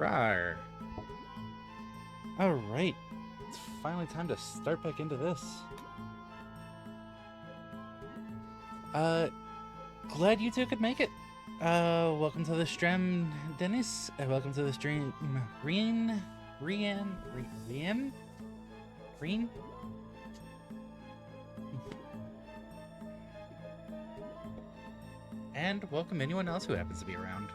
Rawr. Alright. It's finally time to start back into this. Glad you two could make it. Welcome to the stream, Dennis. Welcome to the stream, Reen. And welcome anyone else who happens to be around.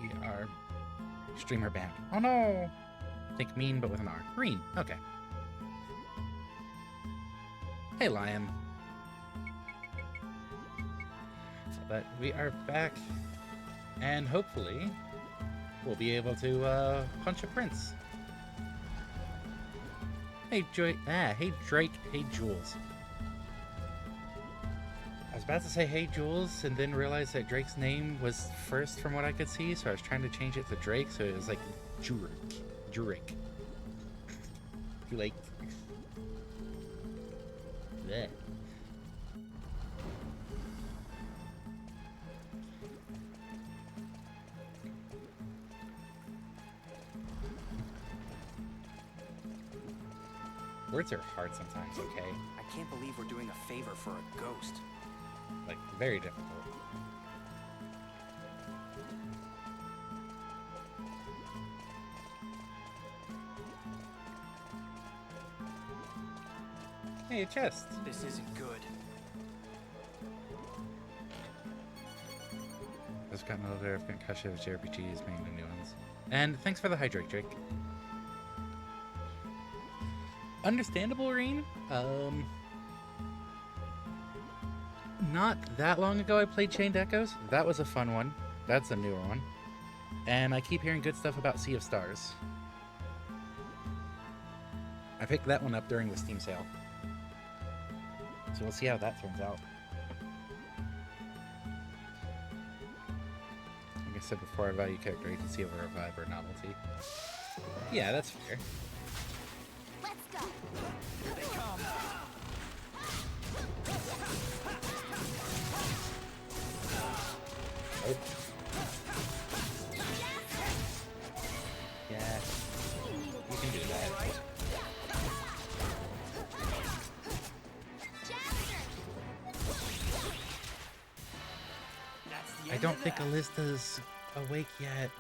We are streamer band. Oh no! Think mean, but with an R. Green. Okay. Hey, Lion. But we are back, and hopefully we'll be able to punch a prince. Hey, hey, Drake. Hey, Jules. I was about to say hey, Jules, and then realized that Drake's name was first from what I could see, so I was trying to change it to Drake, so it was like Jurek. Too late. Blech. Words are hard sometimes, okay? I can't believe we're doing a favor for a ghost. Like, very difficult. Hey, a chest. This isn't good. I've gotten a little bit of concussion of JRPGs, making the new ones. And thanks for the hydrate, Drake. Understandable, Reen. Not that long ago I played Chained Echoes. That was a fun one. That's a newer one. And I keep hearing good stuff about Sea of Stars. I picked that one up during the Steam sale. So we'll see how that turns out. Like I said before, I value character agency over a vibe or novelty. Yeah, that's fair. Let's go. Here they come. Oh. Yeah, you can do that. I don't think Elizda's awake yet.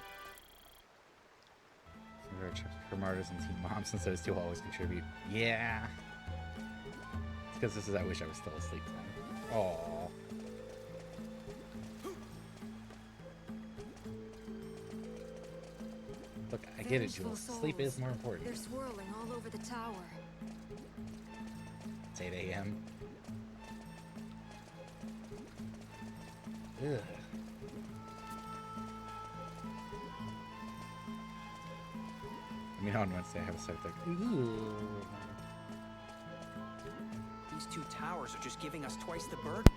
For martyrs and Team Mom, since those two always contribute. Yeah. It's because this is I wish I was still asleep then. Aww. Look, I get it, Jules. Sleep is more important. They're swirling all over the tower. It's 8 a.m. Ugh. I mean, on Wednesday I have a set like, ooh. These two towers are just giving us twice the burden.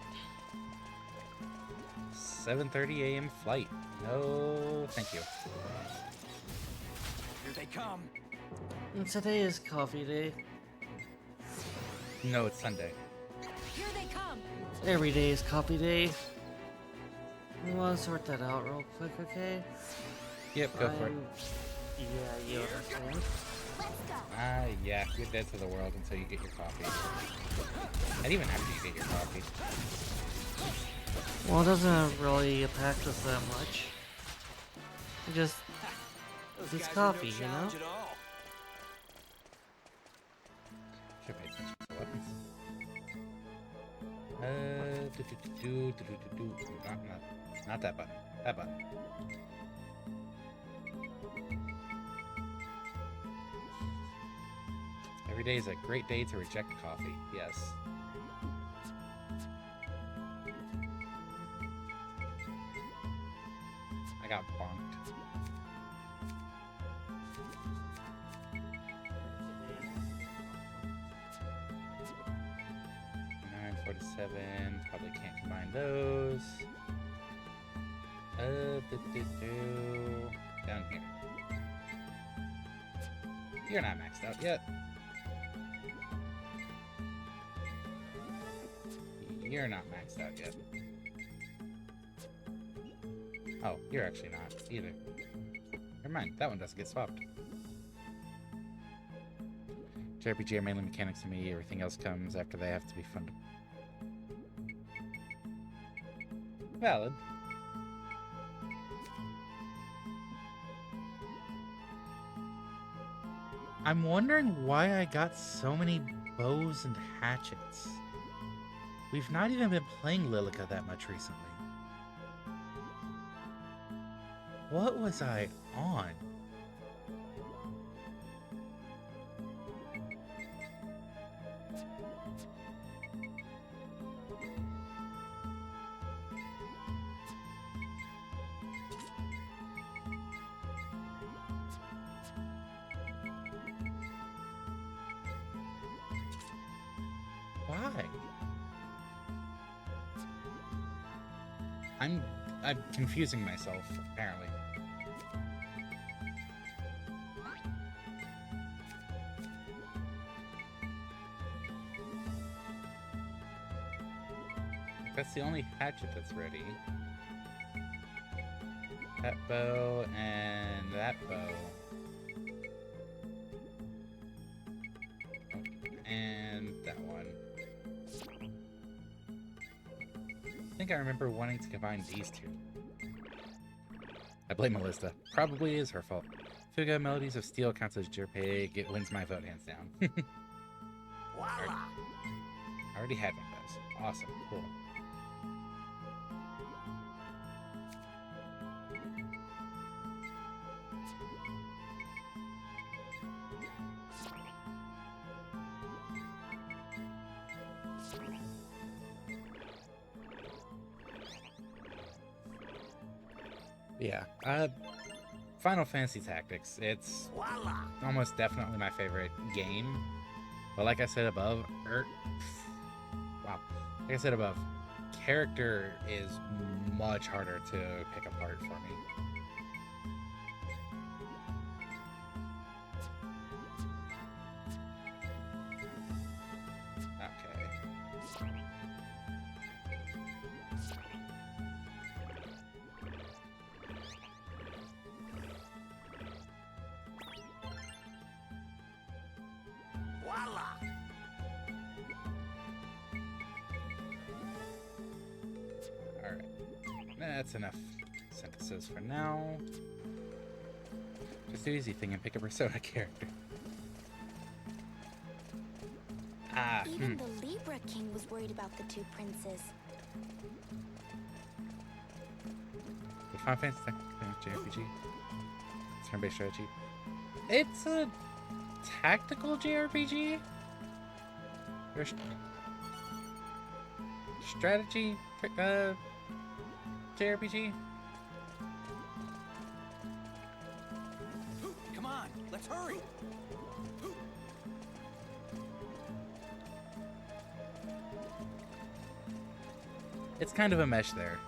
7:30 a.m. flight. No, thank you. Here they come. And today is coffee day. No, it's Sunday. Here they come. Every day is coffee day. We want to sort that out real quick, okay? Yep, go for it. Yeah, you understand. Let's go. Yeah, you're dead to the world until you get your coffee. And even after you get your coffee. Well, it doesn't really impact us that much. It just, Those it's guys are coffee, no you know? challenge at all. Should pay attention to weapons. Not that button. That button. Every day is a great day to reject coffee. Yes. I got bonked. $9.47. Probably can't combine those. Down here. You're not maxed out yet. You're not maxed out yet. Oh, you're actually not either. Never mind, that one doesn't get swapped. JRPG are mainly mechanics to me, everything else comes after they have to be fun to... Valid. I'm wondering why I got so many bows and hatchets. We've not even been playing Lilica that much recently. What was I on? Why? I'm confusing myself, apparently. That's the only hatchet that's ready. That bow and that bow. And that one. I think I remember wanting to combine these two. I blame Elizda. Probably is her fault. Fuga Melodies of Steel counts as JRPG. It wins my vote hands down. Voila! I already had one of those. Awesome. Cool. Yeah. Final Fantasy Tactics. It's Voila! almost definitely my favorite game. But like I said above, wow. Like I said above, character is much harder to pick apart for me. Okay. Voila! Alright. That's enough synthesis for now. Just do easy thing and pick a Persona character. Even the Libra King was worried about the two princes. The Final Fantasy Tactics JRPG. Turn-based strategy. It's a tactical JRPG? Or strategy JRPG? Come on, let's hurry! It's kind of a mesh there.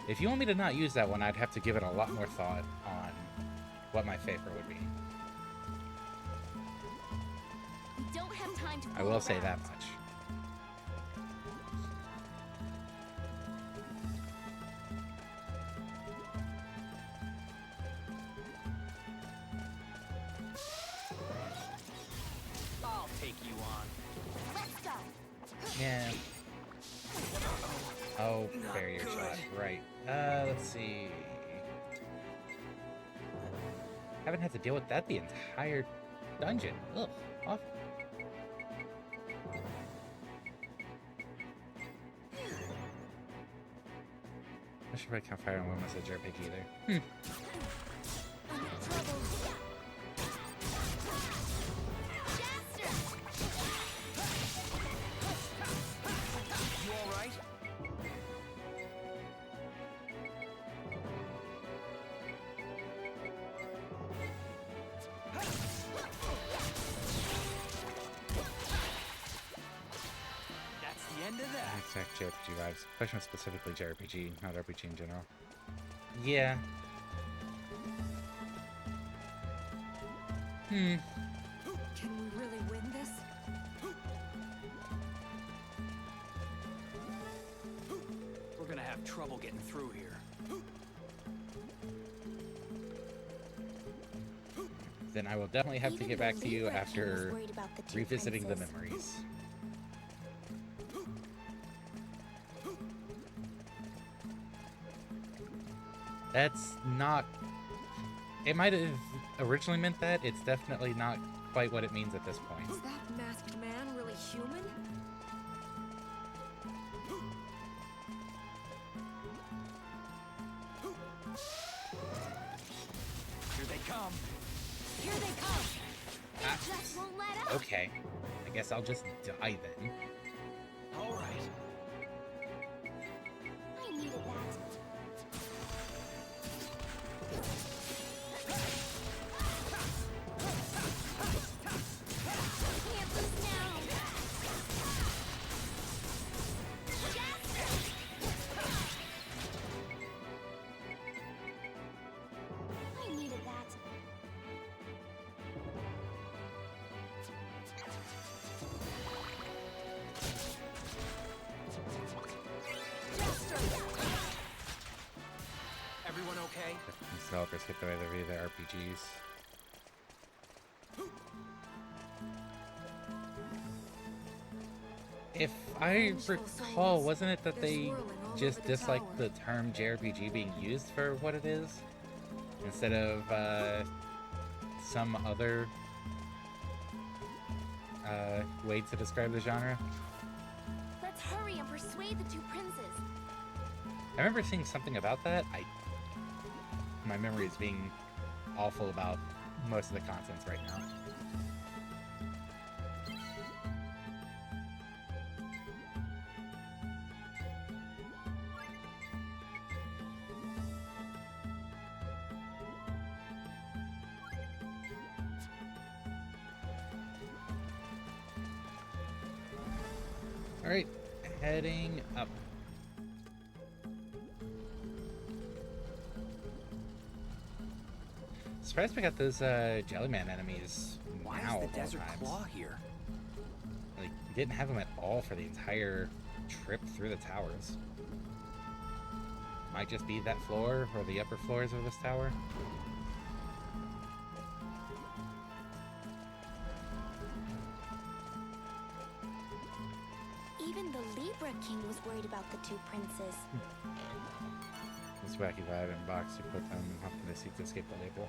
If you want me to not use that one, I'd have to give it a lot more thought on what my favorite would be. We don't have time to I fool will say around. that much. I'll take you on. Let's go. Yeah. Oh, Not barrier good. shot. Right. Let's see. Haven't had to deal with that the entire dungeon. Ugh, awful. I should probably count Fire Emblem as a JRPG either. I'm in trouble. Jaster! You all right? That's the end of that. Exact JRPG vibes. Question specifically JRPG, not RPG in general. Yeah. Can we really win this? have trouble getting through here. Then I will definitely have to Even get the back to you Libra King was after worried about the two revisiting the princes. memories. That's not... It might have originally meant that. It's definitely not quite what it means at this point. Is that masked man really human? Here they come. Here they come! They Ah. just won't let up! Okay. I guess I'll just die then. All right. I needed that. Can't lose now! I needed that. Everyone okay? These developers get the way they read their RPGs. If I recall, wasn't it that they just disliked the term JRPG being used for what it is? Instead of some other way to describe the genre? Let's hurry and persuade the two princes. I remember seeing something about that. My memory is being awful about most of the contents right now. Alright, heading up. Surprised we got those Jellyman enemies Why now is of the all desert times. claw here? Like, we didn't have them at all for the entire trip through the towers. Might just be that floor or the upper floors of this tower. Even the Libra King was worried about the two princes. This wacky vibe and box, you put them up in the seat to escape the label.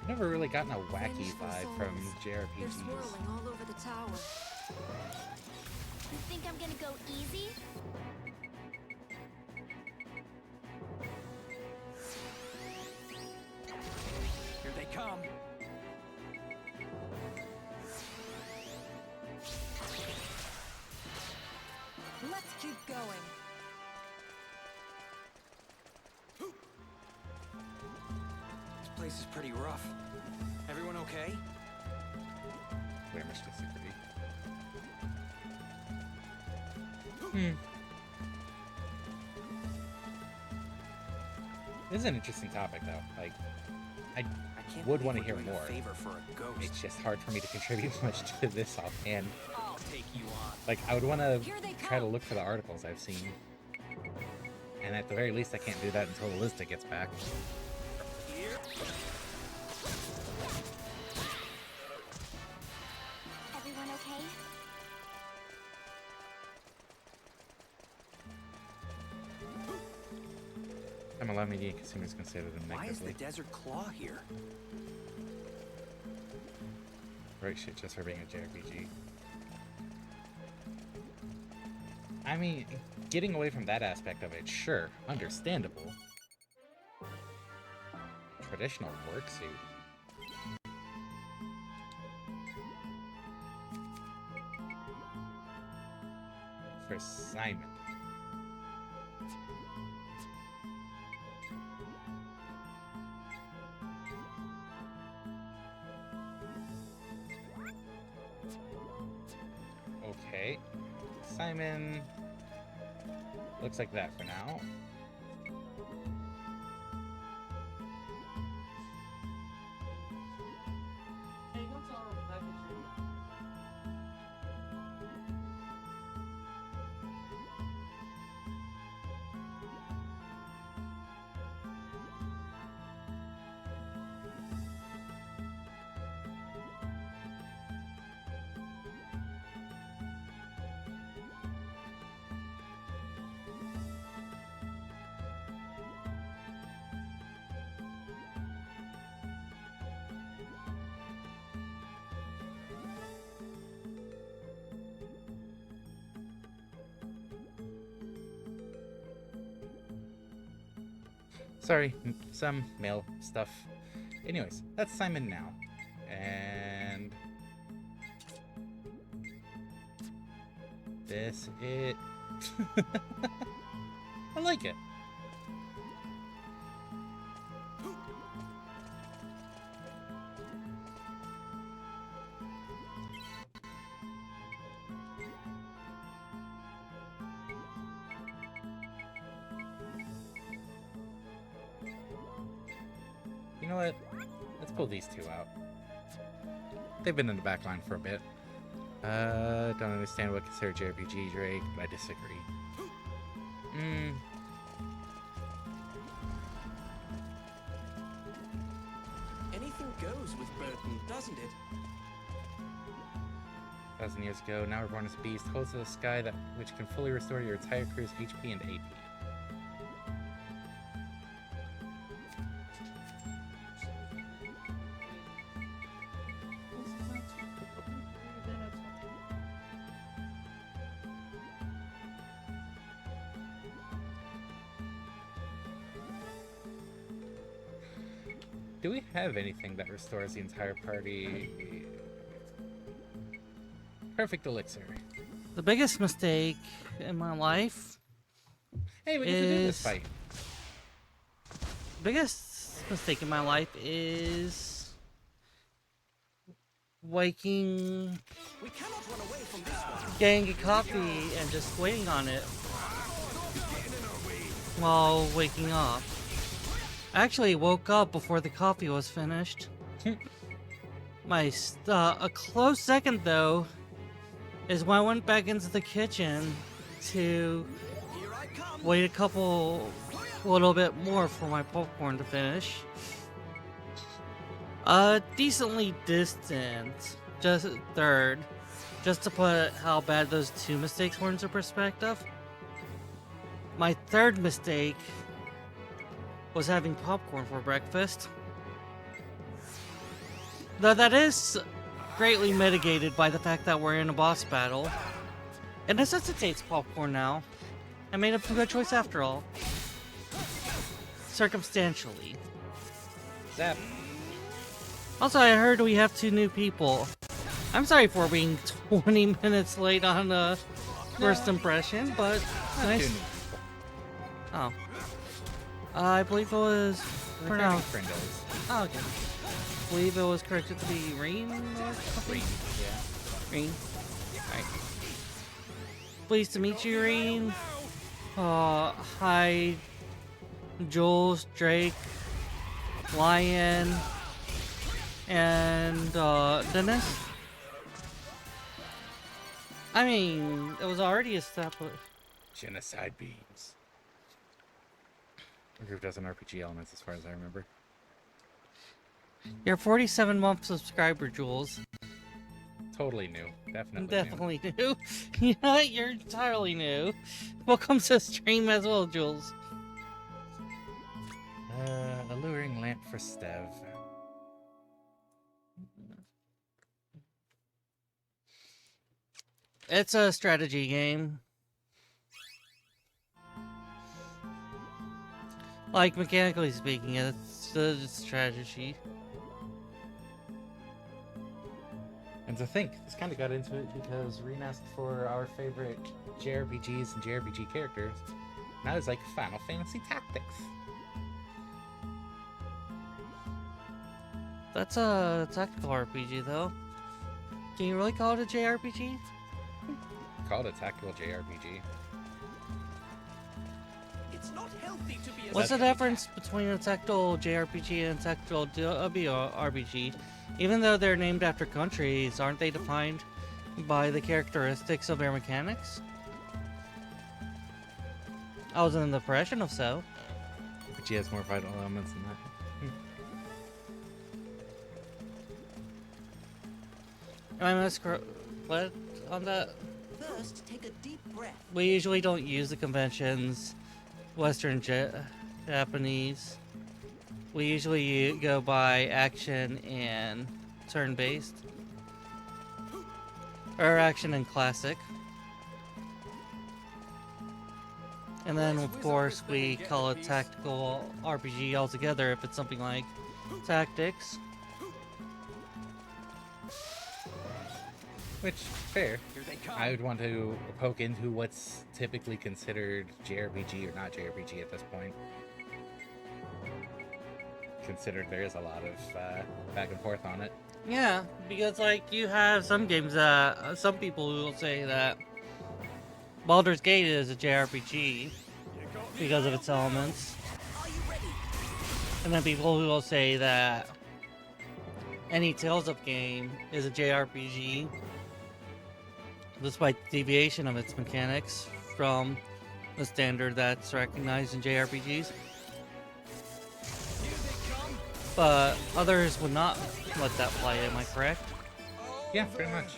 I've never really gotten a wacky Vengeful vibe from souls. They're JRPGs. swirling all over the tower. You think I'm gonna go easy? Here they come. Let's keep going. This place is pretty rough. Everyone okay? Very much disagree. This is an interesting topic, though. Like, I can't would believe want to we're hear doing more. A favor for a ghost. It's just hard for me to contribute much to this offhand. I'll take you on. Like, I would want to Here they try to come. look for the articles I've seen. And at the very least, I can't do that until Elizda gets back. Here. Everyone okay? I'm allowing media consumers consider them Why is the negatively. desert claw here? Right shit, just for being a JRPG. I mean, getting away from that aspect of it, sure, understandable. Traditional work suit. For Simon. Okay. Simon Looks like that for now. Sorry, some mail stuff. Anyways, that's Simon now. And this it. I like it. You know what? Let's pull these two out. They've been in the back line for a bit. Don't understand what considered JRPG, Drake, but I disagree. Anything goes with Burton, doesn't it? 1,000 years ago, now reborn as a beast, holds to the sky that which can fully restore your entire crew's HP and AP. Do we have anything that restores the entire party? Perfect elixir. The biggest mistake in my life. Hey, we get to do this fight. Biggest mistake in my life is waking, We cannot run away from this one. getting a coffee and just waiting on it while waking up. I actually woke up before the coffee was finished. A close second though is when I went back into the kitchen to Here I come. wait a little bit more for my popcorn to finish. Decently distant, just third, just to put how bad those two mistakes were into perspective. My third mistake was having popcorn for breakfast. Though that is greatly mitigated by the fact that we're in a boss battle. It necessitates popcorn now. I made a good choice after all. Circumstantially. Zap. Also, I heard we have 2 new people. I'm sorry for being 20 minutes late on the first impression, but nice. Oh. I believe it was pronounced. Oh, okay. I believe it was corrected to be Rain or something? Yeah. Rain. Alright. Pleased to meet you, Rain. Hi, Jules, Drake, Lion, and Dennis. I mean, it was already established. Genocide beams. The group doesn't RPG elements as far as I remember. You're 47-month subscriber, Jules. Totally new. Definitely. Definitely new. Yeah, you're entirely new. Welcome to the stream as well, Jules. New. Alluring lamp for Stev. It's a strategy game. Like, mechanically speaking, it's strategy. And to think, this kind of got into it because Reen asked for our favorite JRPGs and JRPG characters. Now it's like Final Fantasy Tactics. That's a tactical RPG, though. Can you really call it a JRPG? Called a tactical JRPG. It's not healthy to be a What's the scaredy difference between a tactical JRPG and a tactical WRPG? Even though they're named after countries, aren't they defined by the characteristics of their mechanics? I was in the impression of so. But she has more vital elements than that. Am I miscorrect on that? First, take a deep breath. We usually don't use the conventions, Western Japanese. We usually go by action and turn-based. Or action and classic. And then, of course, we call it tactical RPG altogether if it's something like Tactics. Which, fair. Here they come. I would want to poke into what's typically considered JRPG or not JRPG at this point. Considered there is a lot of back and forth on it. Yeah, because like you have some games that some people who will say that Baldur's Gate is a JRPG because of its elements, and then people who will say that any Tales of game is a JRPG despite the deviation of its mechanics from the standard that's recognized in JRPGs. But others would not let that fly, am I correct? Yeah, pretty much.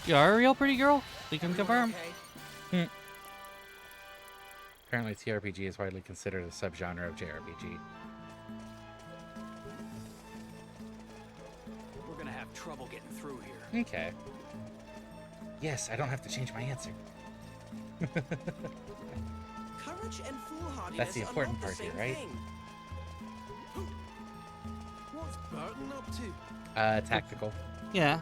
You are a real pretty girl? We can confirm. Apparently TRPG is widely considered a subgenre of JRPG. We're gonna have trouble getting through here. Okay. Yes, I don't have to change my answer. Courage and foolhardiness That's the are important not part the here, same right? thing. What's Burton up to? Tactical. Yeah.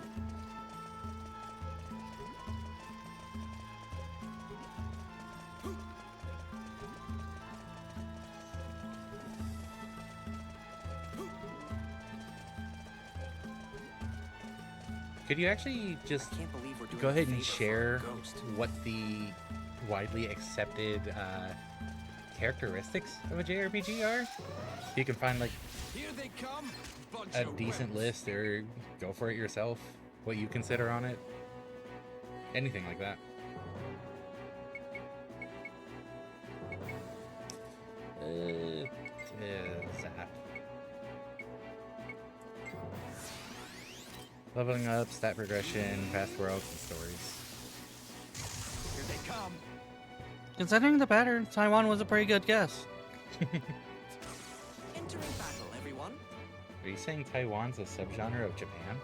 Could you actually just Can't believe we're doing go a ahead and favor for share a ghost. what the widely accepted characteristics of a JRPG are? If you can find like Here they come. Bunch a of decent rebels. list, or go for it yourself, what you consider on it, anything like that. Zap. Leveling up, stat progression, past worlds, and stories. Here they come. Considering the pattern, Taiwan was a pretty good guess. Entering battle, everyone. Are you saying Taiwan's a subgenre of Japan?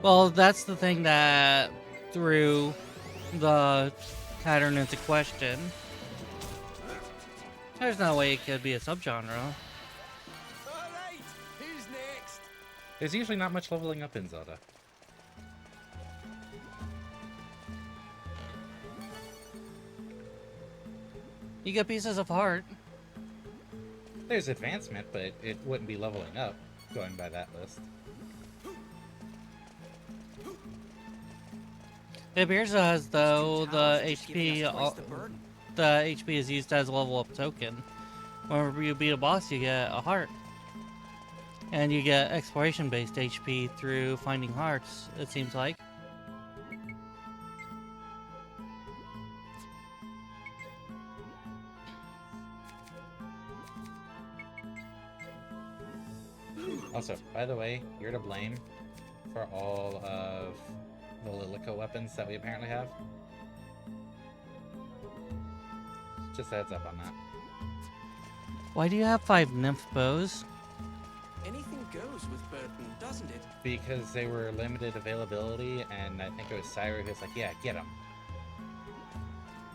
Well, that's the thing that threw the pattern into question. There's no way it could be a subgenre. All right. Who's next? There's usually not much leveling up in Zelda. You get pieces of heart. There's advancement, but it wouldn't be leveling up, going by that list. It appears as though Two the towers just giving HP, us twice the burden. the HP is used as a level up token. Whenever you beat a boss, you get a heart. And you get exploration based HP through finding hearts, it seems like. Also, by the way, you're to blame for all of the Lilico weapons that we apparently have. Just a heads up on that. Why do you have 5 nymph bows? Anything goes with Burton, doesn't it? Because they were limited availability, and I think it was Cyro who was like, yeah, get them.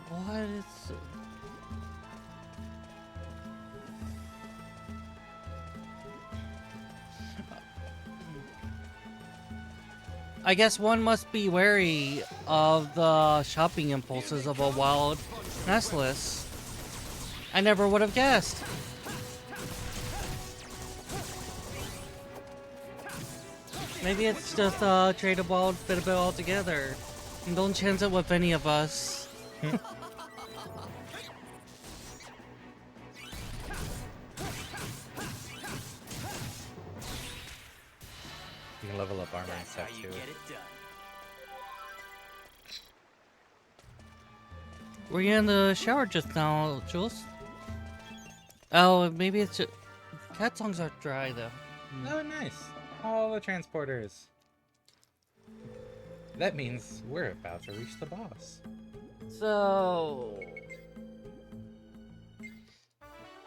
What is... I guess one must be wary of the shopping impulses of a wild Nestless. I never would have guessed. Maybe it's just tradable bit of it all together. And don't chance it with any of us. You can level up armor and stuff too. Were you in the shower just now, Jules? Oh, maybe it's just... Cat songs are dry, though. Oh, nice. All the transporters. That means we're about to reach the boss. So...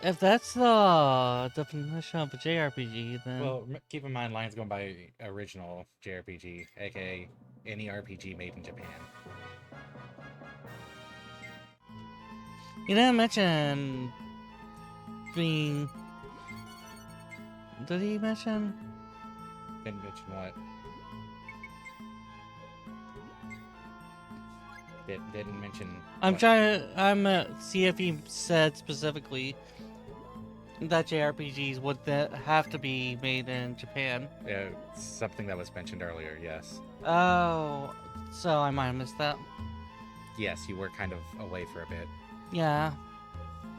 If that's the definition of a JRPG, then... Well, keep in mind, Lion's going by original JRPG, aka any RPG made in Japan. You didn't mention... being... Did he mention? Didn't mention what? Didn't mention. I'm what? trying. See if he said specifically that JRPGs would have to be made in Japan. Yeah, something that was mentioned earlier. Yes. Oh, so I might have missed that. Yes, you were kind of away for a bit. Yeah.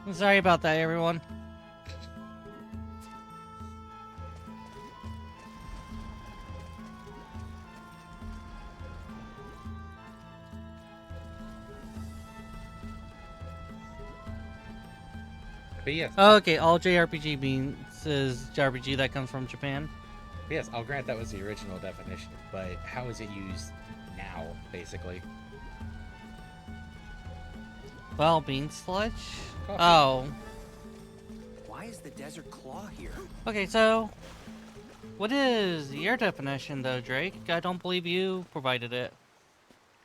I'm sorry about that, everyone. But yes. Okay, all JRPG means is JRPG that comes from Japan. Yes, I'll grant that was the original definition, but how is it used now, basically? Well, bean sludge? Coffee. Oh. Why is the desert claw here? Okay, so... What is your definition, though, Drake? I don't believe you provided it.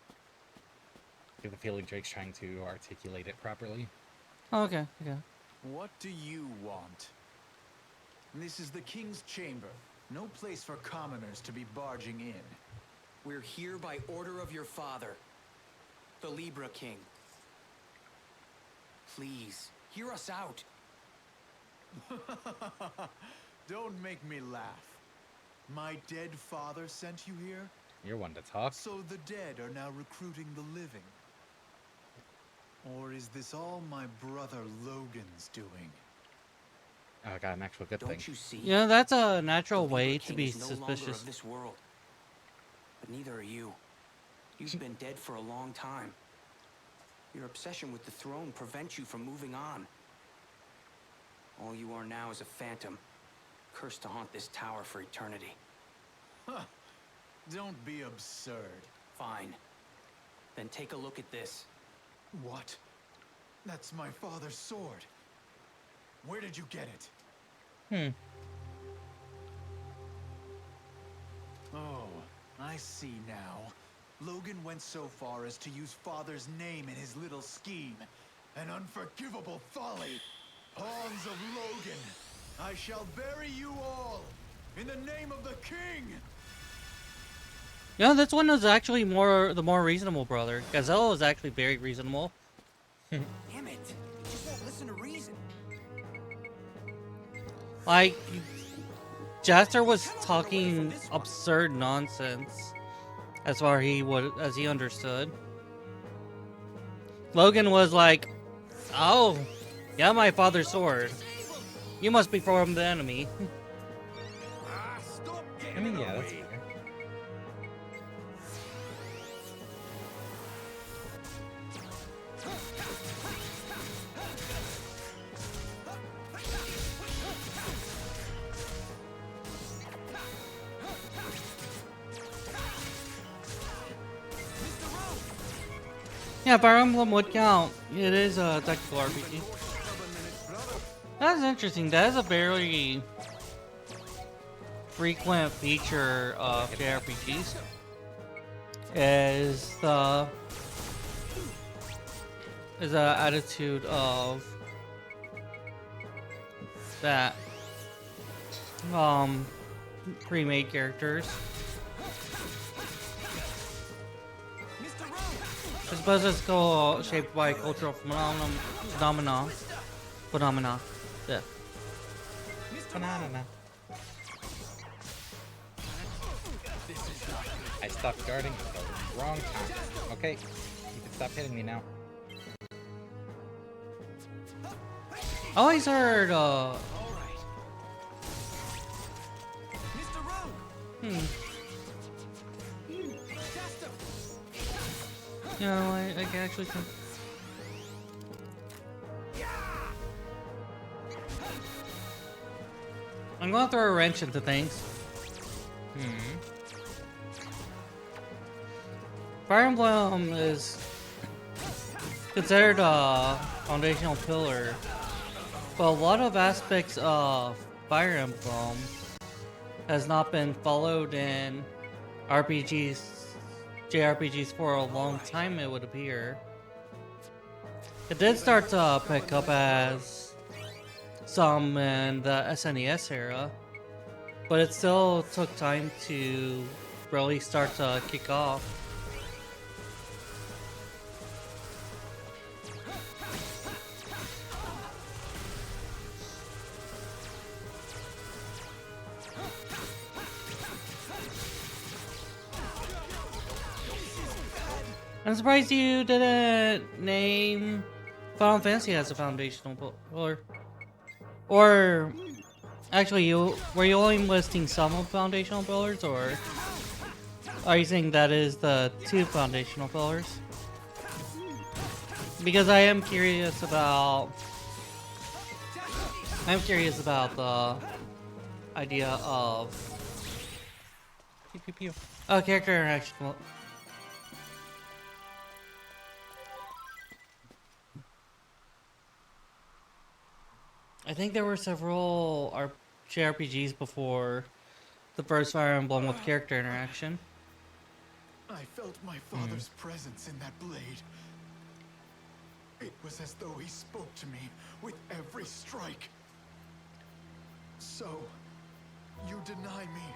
I get the feeling Drake's trying to articulate it properly. Oh, okay, okay. What do you want? This is the king's chamber. No place for commoners to be barging in. We're here by order of your father, the Libra King. Please, hear us out. Don't make me laugh. My dead father sent you here? You're one to talk. So the dead are now recruiting the living. Or is this all my brother Logan's doing? Oh, I got an actual good thing. Don't you see? Yeah, that's a natural The way Libra to King be is no longer suspicious. of this world. But neither are you. You've been dead for a long time. Your obsession with the throne prevents you from moving on. All you are now is a phantom, cursed to haunt this tower for eternity. Don't be absurd. Fine. Then take a look at this. What? That's my father's sword. Where did you get it? Oh, I see now. Logan went so far as to use father's name in his little scheme. An unforgivable folly. Pawns of Logan, I shall bury you all in the name of the king. Yeah, this one was actually the more reasonable brother. Gazelle was actually very reasonable. Damn it! You just won't listen to reason. Like, Jaster was talking absurd nonsense as far as he understood. Logan was like, "Oh, yeah, my father's sword. You must be from the enemy." I mean, yeah, that's fair. Yeah, Fire Emblem would count. It is a tactical RPG. That's interesting. That is a very frequent feature of JRPGs. Is the attitude of that pre-made characters. I suppose it's shaped by cultural phenomena. Yeah. I stopped guarding at the wrong time. Okay, you can stop hitting me now. I always heard, All right. Mr. Rogue! Test him! you know, I can actually. I'm gonna throw a wrench into things. Fire Emblem is considered a foundational pillar, but a lot of aspects of Fire Emblem has not been followed in RPGs, JRPGs for a long time, it would appear. It did start to pick up as some in the SNES era, but it still took time to really start to kick off. I'm surprised you didn't name Final Fantasy as a foundational pillar. Or actually, were you only listing some of foundational pillars, or are you saying that is the 2 foundational pillars? Because I am curious about the idea of character interaction. I think there were several JRPGs before the first Fire Emblem with character interaction. I felt my father's presence in that blade. It was as though he spoke to me with every strike. So, you deny me,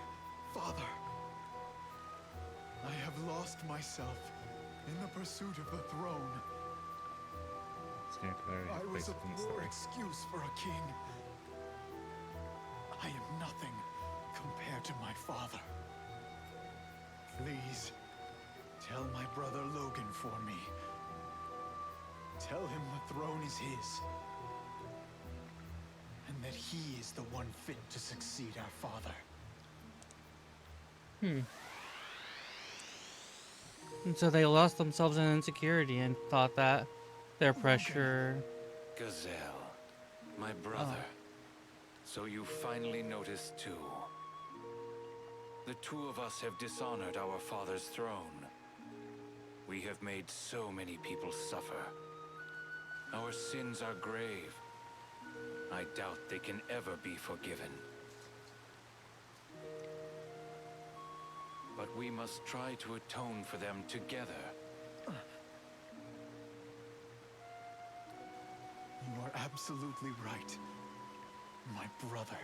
Father. I have lost myself in the pursuit of the throne. I was a poor excuse for a king. I am nothing compared to my father. Please, tell my brother Logan for me. Tell him the throne is his. And that he is the one fit to succeed our father. And so they lost themselves in insecurity and thought that their pressure... Gazelle, my brother. So you finally noticed too. The 2 of us have dishonored our father's throne. We have made so many people suffer. Our sins are grave. I doubt they can ever be forgiven. But we must try to atone for them together. You are absolutely right, my brother.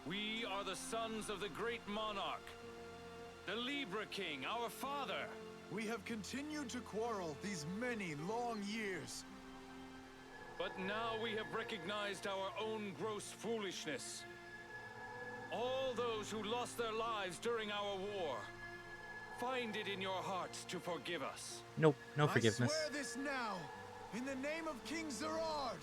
We are the sons of the great monarch, the Libra King, our father. We have continued to quarrel these many long years. But now we have recognized our own gross foolishness. All those who lost their lives during our war, find it in your hearts to forgive us. Nope, no forgiveness. I swear this now, in the name of King Zerard.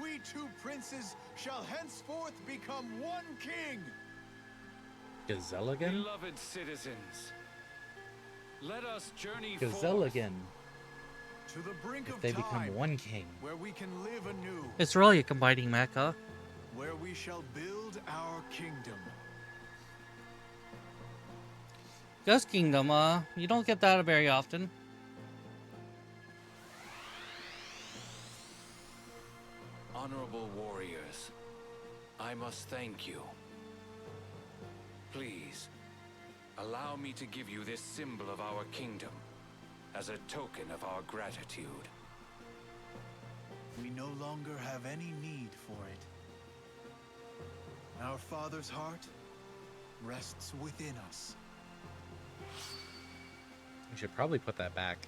We 2 princes shall henceforth become one king. Gazelle again? Beloved citizens, let us journey Gazelle forth. again. To the brink If of they time, become one king. where we can live anew, It's really a combining mecha. where we shall build our kingdom. Ghost Kingdom, you don't get that very often. Honorable warriors, I must thank you. Please, allow me to give you this symbol of our kingdom as a token of our gratitude. We no longer have any need for it. Our father's heart rests within us. We should probably put that back.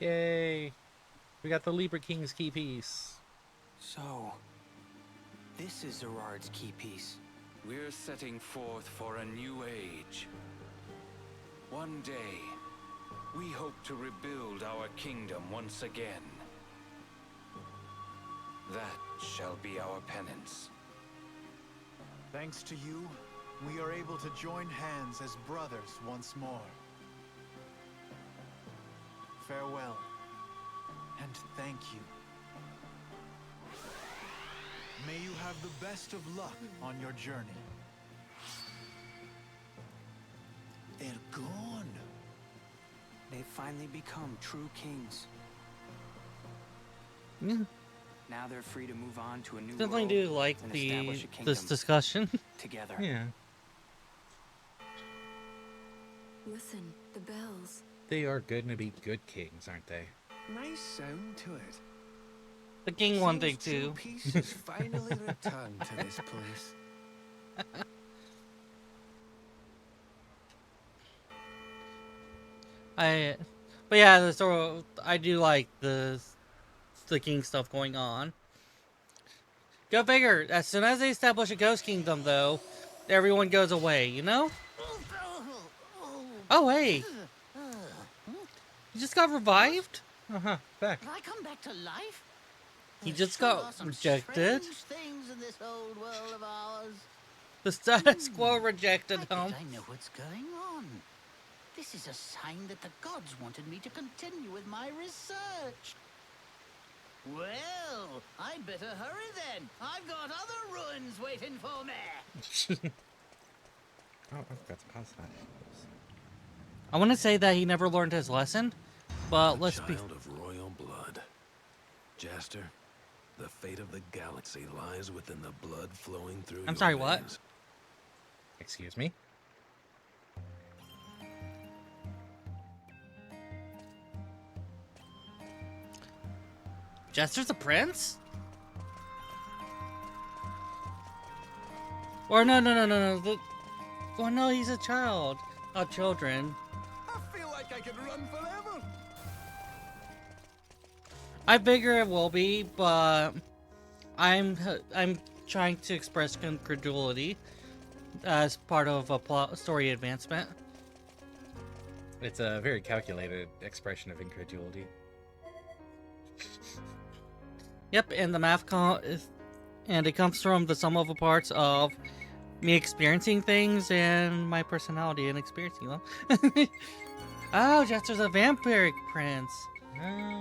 Yay! We got the Libra King's key piece. So, this is Zerard's key piece. We're setting forth for a new age. One day, we hope to rebuild our kingdom once again. That shall be our penance. Thanks to you, we are able to join hands as brothers once more. Farewell, and thank you. May you have the best of luck on your journey. They're gone. They've finally become true kings. Yeah. Now they're free to move on to a new Definitely world do like and establish a this kingdom discussion. together. Yeah. Listen, the bells. They are going to be good kings, aren't they? Nice sound to it. The king one thing Seems true too. peace has finally returned to this place. But yeah, I do like the king stuff going on. Go figure. As soon as they establish a ghost kingdom, though, everyone goes away. You know? Oh hey, you just got revived. Back. Did I come back to life? He There just sure got are some rejected. strange things in this old world of ours. The status quo rejected I him. think I know what's going on. This is a sign that the gods wanted me to continue with my research. Well, I'd better hurry then. I've got other ruins waiting for me. Oh, I forgot to pause that. I want to say that he never learned his lesson, but let's be. Child of royal blood. Jaster, the fate of the galaxy lies within the blood flowing through I'm your sorry, what? veins. Excuse me? Jester's a prince? Or no. Oh no, he's a child. Not children. I feel like I could run forever. I figure it will be, but I'm trying to express incredulity as part of a plot story advancement. It's a very calculated expression of incredulity. Yep, and the math and it comes from the sum of the parts of me experiencing things and my personality and experiencing them. Oh, Jester's a vampiric prince.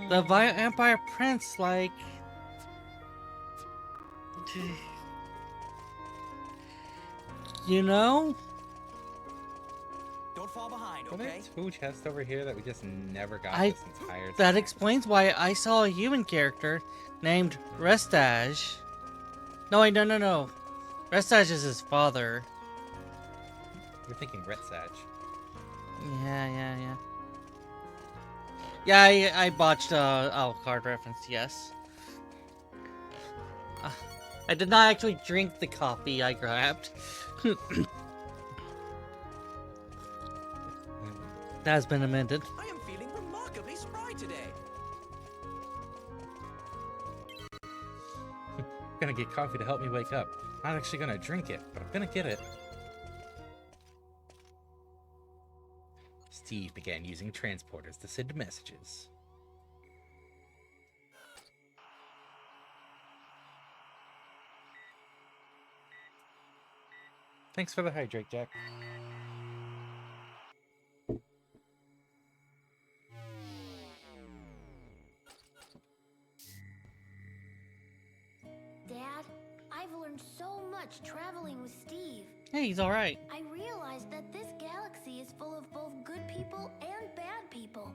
The vampire prince, like. You know? Don't fall behind, Were there okay? two chests over here that we just never got I- this entire time? That explains why I saw a human character named Restage. No, wait, no. Restage is his father. You're thinking Retsage. Yeah. Yeah, I botched Alucard reference, yes. I did not actually drink the coffee I grabbed. That has been amended. I am feeling remarkably spry today. I'm gonna get coffee to help me wake up. I'm not actually gonna drink it, but I'm gonna get it. Steve began using transporters to send messages. Thanks for the hydrate, Jack. Dad, I've learned so much traveling with Steve. Hey, he's alright. I realized that this galaxy is full of both good people and bad people.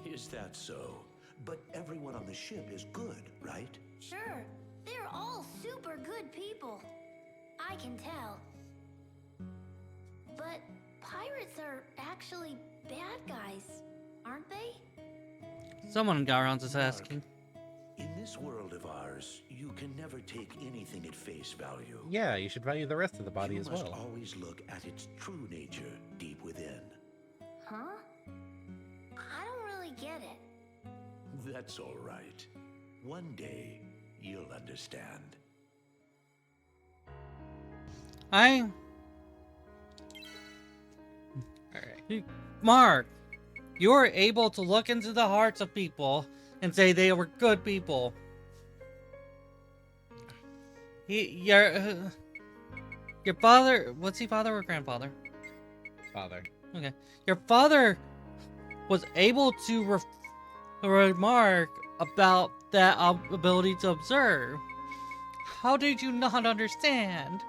Is that so? But everyone on the ship is good, right? Sure, they're all super good people. I can tell. But pirates are actually bad guys, aren't they? Someone got around to asking. In this world of ours, you can never take anything at face value. Yeah, you should value the rest of the body You as must well. always look at its true nature deep within. Huh? I don't really get it. That's all right. One day, you'll understand. Alright. Mark, you're able to look into the hearts of people and say they were good people. Your father, was he father or grandfather? Father. Okay. Your father was able to remark about that ability to observe. How did you not understand?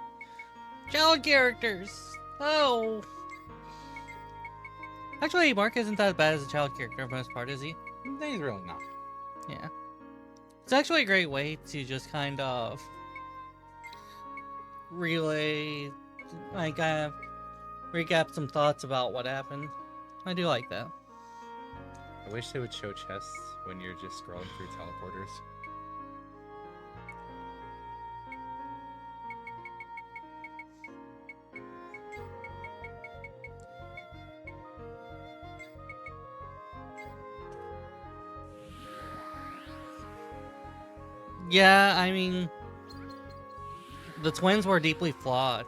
Child characters! Oh! Actually, Mark isn't that bad as a child character for the most part, is he? He's really not. Yeah. It's actually a great way to just kind of relay, like, recap some thoughts about what happened. I do like that. I wish they would show chests when you're just scrolling through teleporters. Yeah, I mean, the twins were deeply flawed,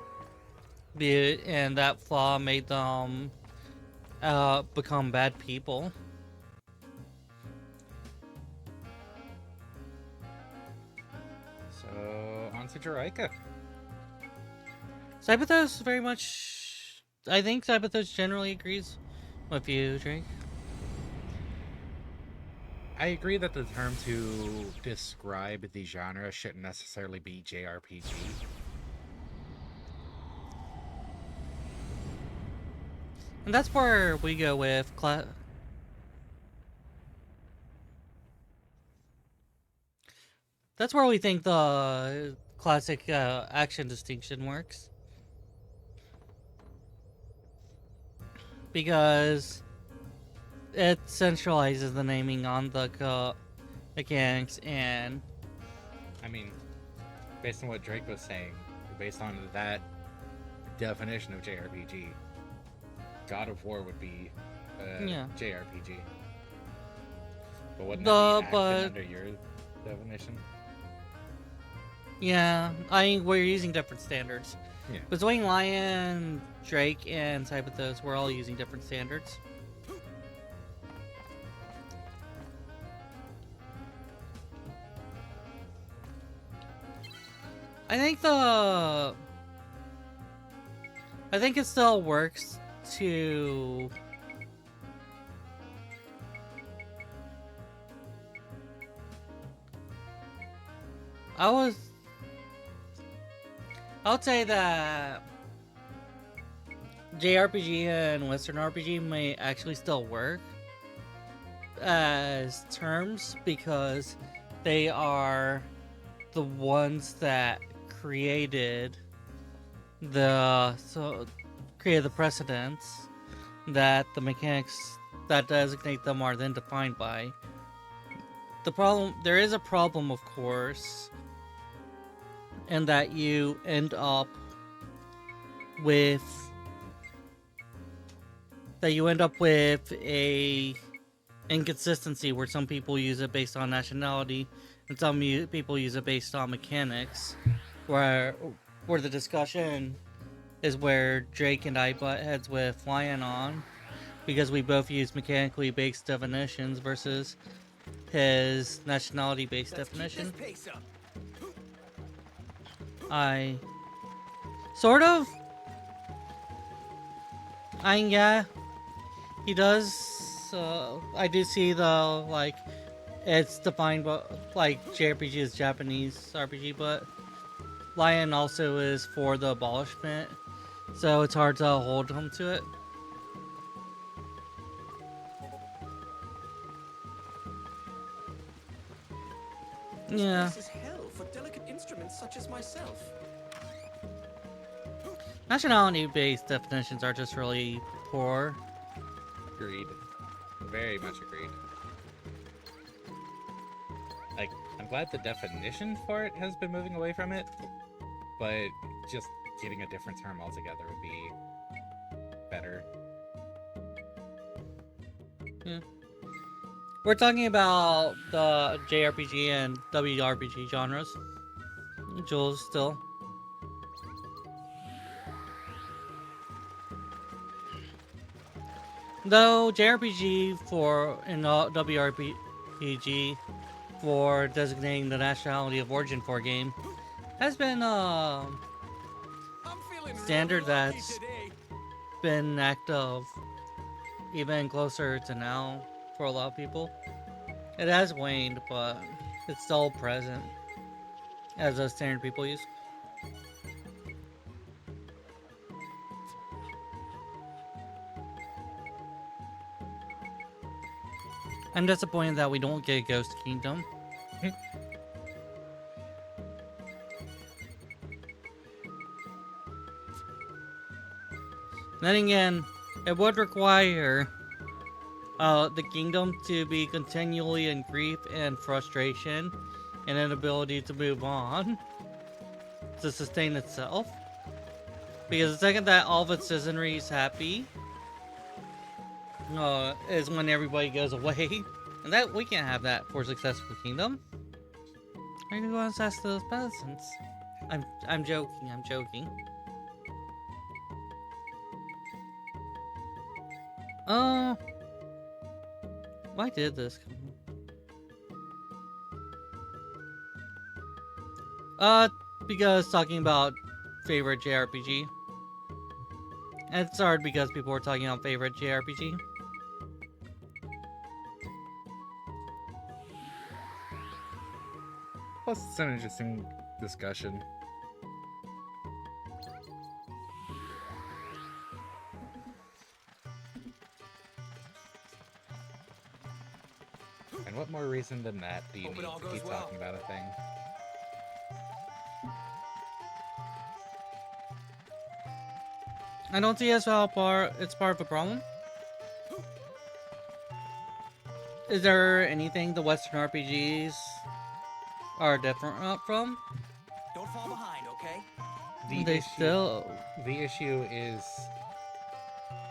and that flaw made them become bad people. So, on to Jiraika. Cyberthos very much... I think Cyberthos generally agrees with you, Drake. I agree that the term to describe the genre shouldn't necessarily be JRPG. And that's where we go with that's where we think the classic action distinction works. Because it centralizes the naming on the mechanics, and I mean, based on what Drake was saying, based on that definition of JRPG, God of War would be a JRPG. But wouldn't that be action under your definition? Yeah, I mean, we're using different standards. Yeah. Between Lion, Drake, and Cyberthos, we're all using different standards. I think it still works to... I would say that JRPG and Western RPG may actually still work as terms because they are the ones that created the precedents that the mechanics that designate them are then defined by. There is a problem, of course, in that you end up with a inconsistency where some people use it based on nationality and some people use it based on mechanics, where the discussion is where Drake and I butt heads with Lion on, because we both use mechanically based definitions versus his nationality based definition. I sort of. Yeah, he does. I do see the, like, it's defined, but like JRPG is Japanese RPG, but Lion also is for the abolishment, so it's hard to hold him to it. Yeah. This is hell for delicate instruments such as myself. Nationality-based definitions are just really poor. Agreed. Very much agreed. Like, I'm glad the definition for it has been moving away from it, but just getting a different term altogether would be better. Yeah. We're talking about the JRPG and WRPG genres. Jules still. Though JRPG in WRPG for designating the nationality of origin for a game has been standard that's been active even closer to now for a lot of people. It has waned, but it's still present as a standard people use. I'm disappointed that we don't get Ghost Kingdom. Then again, it would require the kingdom to be continually in grief and frustration and inability to move on to sustain itself. Because the second that all of its citizenry is happy, is when everybody goes away. And that we can't have that for a successful kingdom. Are you going to ask those peasants? I'm joking, I'm joking. Why did this come? Because talking about favorite JRPG. And it's hard because people were talking about favorite JRPG. Plus, it's an interesting discussion. And what more reason than that do you need to keep talking about a thing? I don't see as how it's part of a problem. Is there anything the Western RPGs are different from? Don't fall behind, okay? The issue is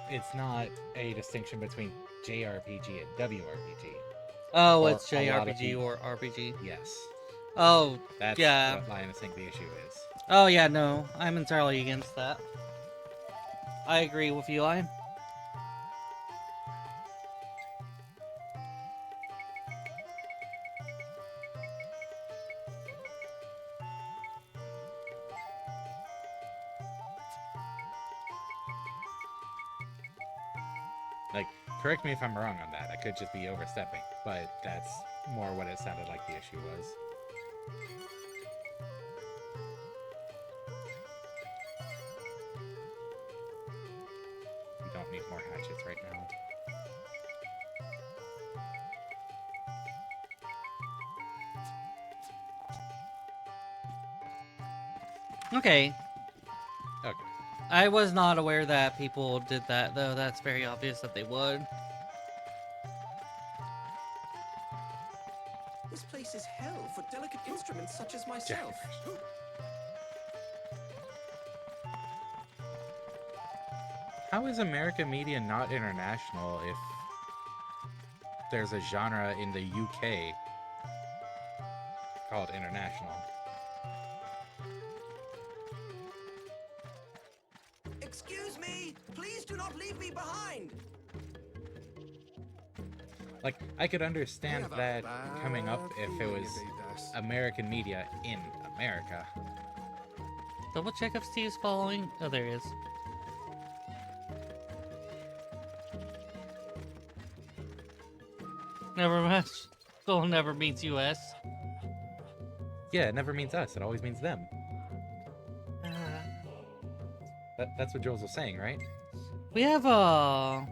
it's not a distinction between JRPG and WRPG. Oh, it's JRPG or RPG. Yes. Oh, that's yeah. what I think the issue is. Oh yeah, no, I'm entirely against that. I agree with you, Ian. Like, correct me if I'm wrong on that. I could just be overstepping, but that's more what it sounded like the issue was. We don't need more hatchets right now. Okay. Okay. I was not aware that people did that, though. That's very obvious that they would. This place is hell for delicate instruments such as myself. How is American media not international if there's a genre in the UK called international? Excuse me! Please do not leave me behind! Like, I could understand that coming up if it was American media in America. Double check if Steve's following. Oh, there he is. Never match. Still never means US. Yeah, it never means us. It always means them. That's what Jules was saying, right? We have I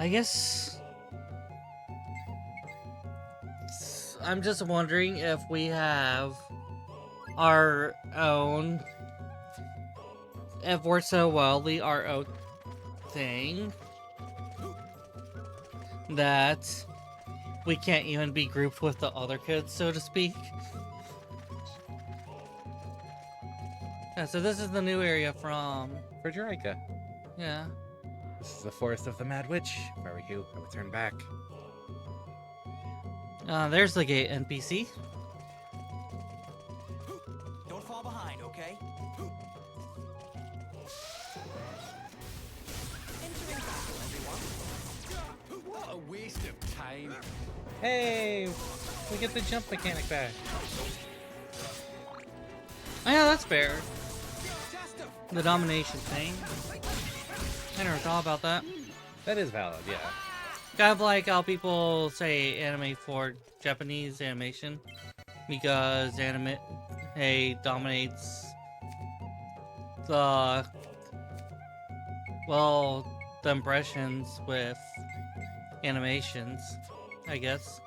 guess I'm just wondering if we have our own, if we're so wildly our own thing that we can't even be grouped with the other kids, so to speak. Yeah, so this is the new area from Frederica. Yeah. This is the forest of the Mad Witch. If I were you, I would turn back. There's the gate NPC. Don't fall behind, okay? Entering battle, everyone. What a waste of time. Hey, we get the jump mechanic back. Oh, yeah, that's fair. The domination thing. I never thought about that. That is valid, yeah. Kind of like how people say anime for Japanese animation, because anime dominates the the impressions with animations, I guess.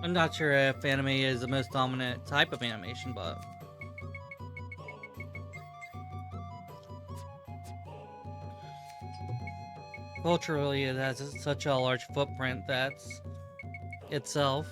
I'm not sure if anime is the most dominant type of animation, but culturally it has such a large footprint that's itself.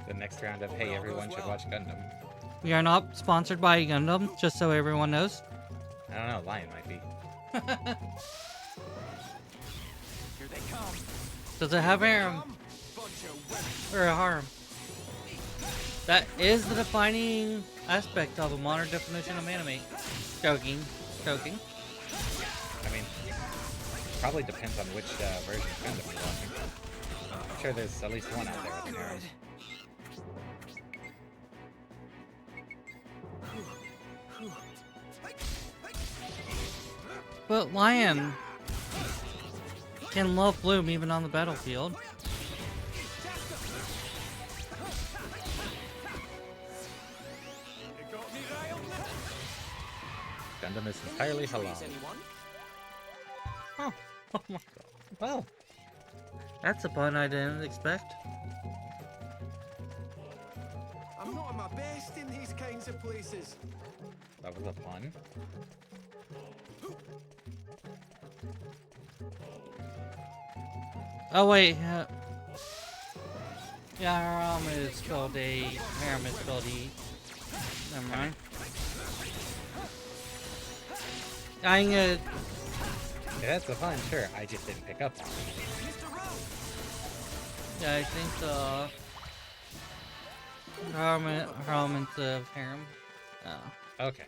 The next round of Hey Everyone Should Watch Gundam. We are not sponsored by Gundam, just so everyone knows. I don't know, Lion might be. Here they come. Does it have harem? Or a harem? That is the defining aspect of a modern definition of anime. Joking. Joking. I mean, probably depends on which version of Gundam you're watching. I'm sure there's at least one out there with an harem. But Lion can love Bloom even on the battlefield. Gundam is entirely halal. Oh, oh my god. Well, that's a pun I didn't expect. I'm not at my best in these kinds of places. That was a pun? Oh wait, yeah, harem is spelled A, harem is spelled E. Never mind. Yeah, that's a pun, sure. I just didn't pick up on it. Yeah, I think the harem instead of harem. Oh. Okay.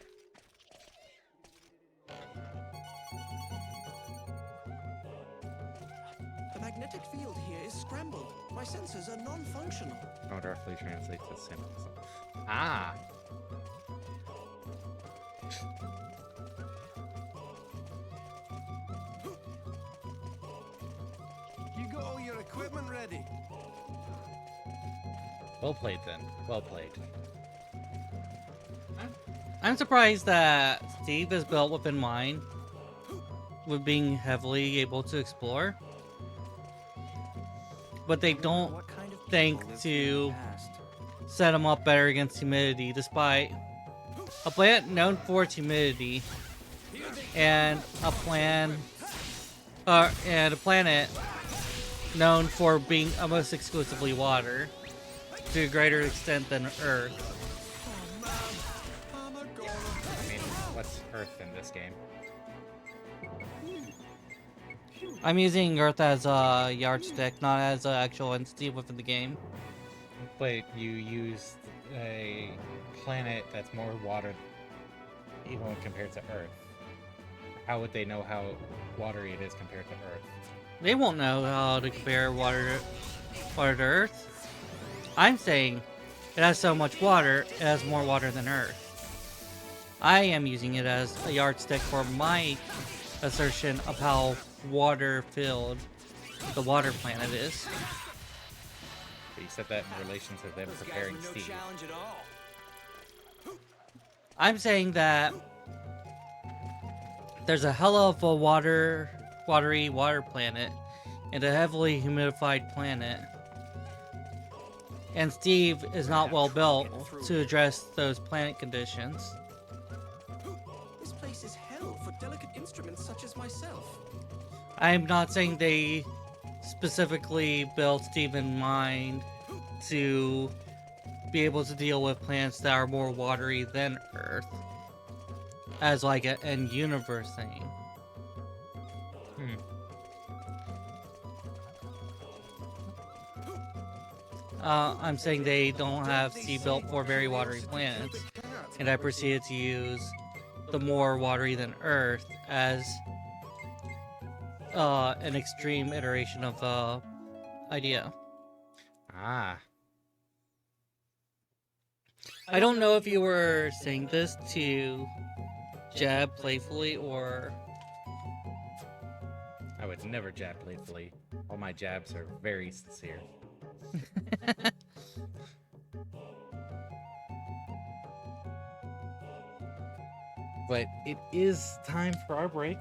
The magnetic field here is scrambled. My sensors are non-functional. How roughly translates to symbols. Ah! You got all your equipment ready? Well played then. Well played. I'm surprised that Steve is built within mind, with being heavily able to explore. But they don't think to set him up better against humidity, despite a planet known for its humidity and a planet known for being almost exclusively water to a greater extent than Earth. I mean, what's Earth in this game? I'm using Earth as a yardstick, not as an actual entity within the game. But you used a planet that's more water even when compared to Earth. How would they know how watery it is compared to Earth? They won't know how to compare water to Earth. I'm saying it has so much water, it has more water than Earth. I am using it as a yardstick for my assertion of how water-filled the water planet is. But you said that in relation to them preparing Steve. Challenge at all. I'm saying that there's a hell of a watery water planet and a heavily humidified planet. And Steve is not well built to address those planet conditions. This place is hell for delicate instruments such as myself. I'm not saying they specifically built Steve in mind to be able to deal with planets that are more watery than Earth, as like an end universe thing. I'm saying they don't have Steve built for very watery planets, and I proceeded to use the more watery than Earth as an extreme iteration of the idea. Ah. I don't know if you were saying this to jab playfully or... I would never jab playfully. All my jabs are very sincere. But it is time for our break.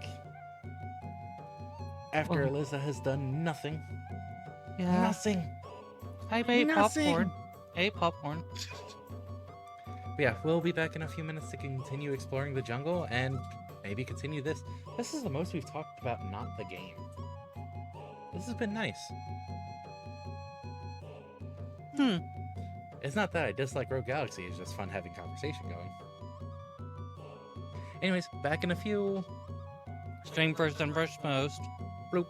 After Elizda has done nothing. Yeah. Nothing. I made popcorn. Hey, popcorn. But yeah, we'll be back in a few minutes to continue exploring the jungle and maybe continue this. This is the most we've talked about, not the game. This has been nice. It's not that I dislike Rogue Galaxy, it's just fun having conversation going. Anyways, back in a few. Stream first and first most. Bloop.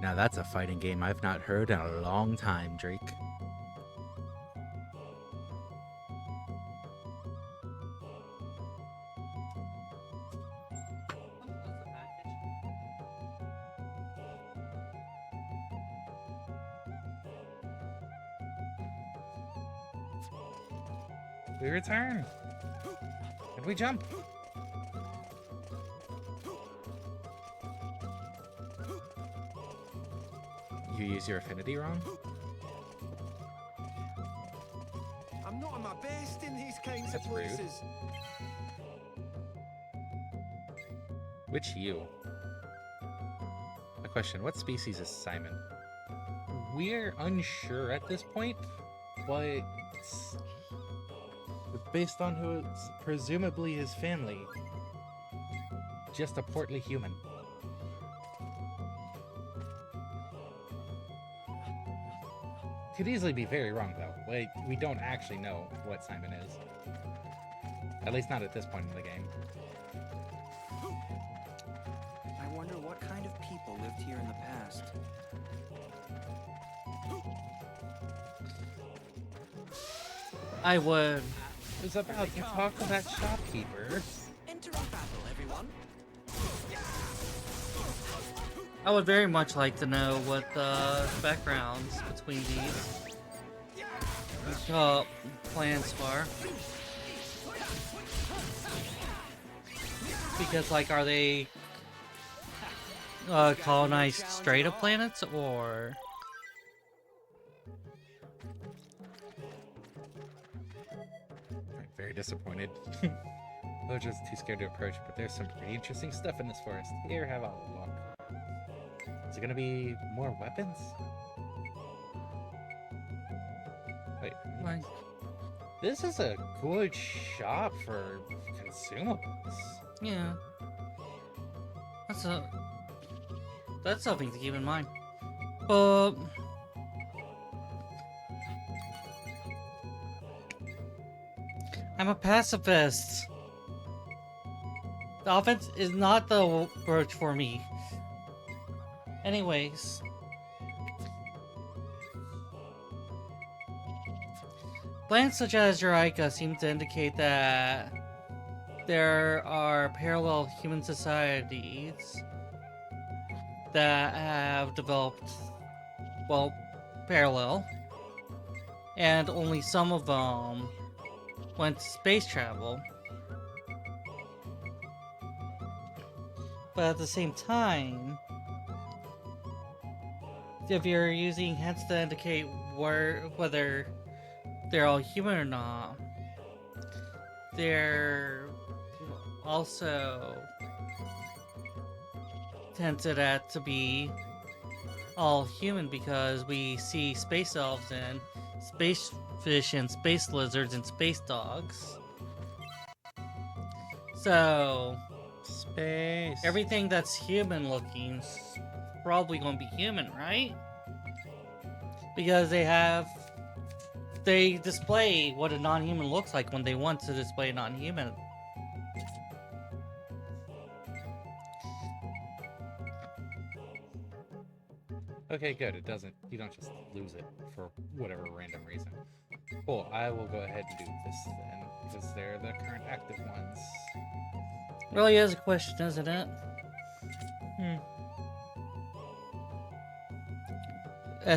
Now that's a fighting game I've not heard in a long time, Drake. We return. And we jump. You use your affinity wrong? I'm not at my best in these kinds That's of rude. places. Which you? A question, what species is Simon? We're unsure at this point, but based on who it's presumably his family. Just a portly human. Could easily be very wrong though. We don't actually know what Simon is. At least not at this point in the game. I wonder what kind of people lived here in the past. I would. It was about to talk to that shopkeeper. Enter a battle, everyone. I would very much like to know what the backgrounds between these plans are. Because, like, are they colonized straight up planets, or... Very disappointed. I was just too scared to approach, but there's some pretty interesting stuff in this forest. Here, have a look. Is it gonna be more weapons? Wait, Like, this is a good shop for consumables. yeah. That's something to keep in mind. But... I'm a pacifist. The offense is not the approach for me. Anyways. Plans such as Eureka seem to indicate that there are parallel human societies that have developed, well, parallel. And only some of them went to space travel. But at the same time, if you're using hints to indicate whether they're all human or not, they're also hinted at to be all human because we see space elves and space fish and space lizards and space dogs. So Space. everything that's human looking is probably going to be human, right? Because they display what a non-human looks like when they want to display a non-human. Okay, good. It doesn't. You don't just lose it for whatever random reason. Cool. I will go ahead and do this then, because they're the current active ones. Really is a question, isn't it?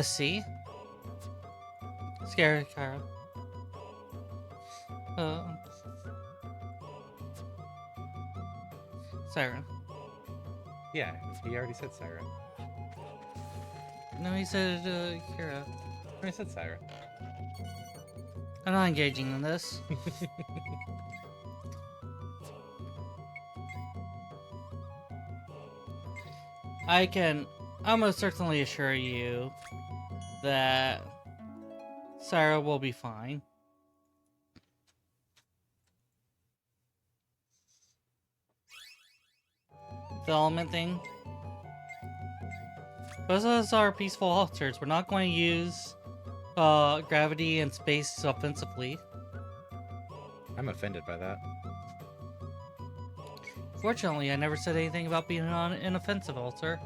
SC. Scary Kara. Siren. Yeah, he already said Syra. No, he said Kira. I said Syra. I'm not engaging in this. I can almost certainly assure you that Sarah will be fine. The element thing. Those of us are peaceful altars. We're not going to use gravity and space offensively. I'm offended by that. Fortunately, I never said anything about being on an offensive altar.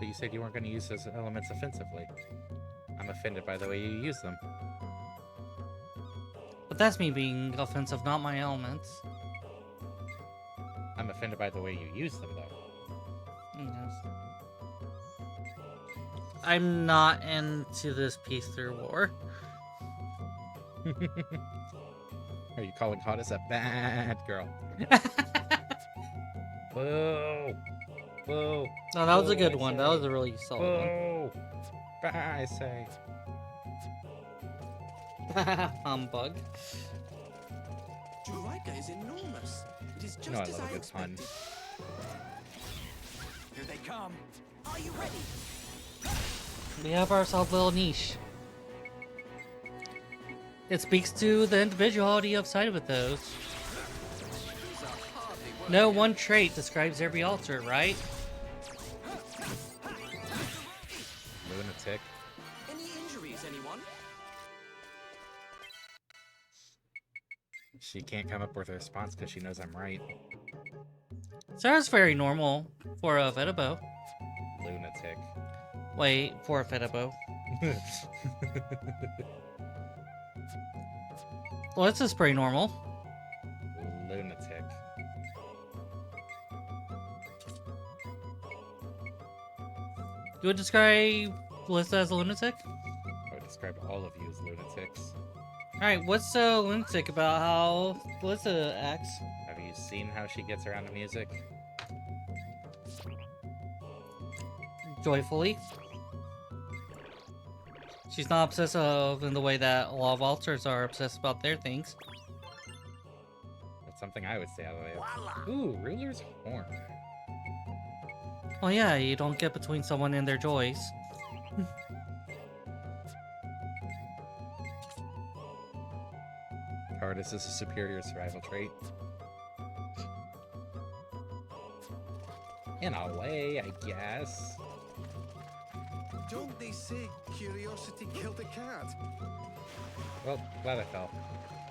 But you said you weren't going to use those elements offensively. I'm offended by the way you use them. But that's me being offensive, not my elements. I'm offended by the way you use them, though. Yes. I'm not into this peace through war. Are you calling Hottest a bad girl? Boo! Boo! No, that was a Boo, good I one. say. That was a really solid Boo! Bah, I say. one. Humbug. Juraika is enormous. It is just You know I as love a I good pun. expected. Here they come. Are you ready? We have ourselves a little niche. It speaks to the individuality of side of those. No one trait describes every altar, right? Lunatic. Any injuries, anyone? She can't come up with a response because she knows I'm right. Sarah's very normal for a Fedibo. Lunatic. Wait, for a Fedibo. Well, this is pretty normal. Lunatic. You would describe Elizda as a lunatic? I would describe all of you as lunatics. Alright, what's so lunatic about how Elizda acts? Have you seen how she gets around the music? Joyfully. She's not obsessive in the way that a lot of altars are obsessed about their things. That's something I would say out of the way. Ooh, Ruler's Horn. Well, yeah, you don't get between someone and their joys. Cowardice is a superior survival trait. In a way, I guess. Don't they say curiosity killed the cat? Well, glad I fell.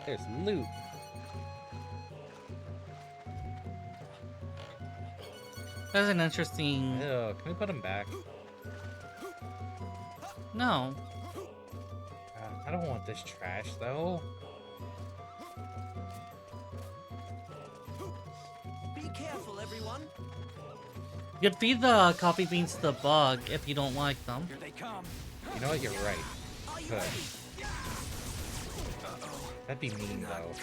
There's loot. That's an interesting... Ew, can we put him back? No. I don't want this trash, though. Be careful, everyone. You could feed the coffee beans to the bug if you don't like them. Here they come. You know what? You're right. Are you Good. ready? That'd be mean, though.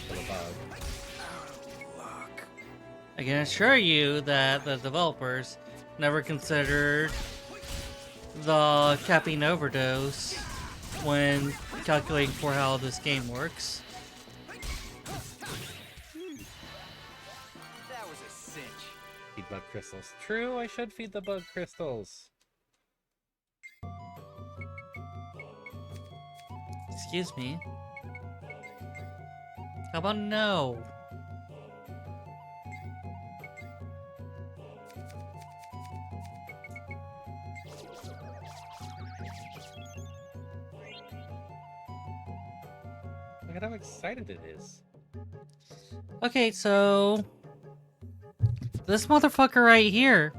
For the bug. I can assure you that the developers never considered the caffeine overdose when calculating for how this game works. That was a cinch. Feed bug crystals. True, I should feed the bug crystals. Excuse me. How about no? Look at how excited it is. Okay, so this motherfucker right here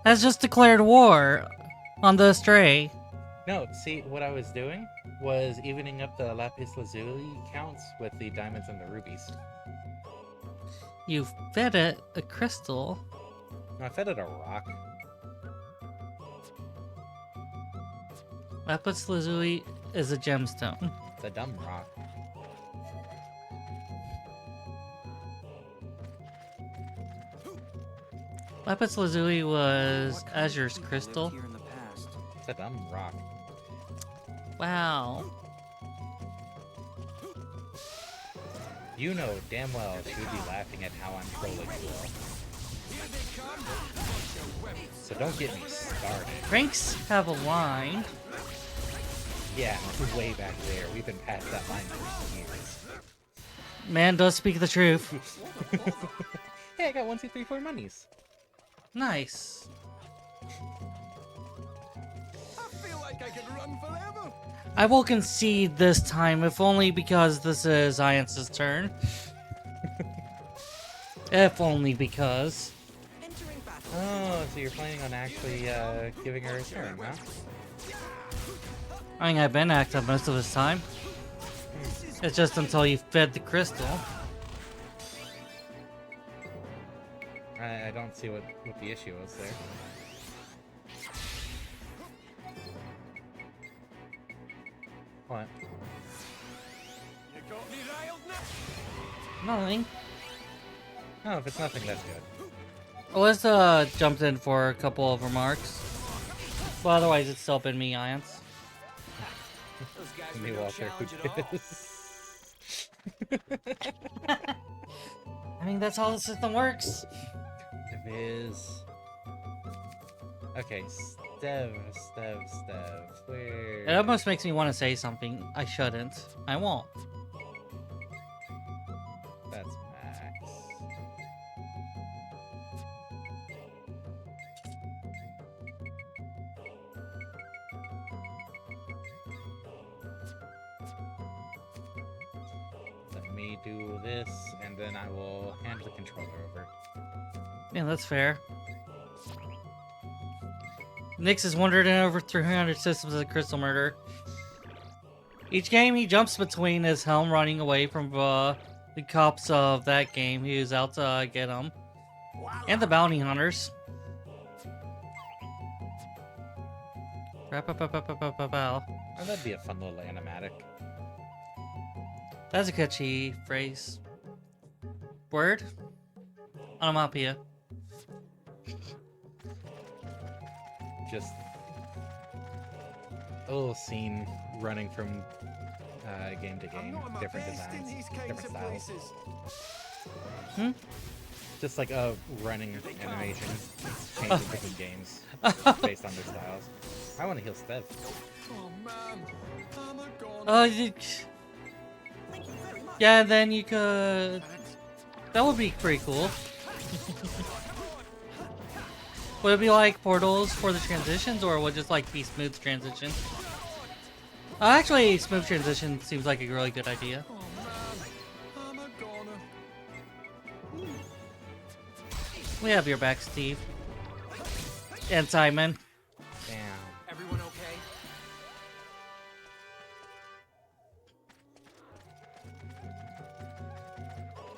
has just declared war on the Stray. No, see, what I was doing was evening up the lapis lazuli counts with the diamonds and the rubies. You fed it a crystal. No, I fed it a rock. Lapis lazuli is a gemstone. It's a dumb rock. Lapis lazuli was What kind of Azure's people crystal. lived here in the past? It's a dumb rock. Wow. You know damn well she would be laughing at how I'm trolling you all. So don't get me started. Pranks have a line. Yeah, way back there. We've been past that line for years. Man does speak the truth. Hey, I got 1, 2, 3, 4 monies. Nice. I feel like I could run forever. I will concede this time, if only because this is Iance's turn. If only because. Entering battle. Oh, so you're planning on actually giving her a turn, huh? I mean, I've been active most of this time. It's just until you fed the crystal. I don't see what the issue was there. What? Nothing. Oh, if it's nothing, that's good. Elizda jumped in for a couple of remarks. Well, otherwise it's still been me, Iance. Me, Walter, who I mean, that's how the system works. Viz. Okay, Stev. Where? It almost makes me want to say something. I shouldn't. I won't. That's Max. Let me do this, and then I will hand the controller over. Yeah, that's fair. Nyx has wandered in over 300 systems of the crystal murder. Each game he jumps between is Helm running away from the cops of that game who's out to get him. And the bounty hunters. Oh, that'd be a fun little animatic. That's a catchy phrase. Word? Onomatopoeia. Just a little scene running from game to game, different designs, different styles. Just like a running animation, changing different games based on their styles. I want to heal Stev. Yeah, then you could... That would be pretty cool. Would it be like portals for the transitions, or would it just like be smooth transition? Actually, smooth transition seems like a really good idea. We have your back, Steve. And Simon. Damn. Everyone okay?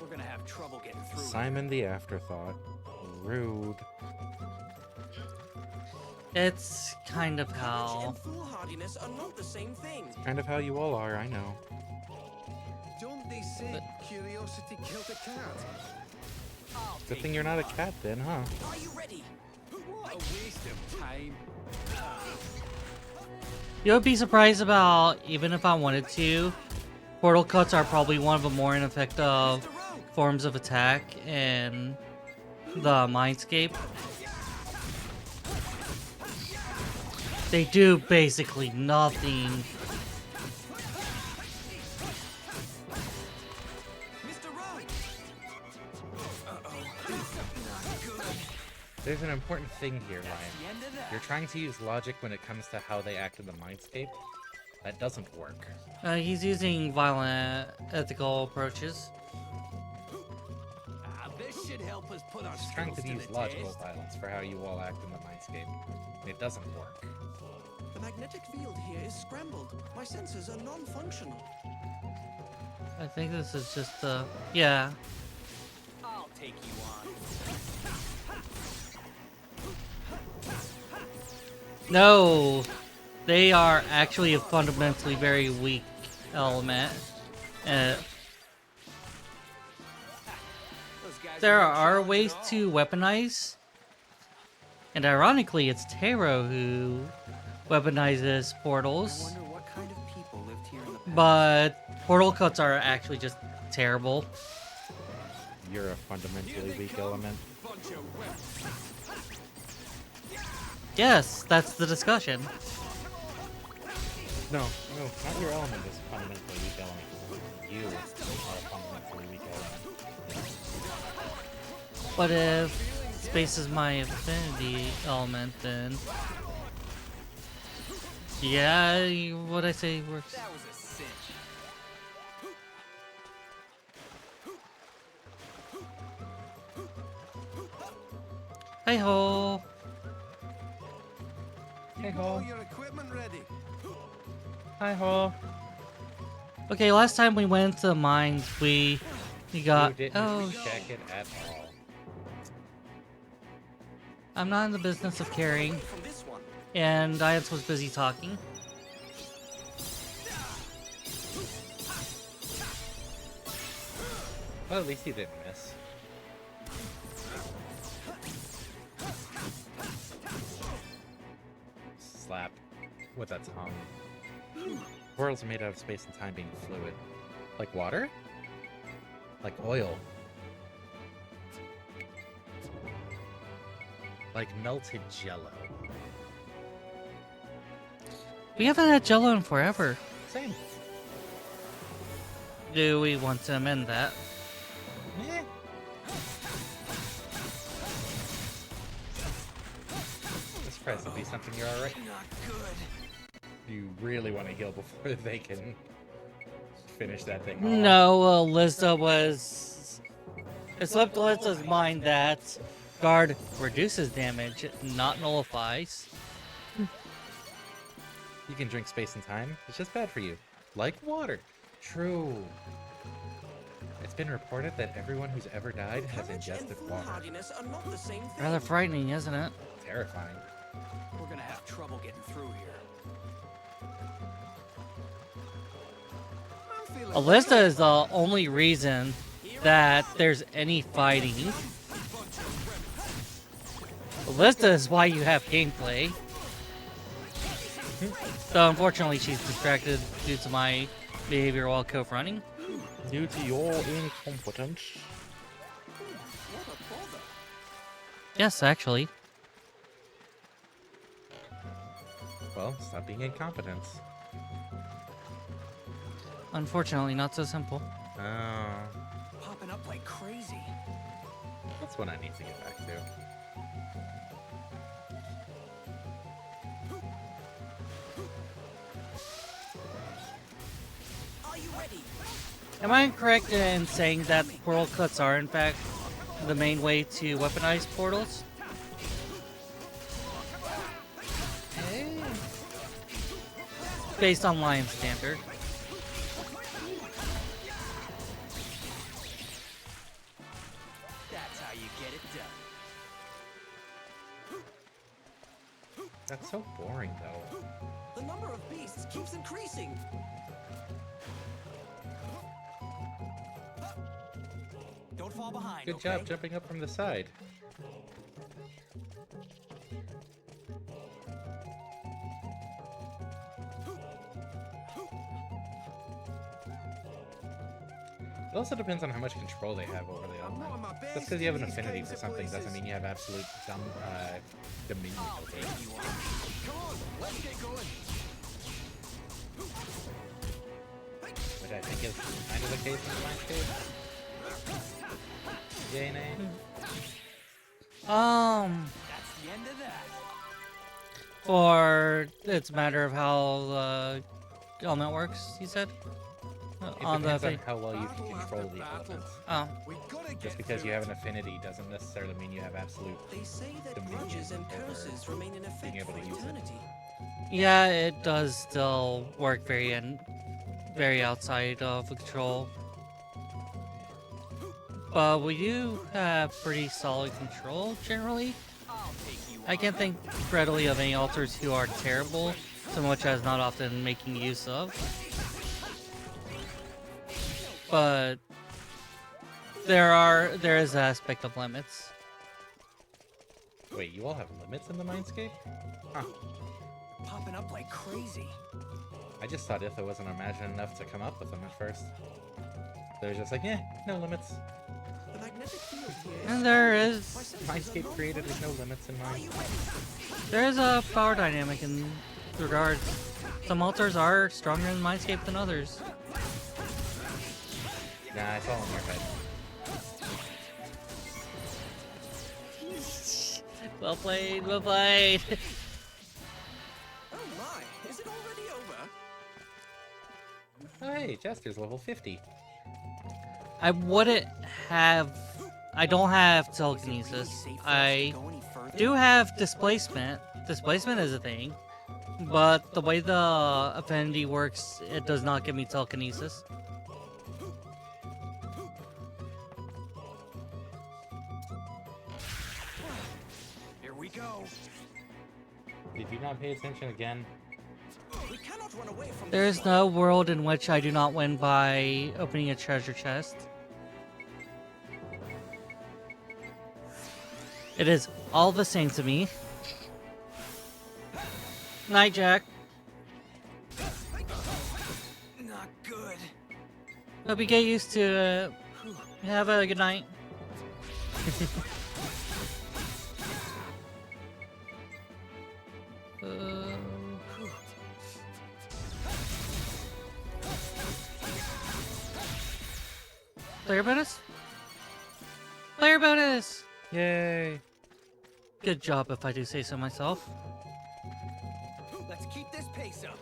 We're gonna have trouble getting through. Simon the afterthought. Rude. It's kind of how... and foolhardiness are not the same thing. Kind of how you all are, I know. Don't they say curiosity killed a cat? Good thing you're not a cat then, huh? Are you ready? What a waste of time. You would be surprised about, even if I wanted to, portal cuts are probably one of the more ineffective forms of attack in the Mindscape. They do basically nothing. There's an important thing here, Ryan. You're trying to use logic when it comes to how they act in the Mindscape. That doesn't work. He's using violent ethical approaches. This should help us put our Just trying to skills use the logical test. violence for how you all act in the Mindscape. It doesn't work. The magnetic field here is scrambled. My sensors are non-functional. I think this is just yeah. I'll take you on. No, they are actually a fundamentally very weak element. There are ways to weaponize, and ironically, it's Taro who weaponizes portals. I wonder what kind of people lived here in the past. But portal cuts are actually just terrible. You're a fundamentally weak element. Yes, that's the discussion. No, not your element is a fundamentally weak element. You are a fundamentally weak element. But if space is my affinity element, then yeah, what I say works. That was a cinch. Hey ho. Hey ho. Your equipment ready. Hi ho. Okay, last time we went to the mines, we got. You didn't check it at all. I'm not in the business of carrying, From this one. and Iance was busy talking. Well, at least he didn't miss. Slap with a tongue. Worlds made out of space and time being fluid. Like water? Like oil. Like melted jello. We haven't had Jello in forever. Same. Do we want to amend that? Eh. This price will be something you're alright. Not good. You really want to heal before they can finish that thing off. No, Elizda was. It slipped Elizda's mind that guard reduces damage, not nullifies. You can drink space and time. It's just bad for you. Like water. True. It's been reported that everyone who's ever died has Courage and ingested water. foolhardiness are not the same thing. Rather frightening, isn't it? Terrifying. We're gonna have trouble getting through here. I'm feeling Elizda is the only reason that there's any fighting. Elizda is why you have gameplay. So unfortunately she's distracted due to my behavior while co-running. Due to your incompetence. what a bother. Yes, actually. Well, stop being incompetent. Unfortunately, not so simple. Oh. Popping up like crazy. That's what I need to get back to. Are you ready? Am I correct in saying that portal cuts are in fact the main way to weaponize portals? Based on Lion standard. That's how you get it done. That's so boring, though. The number of beasts keeps increasing. Don't fall behind. Good okay? job jumping up from the side. It also depends on how much control they have over the element. Just because you have an affinity for something doesn't mean you have absolute dominion over it. Come on, let's get going. Which I think is kind of the case in my case. Yay, nay? That's the end of that. For it's a matter of how the element works, you said? It On the depends on thing. how well you can control the elements. Oh. We gotta Just get because through you have it. an affinity doesn't necessarily mean you have absolute They say that dominion grudges and over curses remain in effect being able for to use it. eternity. Yeah, it does still work very outside of control. But we do have pretty solid control generally. I can't think readily of any altars who are terrible, so much as not often making use of. But there is an aspect of limits. Wait, you all have limits in the Mindscape? Huh. Popping up like crazy. I just thought Itha wasn't imagined enough to come up with them at first. They were just like, yeah, no limits. The magnetic field here And there is Mindscape created with no limits in mind. there is a power dynamic in regards. Some altars are stronger in Mindscape than others. Nah, it's all in your head. Well played, well played. Oh my, is it already over? Oh, hey, Jester's level 50. I wouldn't have. I don't have telekinesis. do have displacement. Displacement is a thing. But the way the affinity works, it does not give me telekinesis. Here we go. Did you not pay attention again? We cannot run away from There is no world in which I do not win by opening a treasure chest. It is all the same to me. Night, Jack. Not good. Hope you get used to it. Have a good night. Player bonus? Player bonus! Yay! Good job, if I do say so myself. Let's keep this pace up.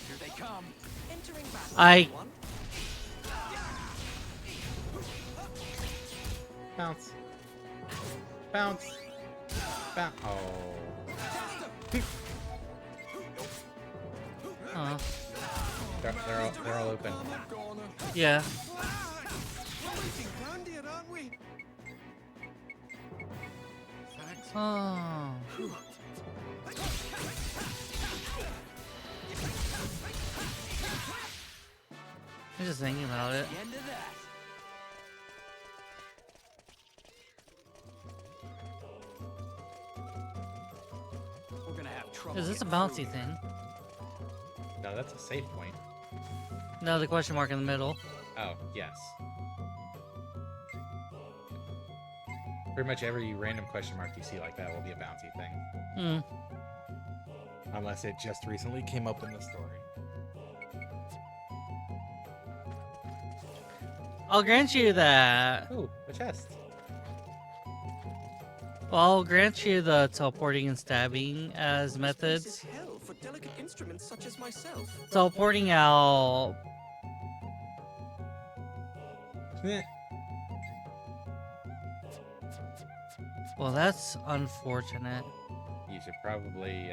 Here they come. Entering battle. Bounce. Bounce. Bounce. Oh. Aw. They're all open. Yeah. Oh. I'm just thinking about it. We're gonna have trouble. Is this a getting bouncy through. thing? No, that's a safe point. No, the question mark in the middle. Oh, yes. Pretty much every random question mark you see like that will be a bouncy thing. Hmm. Unless it just recently came up in the story. I'll grant you that. Ooh, a chest. Well, I'll grant you the teleporting and stabbing as This methods. is hell for delicate instruments such as myself. Teleporting out. Well, that's unfortunate. You should probably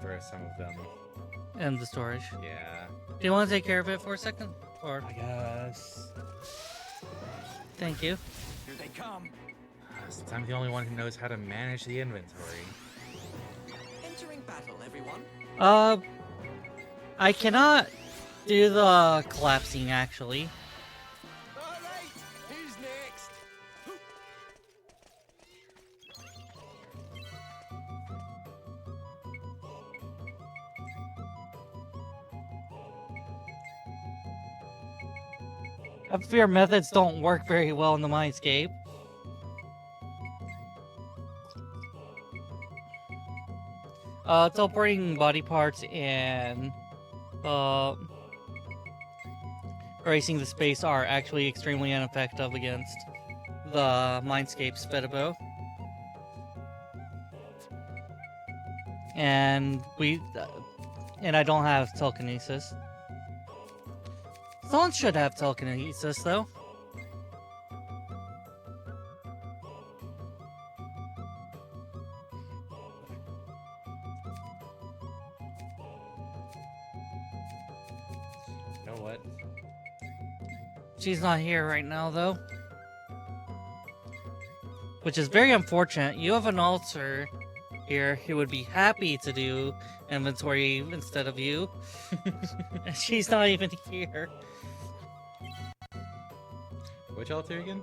throw some of them. In the storage. Yeah. Do you want to take care of it for a second? Or I guess. thank you. Here they come. Since I'm the only one who knows how to manage the inventory. Entering battle, everyone. I cannot do the collapsing actually. All right. Who's next? I fear methods don't work very well in the Mindscape. Teleporting body parts and erasing the space are actually extremely ineffective against the Mindscape Spedibo. And I don't have telekinesis. Someone should have telekinesis though. You know what? She's not here right now, though. Which is very unfortunate. You have an altar here who would be happy to do inventory instead of you. And she's not even here. Which altar again?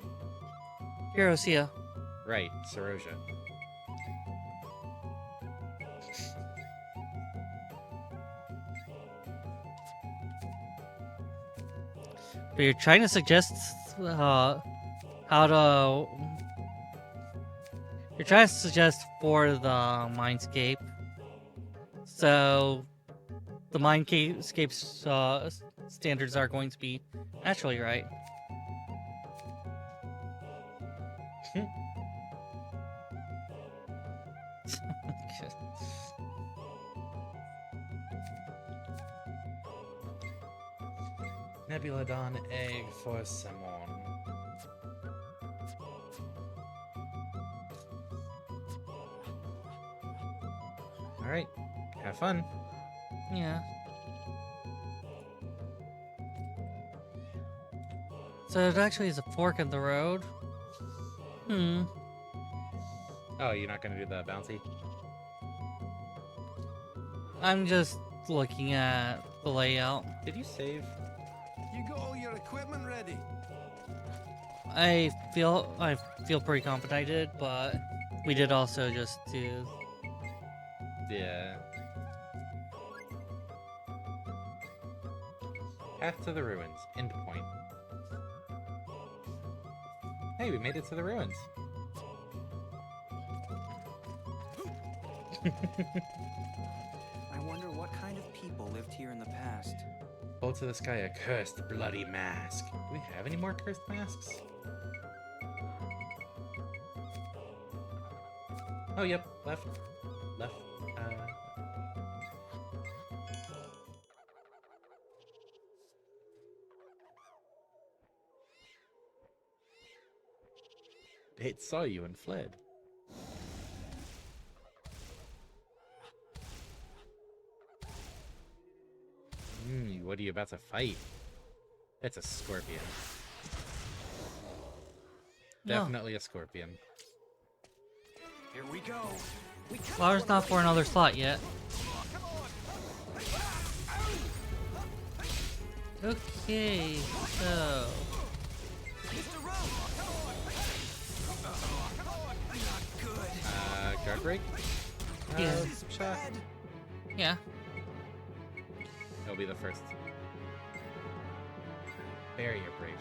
Hiroshia. Right, Saroja. But you're trying to suggest how to... You're trying to suggest for the Mindscape. So the Mindscape's standards are going to be naturally right. Nebulodon egg for Simon. Alright, have fun. Yeah. So it actually is a fork in the road. Hmm. Oh, you're not gonna do the bouncy? I'm just looking at the layout. Did you save? You got all your equipment ready? I feel pretty confident I did, but we did also just do. Yeah. Path to the ruins. End point. Hey, we made it to the ruins. I wonder what kind of people lived here in the past. Hold to the sky a cursed bloody mask. Do we have any more cursed masks? Oh, yep. Left. Left. It saw you and fled. What are you about to fight? It's a scorpion. No. Definitely a scorpion. Here we go. Laro's not for another slot yet. Okay, so Guard break? Yeah. Shot. yeah. It'll be the first. Barrier break.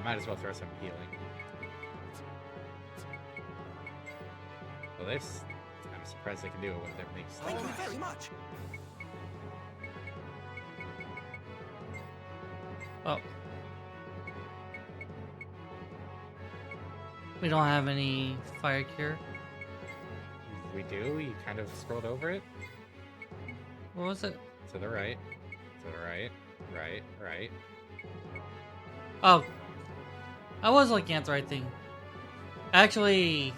Might as well throw some healing. Well, this, I'm surprised they can do it with their big Thank you very much. Oh. We don't have any fire cure. We do? You kind of scrolled over it? What was it? To the right. To the right. Right. Right. Oh. I was looking at the right thing. Actually...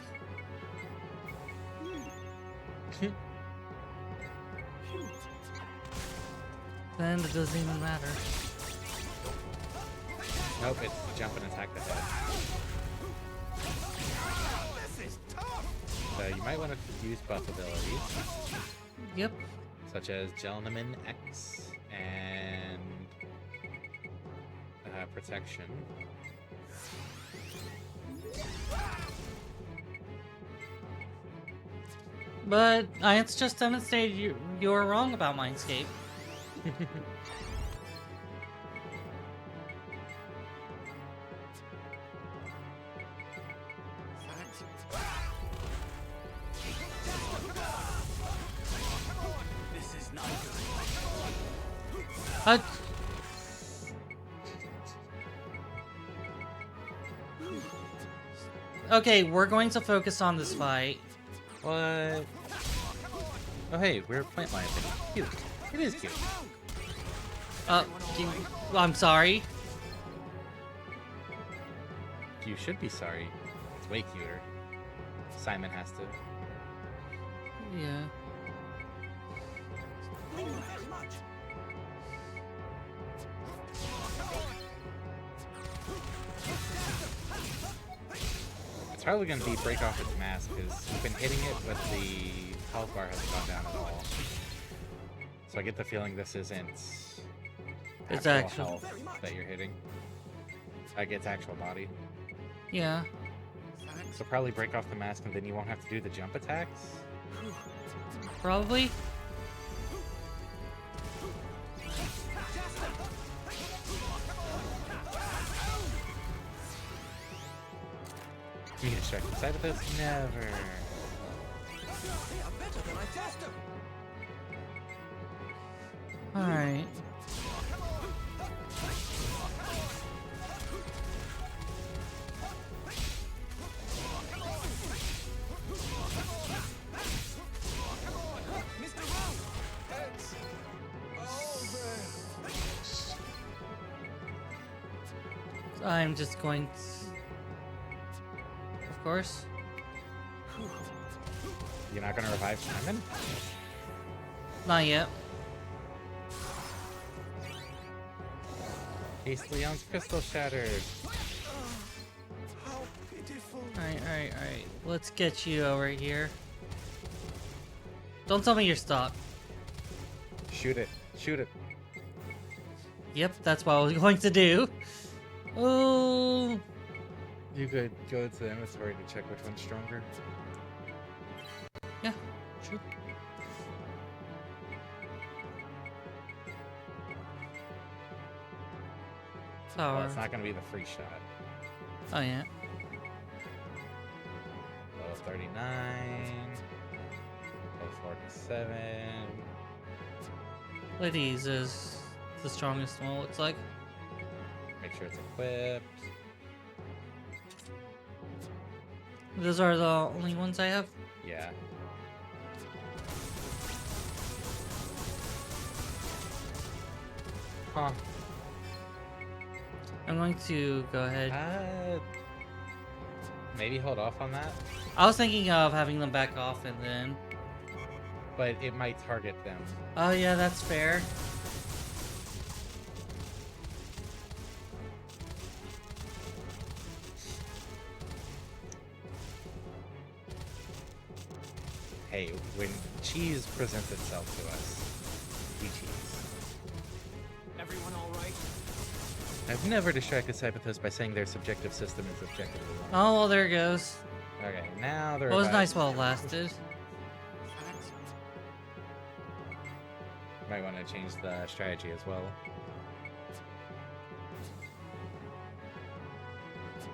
then it doesn't even matter. Nope, it's jump and attack the head. So you might want to use buff abilities. Yep. Such as Gentleman X and Protection. But Iance just demonstrated you were wrong about Mindscape. This is not Uh, okay, we're going to focus on this fight. What? Oh hey, we're plant lion thing. Cute. It is cute. I'm sorry. You should be sorry. It's way cuter. Simon has to. Yeah. Thank you very much. It's probably going to be break off its mask because you've been hitting it, but the health bar hasn't gone down at all. So I get the feeling this isn't It's actual health that you're hitting. Like it's actual body. Yeah. So probably break off the mask and then you won't have to do the jump attacks. Probably. You get distracted inside of this? Never. They are better than I thought them. Alright. I'm just going to... Of course. You're not gonna revive Simon? Not yet. Haste Leon's crystal shattered. How pitiful. Alright. Let's get you over here. Don't tell me you're stuck. Shoot it. Shoot it. Yep, that's what I was going to do. Oh. You could go to the inventory to check which one's stronger. Yeah, sure. Power. Well, it's not gonna be the free shot. Oh yeah. Level 39. Level 47. Ladies is the strongest one, looks like. Make sure it's equipped. Those are the only ones I have? Yeah. Huh. I'm going to go ahead. Maybe hold off on that. I was thinking of having them back off and then... But it might target them. Oh yeah, that's fair. Hey, when cheese presents itself to us, we cheese. Everyone all right? I've never distracted Cypathos by saying their subjective system is objectively wrong. Oh, well, there it goes. Okay, now they're. It was nice while it lasted. Might want to change the strategy as well.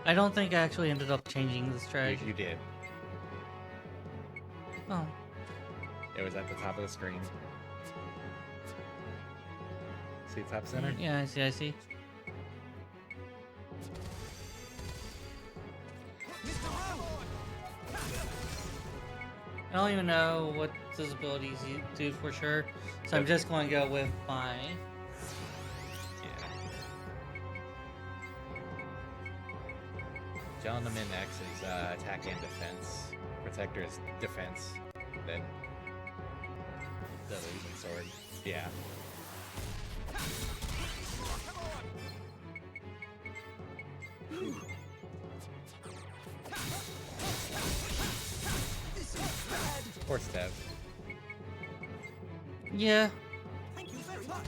I don't think I actually ended up changing the strategy. You did. Oh. It was at the top of the screen. See top center? Yeah, I see. I don't even know what his abilities you do for sure, so I'm just going to go with my... Gentleman X is attack and defense. Protector is defense. Then the illusion sword. Yeah. Poor Steph. Yeah. Thank you very much.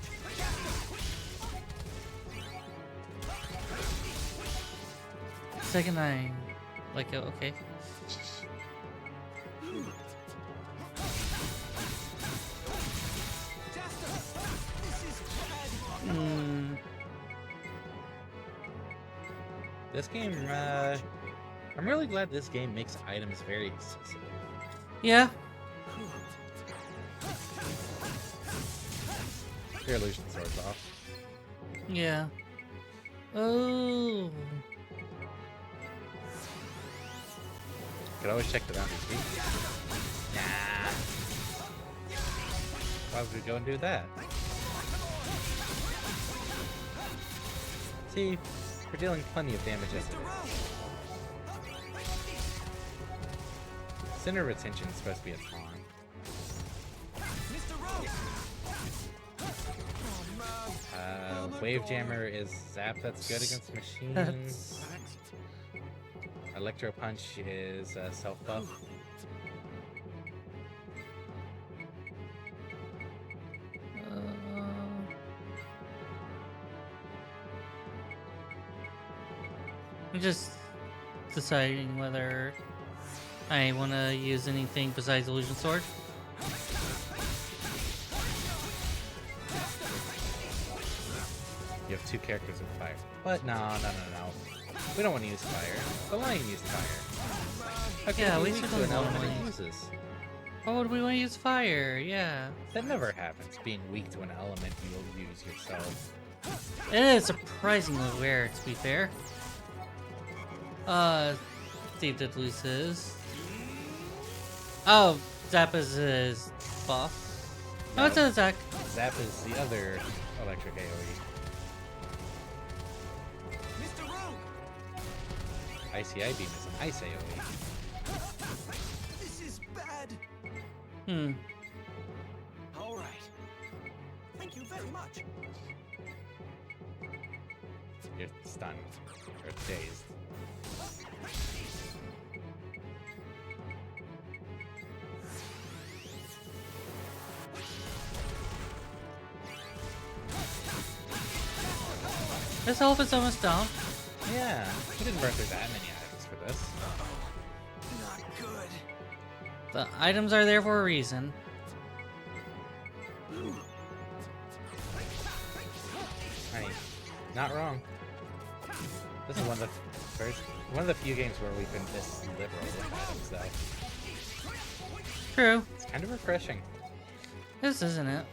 Second I like it, okay. This game, I'm really glad this game makes items very accessible. Yeah. Your illusion sword's off. Yeah. Oh. Could always check the boundaries. Nah. Why would we go and do that? See, we're dealing plenty of damage as it is. Center retention is supposed to be a taunt. Wave Jammer is zap that's good against machines. Electro Punch is self buff. I'm just deciding whether I want to use anything besides Illusion Sword. You have two characters with fire. But no. We don't want to use fire. The lion used fire. Okay, Yeah, we should should do an know element when it we- uses. Why would we want to use fire? Yeah. That never happens. Being weak to an element you'll use yourself. It is surprisingly rare, to be fair. Steve did lose his. Oh, Zap is his buff. Oh, it's an attack. Zap is the other electric AoE. Mr. Rogue! Icy Eye Beam is an ice AoE. This is bad. Hmm. All right. Thank you very much. You're stunned. Or dazed. This health is almost down. Yeah, we didn't burn through that many items for this. Not good. The items are there for a reason. I mean, not wrong. This is one of the few games where we've been this liberal with items, though. True. It's kind of refreshing. This isn't it.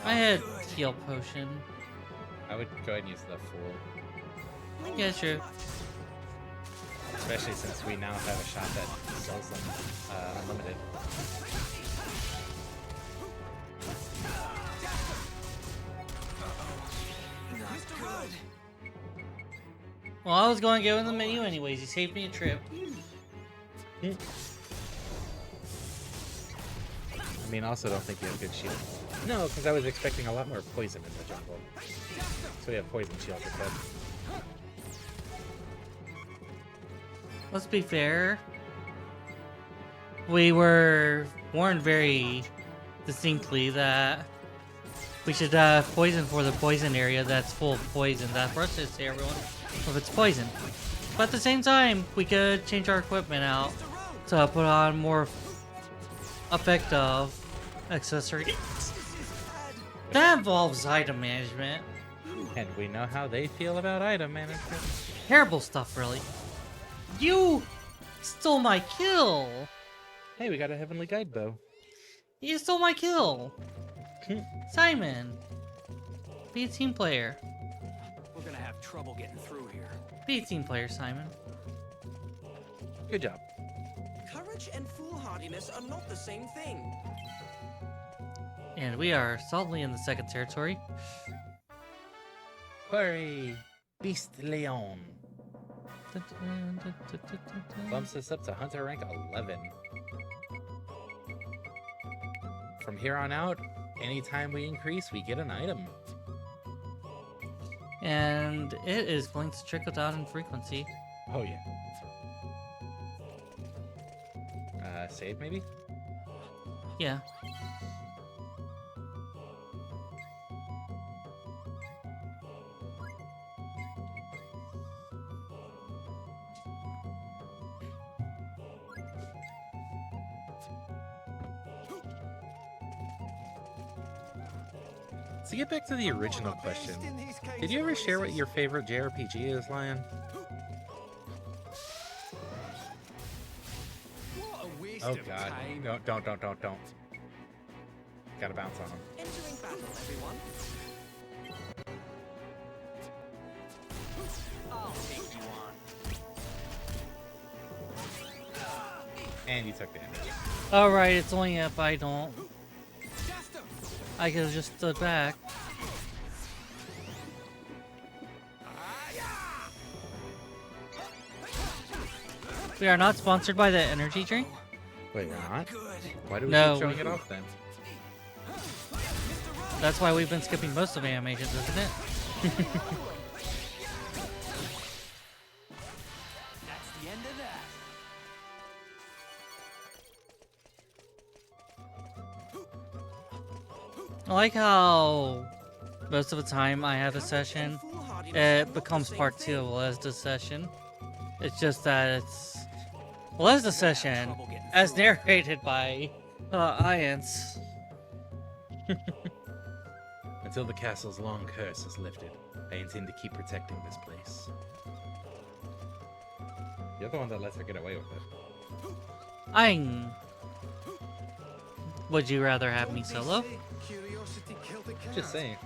I had heal potion. I would go ahead and use the full, Yeah, true. especially since we now have a shot that sells them unlimited. Not good. Well, I was going to go in the menu anyways. You saved me a trip. I mean, also don't think you have good shield. No, because I was expecting a lot more poison in the jungle. So we have poison shield instead. Let's be fair. We were warned very distinctly that we should poison for the poison area that's full of poison. That for us to say everyone if it's poison. But at the same time, we could change our equipment out to put on more effective accessories. That involves item management. And we know how they feel about item management. Terrible stuff, really. You stole my kill. Hey, we got a heavenly guide bow. You stole my kill. Simon, be a team player. We're gonna have trouble getting through here. Be a team player, Simon. Good job. Courage and foolhardiness are not the same thing. And we are solidly in the second territory. Query Beast Leon. Bumps us up to Hunter rank 11. From here on out, anytime we increase, we get an item. And it is going to trickle down in frequency. Oh yeah. Save maybe? Yeah. To get back to the original question, did you ever share what your favorite JRPG is, Lion? Oh god. Don't. Gotta bounce on him. Entering battle, everyone. I'll take you on. And you took damage. Alright, it's only if I don't. I could have just stood back. We are not sponsored by the energy drink. Wait, we're not? Why do we No, keep showing it off then? That's why we've been skipping most of the animations, isn't it? That's the end of that. I like how most of the time I have a session, it becomes part 2 of Elizda's session. It's just that it's Elizda's session as narrated by Iance. Until the castle's long curse is lifted, I intend to keep protecting this place. You're the one that lets her get away with it. Aing. Would you rather have me solo? Just saying.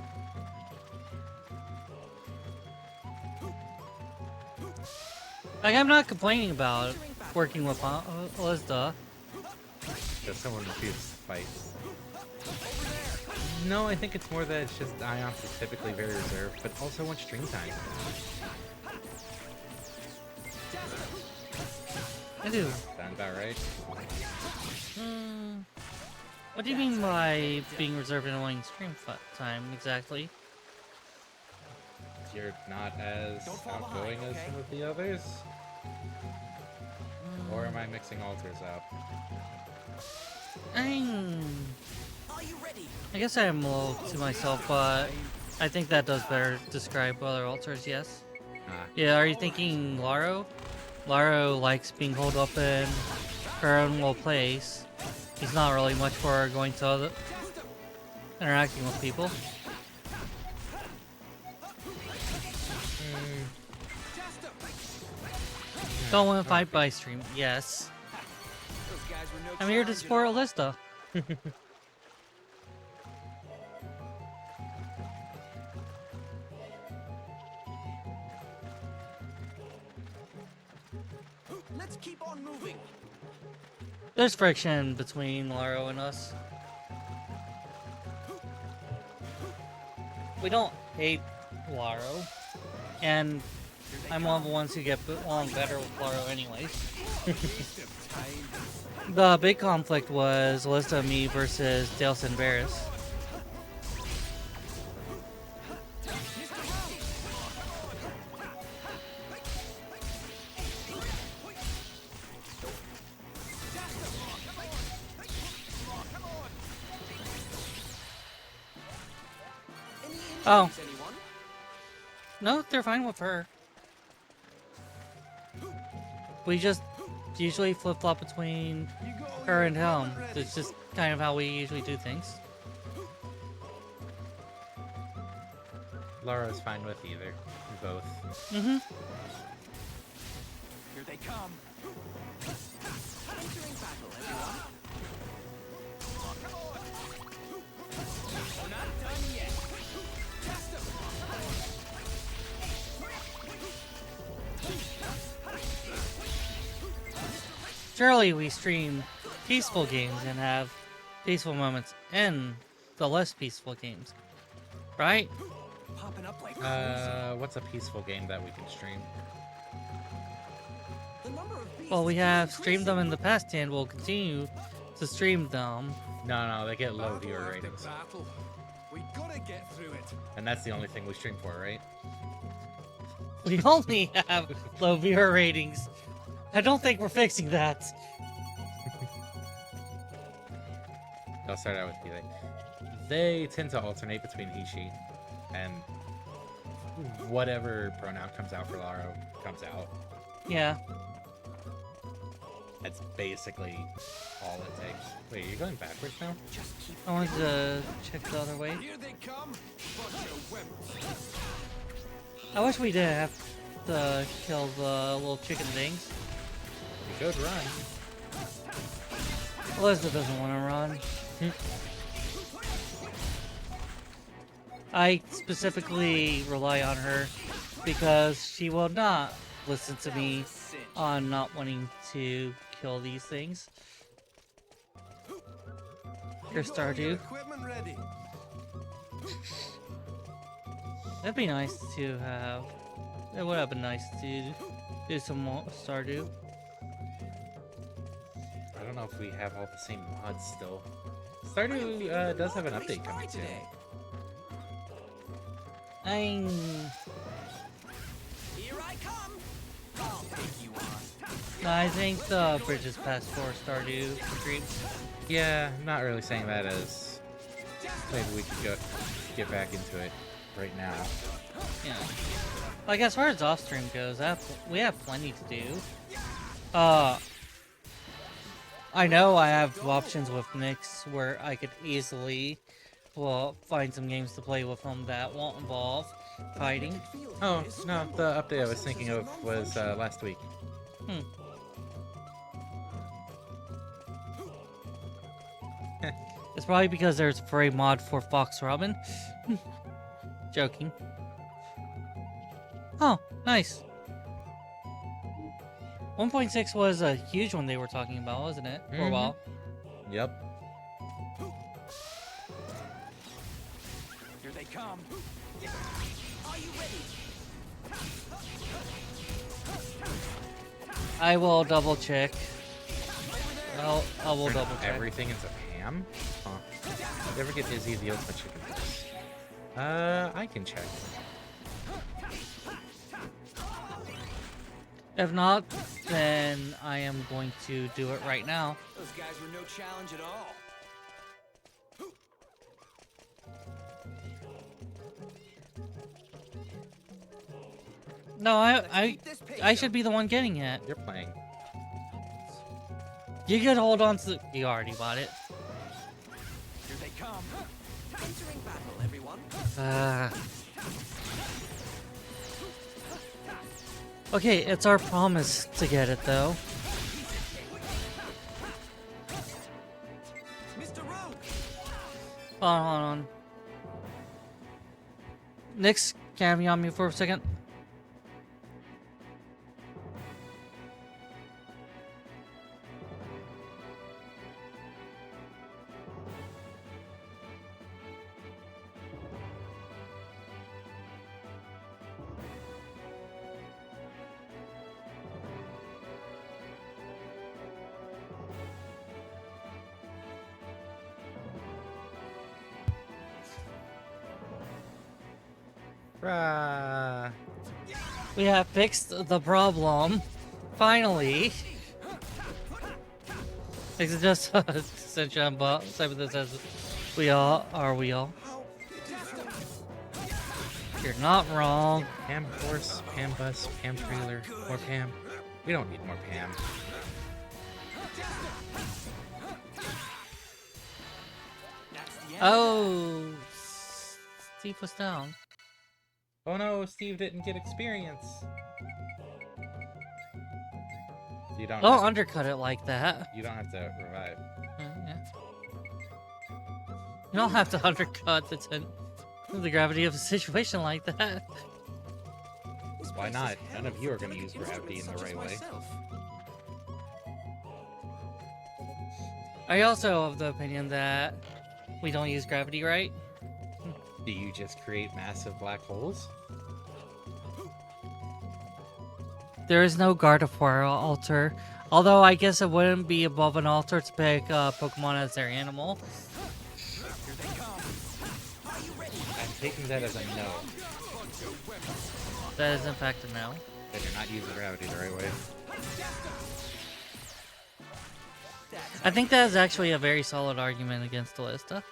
Like, I'm not complaining about working with Elizda. Because someone refuses to fight. No, I think it's more that it's just Iance is typically very reserved, but also wants stream time. I do. Sounds about right. What do you mean by being reserved and wanting stream time exactly? You're not as outgoing as some of the others? Or am I mixing alters up? I guess I am loyal to myself, but I think that does better describe other alters, yes. Yeah, are you thinking Laro? Laro likes being holed up in her own little place. He's not really much for going to other interacting with people. Don't want to fight by stream. Yes. I'm here to support Elizda. Let's keep on moving. There's friction between Laro and us. We don't hate Laro, and I'm one of the ones who get along better with Laro anyways. The big conflict was Elizda and me versus Dales and Varys. Oh. No, they're fine with her. We just usually flip-flop between her and him. It's just kind of how we usually do things. Laura's fine with either. Both. Here they come. Entering battle, everyone. We're not done yet. Surely we stream peaceful games and have peaceful moments in the less peaceful games, right? Popping up like crazy. What's a peaceful game that we can stream? Well, we have streamed them in the past and we'll continue to stream them. No, they get low viewer ratings. We gotta get through it. And that's the only thing we stream for, right? We only have low viewer ratings. I don't think we're fixing that. I'll start out with you. They tend to alternate between he, she, and whatever pronoun comes out for Laro comes out. Yeah. That's basically all it takes. Wait, you're going backwards now? I wanted to check the other way. Here they come. Bunch of wimps. I wish we did have to kill the little chicken things. You could run. Elizda doesn't want to run. I specifically rely on her because she will not listen to me on not wanting to kill these things. Here's Stardew. Equipment ready. That'd be nice to have. It would have been nice to do some more Stardew. I don't know if we have all the same mods still. Stardew does have an update coming soon. I'm... Here I come. I'll take you on. I think the bridge is past for Stardew streams. Yeah, not really saying that as maybe we could get back into it right now. Yeah. Like, as far as off-stream goes, we have plenty to do. I know I have options with Nyx where I could easily, well, find some games to play with him that won't involve fighting. Oh, no, the update I was thinking of was last week. It's probably because there's a furry mod for Fox Robin. Joking. Oh, nice. 1.6 was a huge one they were talking about, wasn't it? For a while. Yep. come. Are you ready? I will double check. I will Turn double check. everything into Pam? Huh. You ever get Izzy the ultimate chicken breast? I can check. If not, then I am going to do it right now. Those guys were no challenge at all. No, I should be the one getting it. You're playing. You could hold on to. You already bought it. Here they come. Entering battle, everyone. Okay, it's our promise to get it though. Mr. Rogue. Hold on. Nix, can I have you on me for a second? Rah. We have fixed the problem. Finally. It's just such a same this as we all. You're not wrong. Pam horse, Pam bus, Pam trailer, more Pam. We don't need more Pam. Oh, Steve was down. Oh no, Steve didn't get experience. You don't. Don't undercut it like that. You don't have to revive. Yeah. You don't have to undercut the gravity of a situation like that. Why not? None of you are going to use gravity in the right way. I also have the opinion that we don't use gravity right. Do you just create massive black holes? There is no Gardevoir altar. Although I guess it wouldn't be above an altar to pick Pokemon as their animal. I'm taking that as a no. That is in fact a no. That you're not using gravity the right way. I think that is actually a very solid argument against Elizda.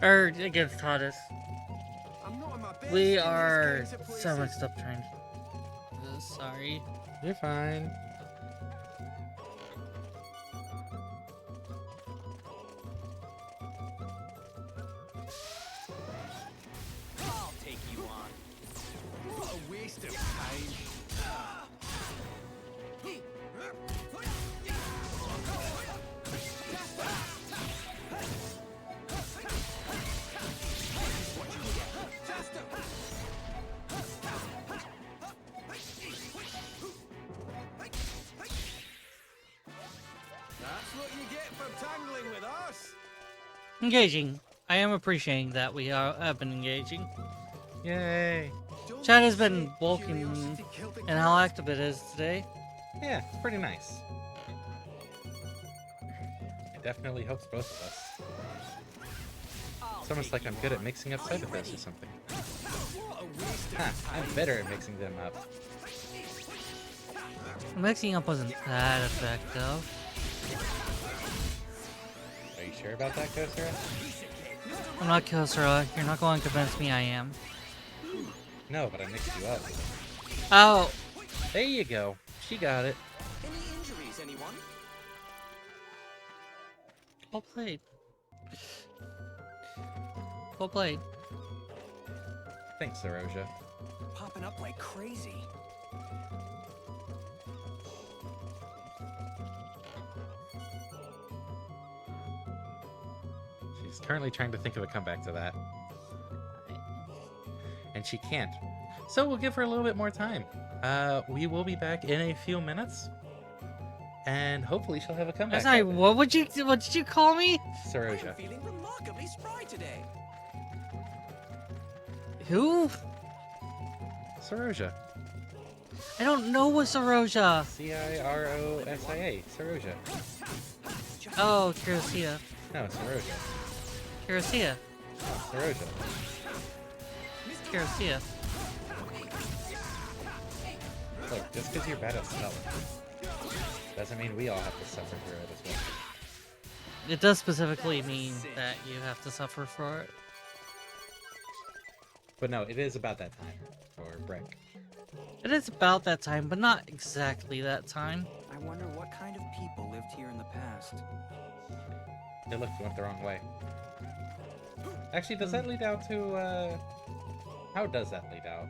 Or against Tadas. We are so much stuff trying. Sorry. You're fine. I'll take you on. What a waste of time. That's what you get for tangling with us. Engaging. I am appreciating that we have been engaging. Yay. Chad has been bulking and how active it is today. Yeah, it's pretty nice. It definitely helps both of us. It's almost like I'm good at mixing up side effects or something. Ha, I'm better at mixing them up. Mixing up wasn't that effective. Are you sure about that, Kosura? I'm not Kosura. You're not going to convince me I am. No, but I mixed you up. Oh! There you go. She got it. Any injuries, anyone? Well played. Well played. Thanks, Saroja. Popping up like crazy. She's currently trying to think of a comeback to that. And she can't. So we'll give her a little bit more time. We will be back in a few minutes. And hopefully she'll have a comeback. I'm sorry, by then. what did you call me? Saroja. I'm feeling remarkably spry today. Who? Saroja. I don't know what Saroja. Cirosia. Saroja. Oh, Kirasia. No, Saroja. Kirasia. No, Saroja. Kirasia. Look, just because you're bad at spelling doesn't mean we all have to suffer through it as well. It does specifically mean that you have to suffer for it. But no, it is about that time for Brick. It is about that time, but not exactly that time. I wonder what kind of people lived here in the past. It went the wrong way. Actually, does that lead out to, how does that lead out?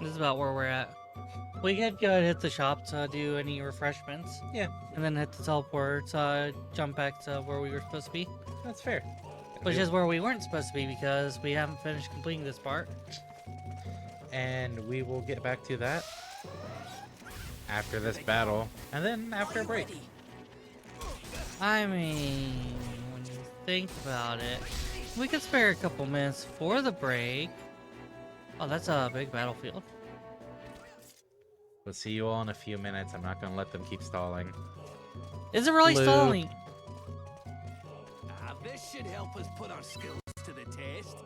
This is about where we're at. We could go and hit the shop to do any refreshments. Yeah. And then hit the teleport to jump back to where we were supposed to be. That's fair. Which is where we weren't supposed to be because we haven't finished completing this part. And we will get back to that after this battle, and then after a break. I mean, when you think about it, we could spare a couple minutes for the break. Oh, that's a big battlefield. We'll see you all in a few minutes. I'm not going to let them keep stalling. Is it really Loop. stalling? This should help us put our skills to the test.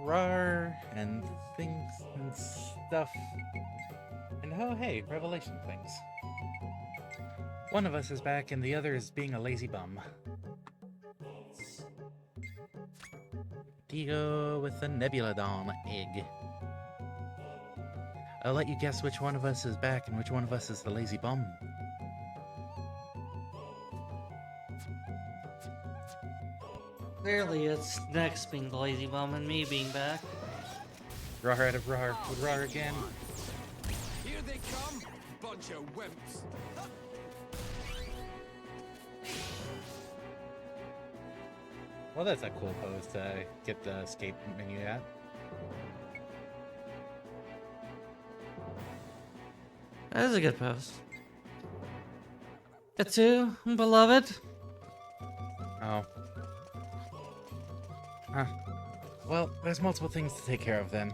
rar and things and stuff. And oh hey, revelation things. One of us is back and the other is being a lazy bum. Deal with the Nebulodon egg. I'll let you guess which one of us is back and which one of us is the lazy bum. Clearly, it's Nex being the lazy bum and me being back. Rar out of rar, would rar again. Here they come, bunch of wimps. Well, that's a cool pose to get the escape menu at. That is a good pose. Katsu, beloved. Oh. Huh. Well, there's multiple things to take care of then.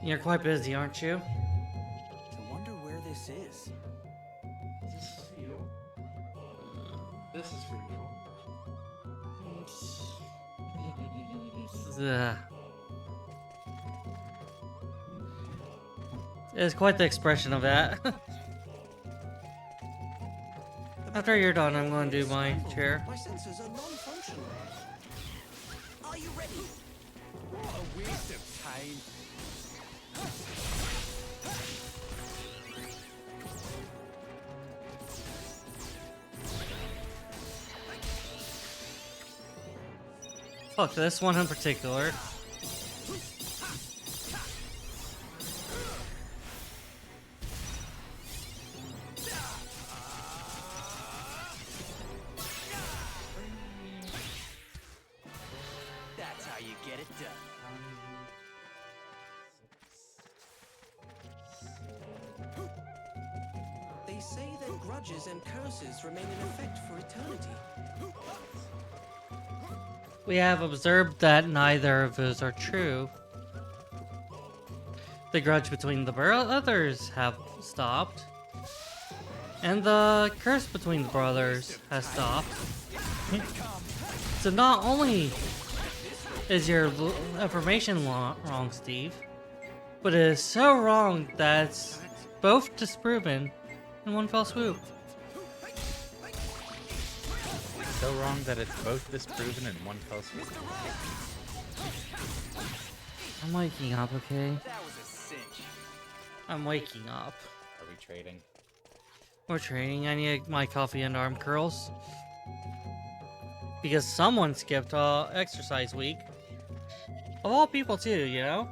You're quite busy, aren't you? I wonder where this is. This is for you. This is for you. It's quite the expression of that. After you're done, I'm going to do my chair. My sensors are non-functional. Are you ready? What a waste of time. Fuck this one in particular. That's how you get it done. They say that grudges and curses remain in effect for eternity. We have observed that neither of those are true. The grudge between the brothers have stopped, and the curse between the brothers has stopped. So not only is your information wrong, Steve, but it is so wrong that it's both disproven in one fell swoop. So wrong that it's both disproven in one fell swoop. I'm waking up, okay? That was a cinch. I'm waking up. Are we trading? We're trading. I need my coffee and arm curls. Because someone skipped exercise week. Of all people too, you know?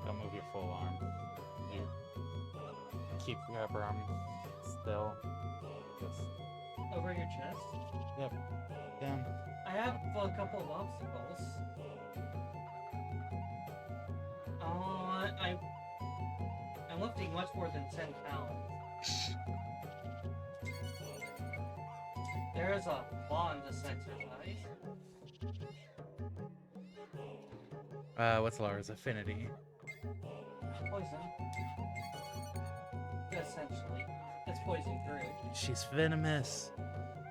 Don't move your full arm. You keep your upper arm still. Just Over your chest? yep. Down. I have a couple of obstacles. I'm lifting much more than 10 pounds. There is a bond this exercise. What's Lara's affinity? Poison. Essentially. It's poison through. She's venomous.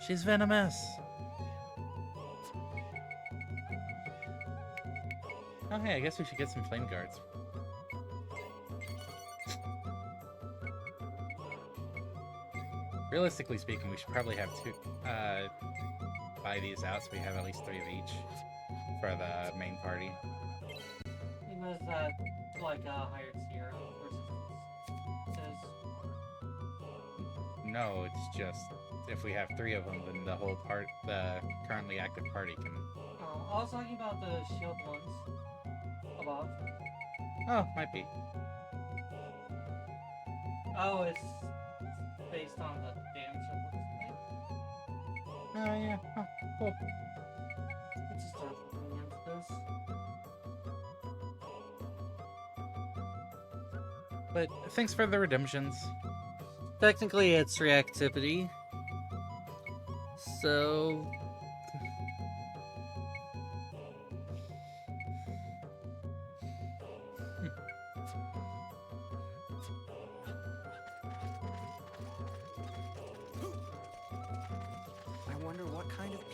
She's venomous. Oh hey, I guess we should get some flame guards. Realistically speaking, we should probably have two, buy these out so we have at least 3 of each for the main party. Was that like a hired Sierra resistance? No, it's just if we have 3 of them, then the whole the currently active party can. Oh, I was talking about the shield ones above. Oh, might be. Oh, it's based on the damage it looks like. Oh yeah. Oh, cool. It's just looking into this. But thanks for the redemptions. Technically, it's reactivity. So.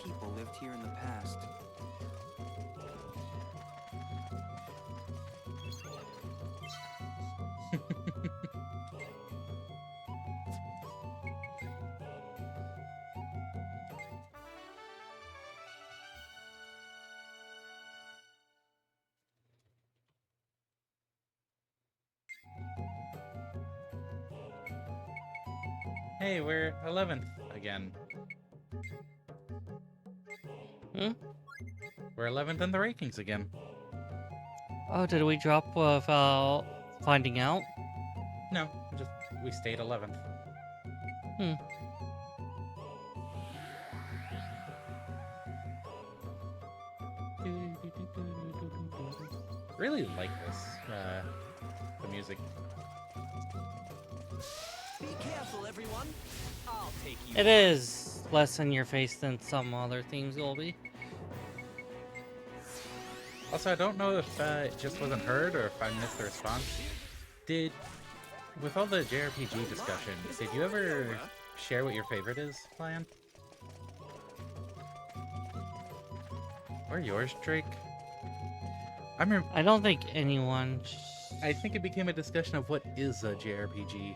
people lived here in the past. Hey, we're 11th again. Hmm? We're 11th in the rankings again. Oh, did we drop without finding out? No, just we stayed 11th. Hmm. Really like this, the music. Be careful, everyone. I'll take you. It is less in your face than some other themes will be. Also, I don't know if it just wasn't heard or if I missed the response. With all the JRPG discussion, did you ever share what your favorite is, Lion? Or yours, Drake? I don't think anyone... I think it became a discussion of what is a JRPG.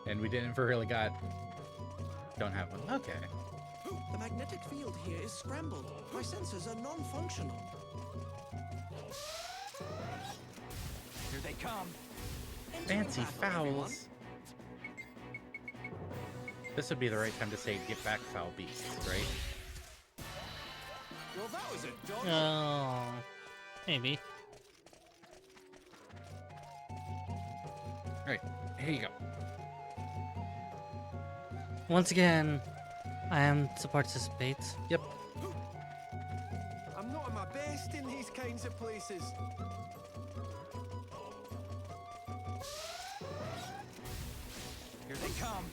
And we never really don't have one. Okay. The magnetic field here is scrambled. My sensors are non-functional. Here they come. Fancy fouls. This would be the right time to say, get back, foul beasts, right? Well, that was a dog. Oh, maybe. Alright, here you go. Once again, I am to participate. Yep. I'm not at my best in these kinds of places. Here they come.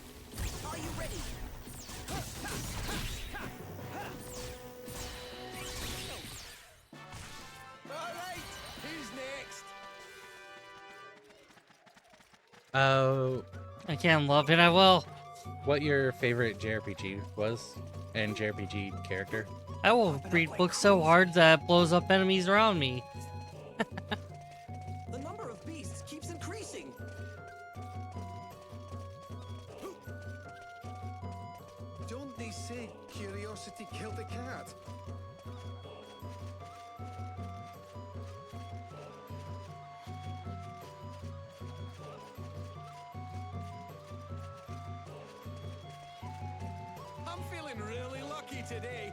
Are you ready? All right, who's next? Oh. I can't love it, I will. What your favorite JRPG was? And JRPG character? I will read books so hard that it blows up enemies around me. The number of beasts keeps increasing. Don't they say curiosity killed the cat? I'm feeling really lucky today.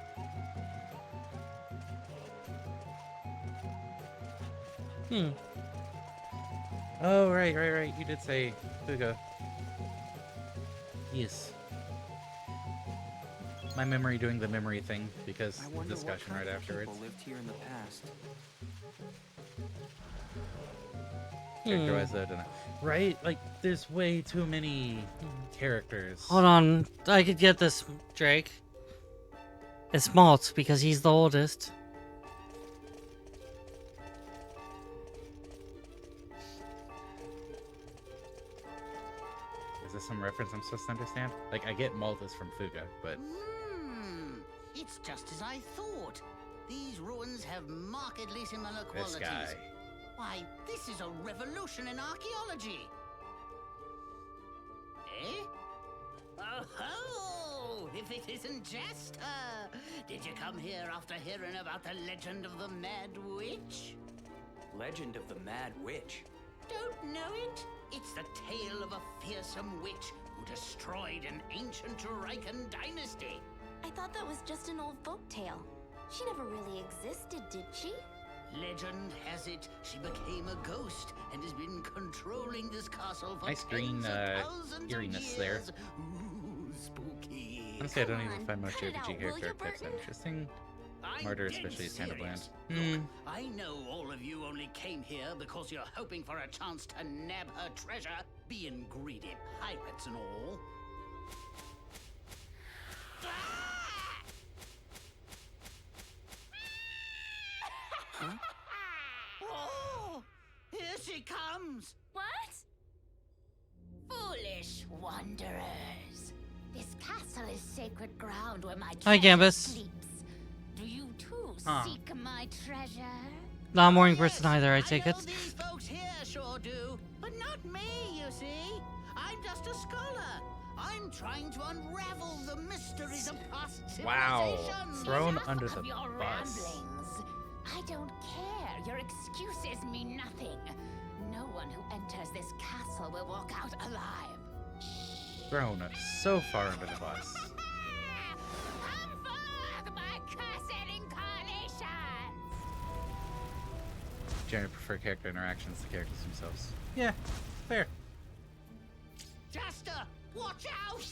Oh, right. You did say Fuga. Yes. My memory doing the memory thing because I the wonder discussion what right kind of afterwards. people lived here in the past. Characterize that, don't know. Right? Like, there's way too many characters. Hold on, I could get this, Drake. It's Malt, because he's the oldest. Is this some reference I'm supposed to understand? Like, I get Malthus from Fuga, but... It's just as I thought. These ruins have markedly similar This qualities. guy. Why, this is a revolution in archaeology. Eh? Oh, if it isn't Jester! Did you come here after hearing about the legend of the Mad Witch? Legend of the Mad Witch. Don't know it? It's the tale of a fearsome witch who destroyed an ancient Riken dynasty. I thought that was just an old folk tale. She never really existed, did she? Legend has it she became a ghost and has been controlling this castle for Nice green eeriness there. Ooh, spooky. Honestly, I don't even on, find most cut it out, JRPG will character you, types that Burton? interesting. I'm Murder dead especially is kind of bland. serious. Look, I know all of you only came here because you're hoping for a chance to nab her treasure, being greedy pirates and all. Huh? Oh, here she comes. What? Foolish wanderers. This castle is sacred ground where my Hi, treasure Gambus. sleeps. Do you too Huh. seek my treasure? Not a morning person either, I take it. know these folks here sure do, but not me, you see. I'm just a scholar. I'm trying to unravel the mysteries of past civilizations. Wow. Thrown Enough under of the your bus. ramblings. I don't care. Your excuses mean nothing. No one who enters this castle will walk out alive. Thrown so far under the bus. Come forth, my cursed incarnations! Generally prefer character interactions to characters themselves. Yeah, fair. Jaster, watch out!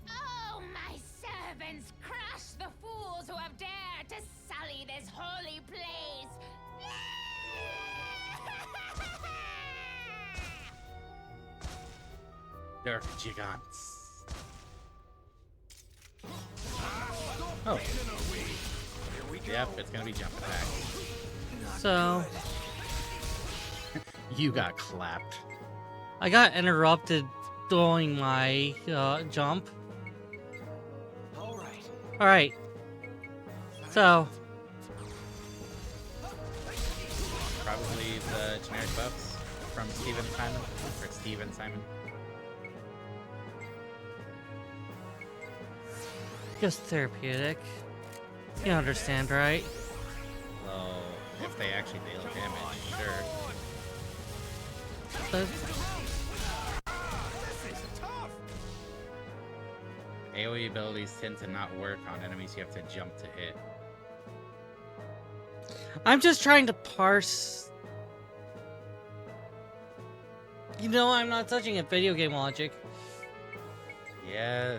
Oh, my servants, crush the fools who have dared to sully this holy place! Dark Gigants. Oh. Yep, it's gonna be jump attack. So, You got clapped. I got interrupted doing my jump. Alright. So, Probably the generic buffs from Steven Simon. Or Steven Simon. just therapeutic. You understand, right? Well, if they actually deal damage, sure. But AoE abilities tend to not work on enemies you have to jump to hit. I'm just trying to parse. You know, I'm not touching at video game logic. Yeah,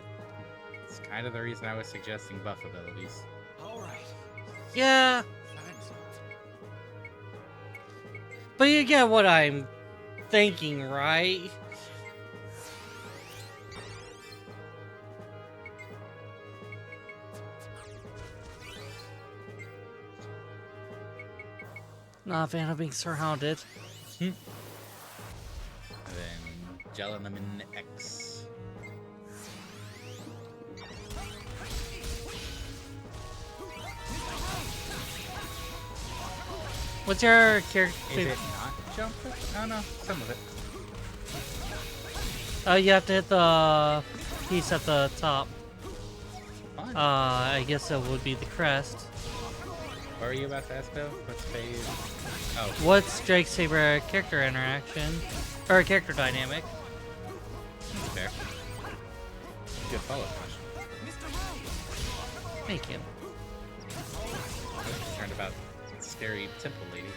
it's kind of the reason I was suggesting buff abilities. Yeah. But you get what I'm thinking, right? Not a fan of being surrounded. And then Jellinemin X. What's your character? Is it not jump? Oh no, some of it. You have to hit the piece at the top. Fine. I guess it would be the crest. What were you about to ask, Bill? What's phase? Oh, What's Drake's favorite character interaction? Or character dynamic? fair. Good follow-up question. Thank you. I was concerned about scary temple lady.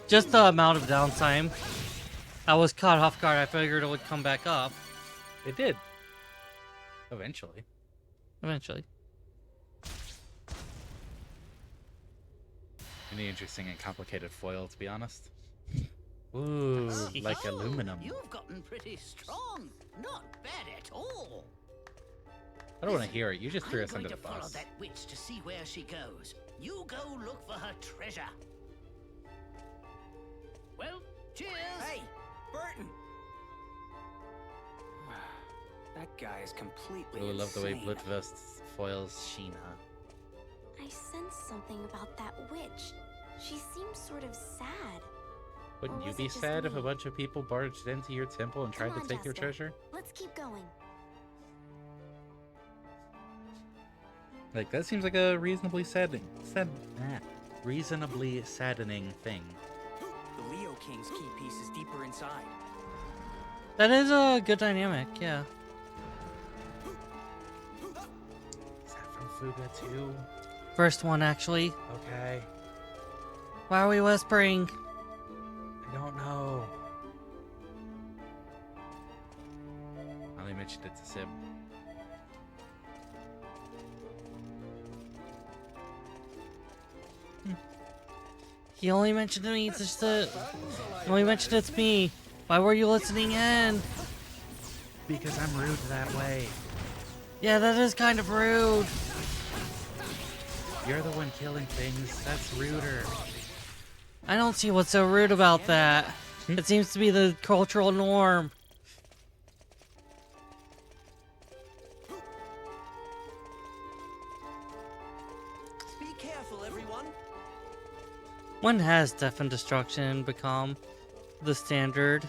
Just the amount of downtime. I was caught off guard. I figured it would come back up. It did. Eventually. Eventually. Any interesting and complicated foil, to be honest. Ooh, like aluminum. You've gotten pretty strong. Not bad at all. I don't want to hear it. You just threw us I'm under going the to follow bus. that witch to see where she goes. You go look for her treasure. Well, cheers. Hey, Burton! That guy is completely Ooh, I love the way insane. Bloodvest foils Sheena. I sense something about that witch. She seems sort of sad. Wouldn't Or you was be it just sad if a me? bunch of people barged into your temple and tried Come to on, take your Jasper. treasure? Let's keep going. Like, that seems like a reasonably reasonably saddening thing. The Leo King's key piece is deeper inside. That is a good dynamic, yeah. Is that from Fuga too? First one, actually. Okay. Why are we whispering? I don't know. I only mentioned it to Sib. He only mentioned to me just to... He only mentioned it to me. Why were you listening in? Because I'm rude that way. Yeah, that is kind of rude. You're the one killing things. That's ruder. I don't see what's so rude about that. It seems to be the cultural norm. Be careful, everyone. When has death and destruction become the standard?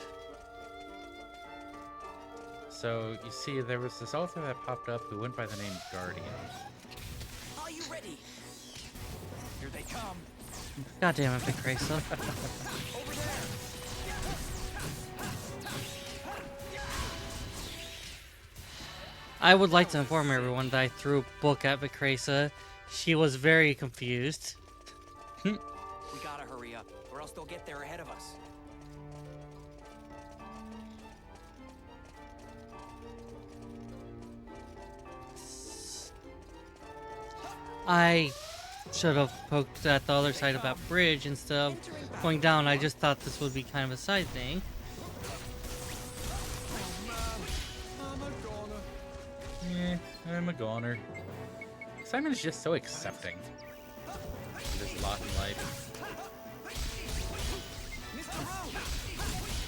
So, you see, there was this author that popped up who went by the name Guardian. Are you ready? Here they come. God damn it, Vicresa. Over there. I would like to inform everyone that I threw a book at Vicresa. She was very confused. We gotta hurry up, or else they'll get there ahead of us. I should have poked at the other side of that bridge instead of going down. I just thought this would be kind of a side thing. Yeah, I'm a goner. Simon's just so accepting. This lot in life.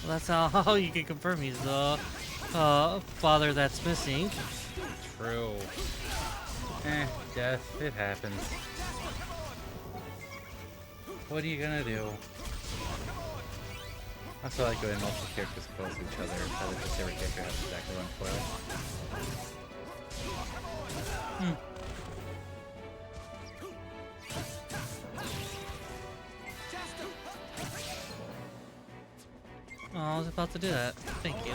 Well, that's how you can confirm he's the father that's missing. True. Death, it happens. What are you gonna do? I feel like when multiple characters close to each other, probably just every character has exactly one foil. Oh, I was about to do that. Thank you.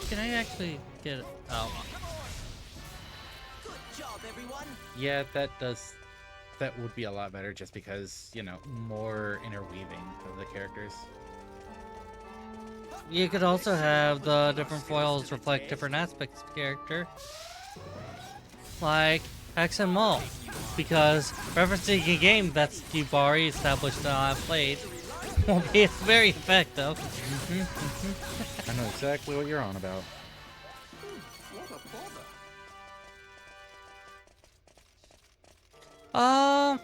Can I actually get it? Oh. Good job, everyone. Yeah, that would be a lot better just because, you know, more interweaving of the characters. You could also have the different foils reflect different aspects of the character. Like X and Maul. Because referencing a game that's you've already established and I've played won't be very effective. I know exactly what you're on about. What a bother.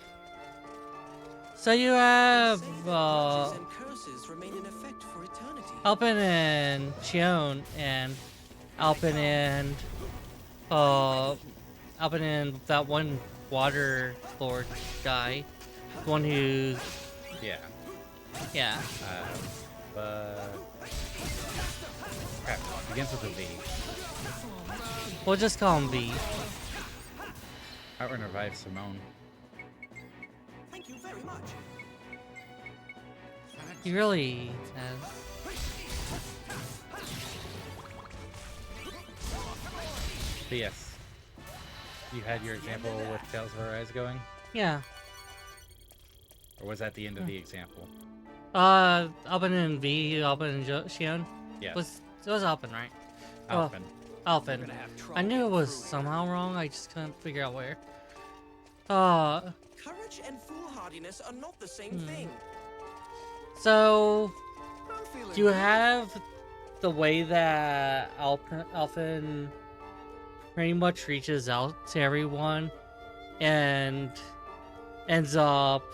So you have Grudges and curses remain in effect for eternity. Alpin and Xion and Alpin and that one water lord guy. The one who's Yeah. yeah. Crap, begins with a V. We'll just call him V. Outrun revives Simone. Thank you very much. He really has. But yes. You had your example with Tales of Arise going? Yeah. Or was that the end of the example? Alpin and V, Alpin and Xion. Yes. It was Alpin, right? Alpin. Alpin. I knew it was somehow wrong, I just couldn't figure out where. Courage and foolhardiness are not the same thing. So, you have the way that Alpin pretty much reaches out to everyone and ends up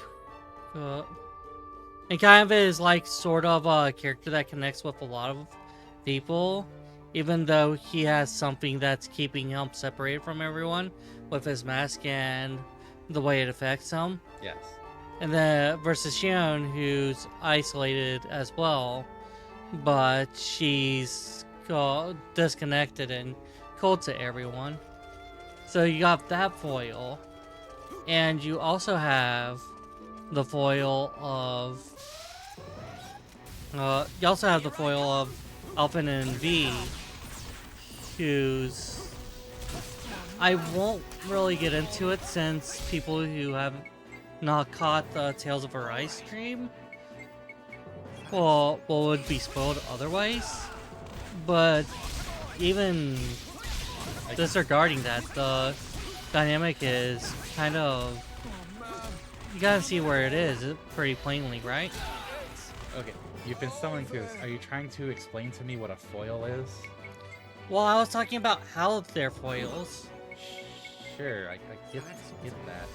and kind of is like sort of a character that connects with a lot of people, even though he has something that's keeping him separated from everyone with his mask and the way it affects him. Yes. And then versus Xion, who's isolated as well, but she's disconnected and cold to everyone. So you got that foil, and you also have the foil of Alpin and V, who's I won't really get into it since people who have not caught the Tales of Arise stream would be spoiled otherwise. But even disregarding that, the dynamic is kind of, you gotta see where it is pretty plainly, right? Okay, you've been stumbling through this. Are you trying to explain to me what a foil is? Well, I was talking about how they're foils. sure, I get that.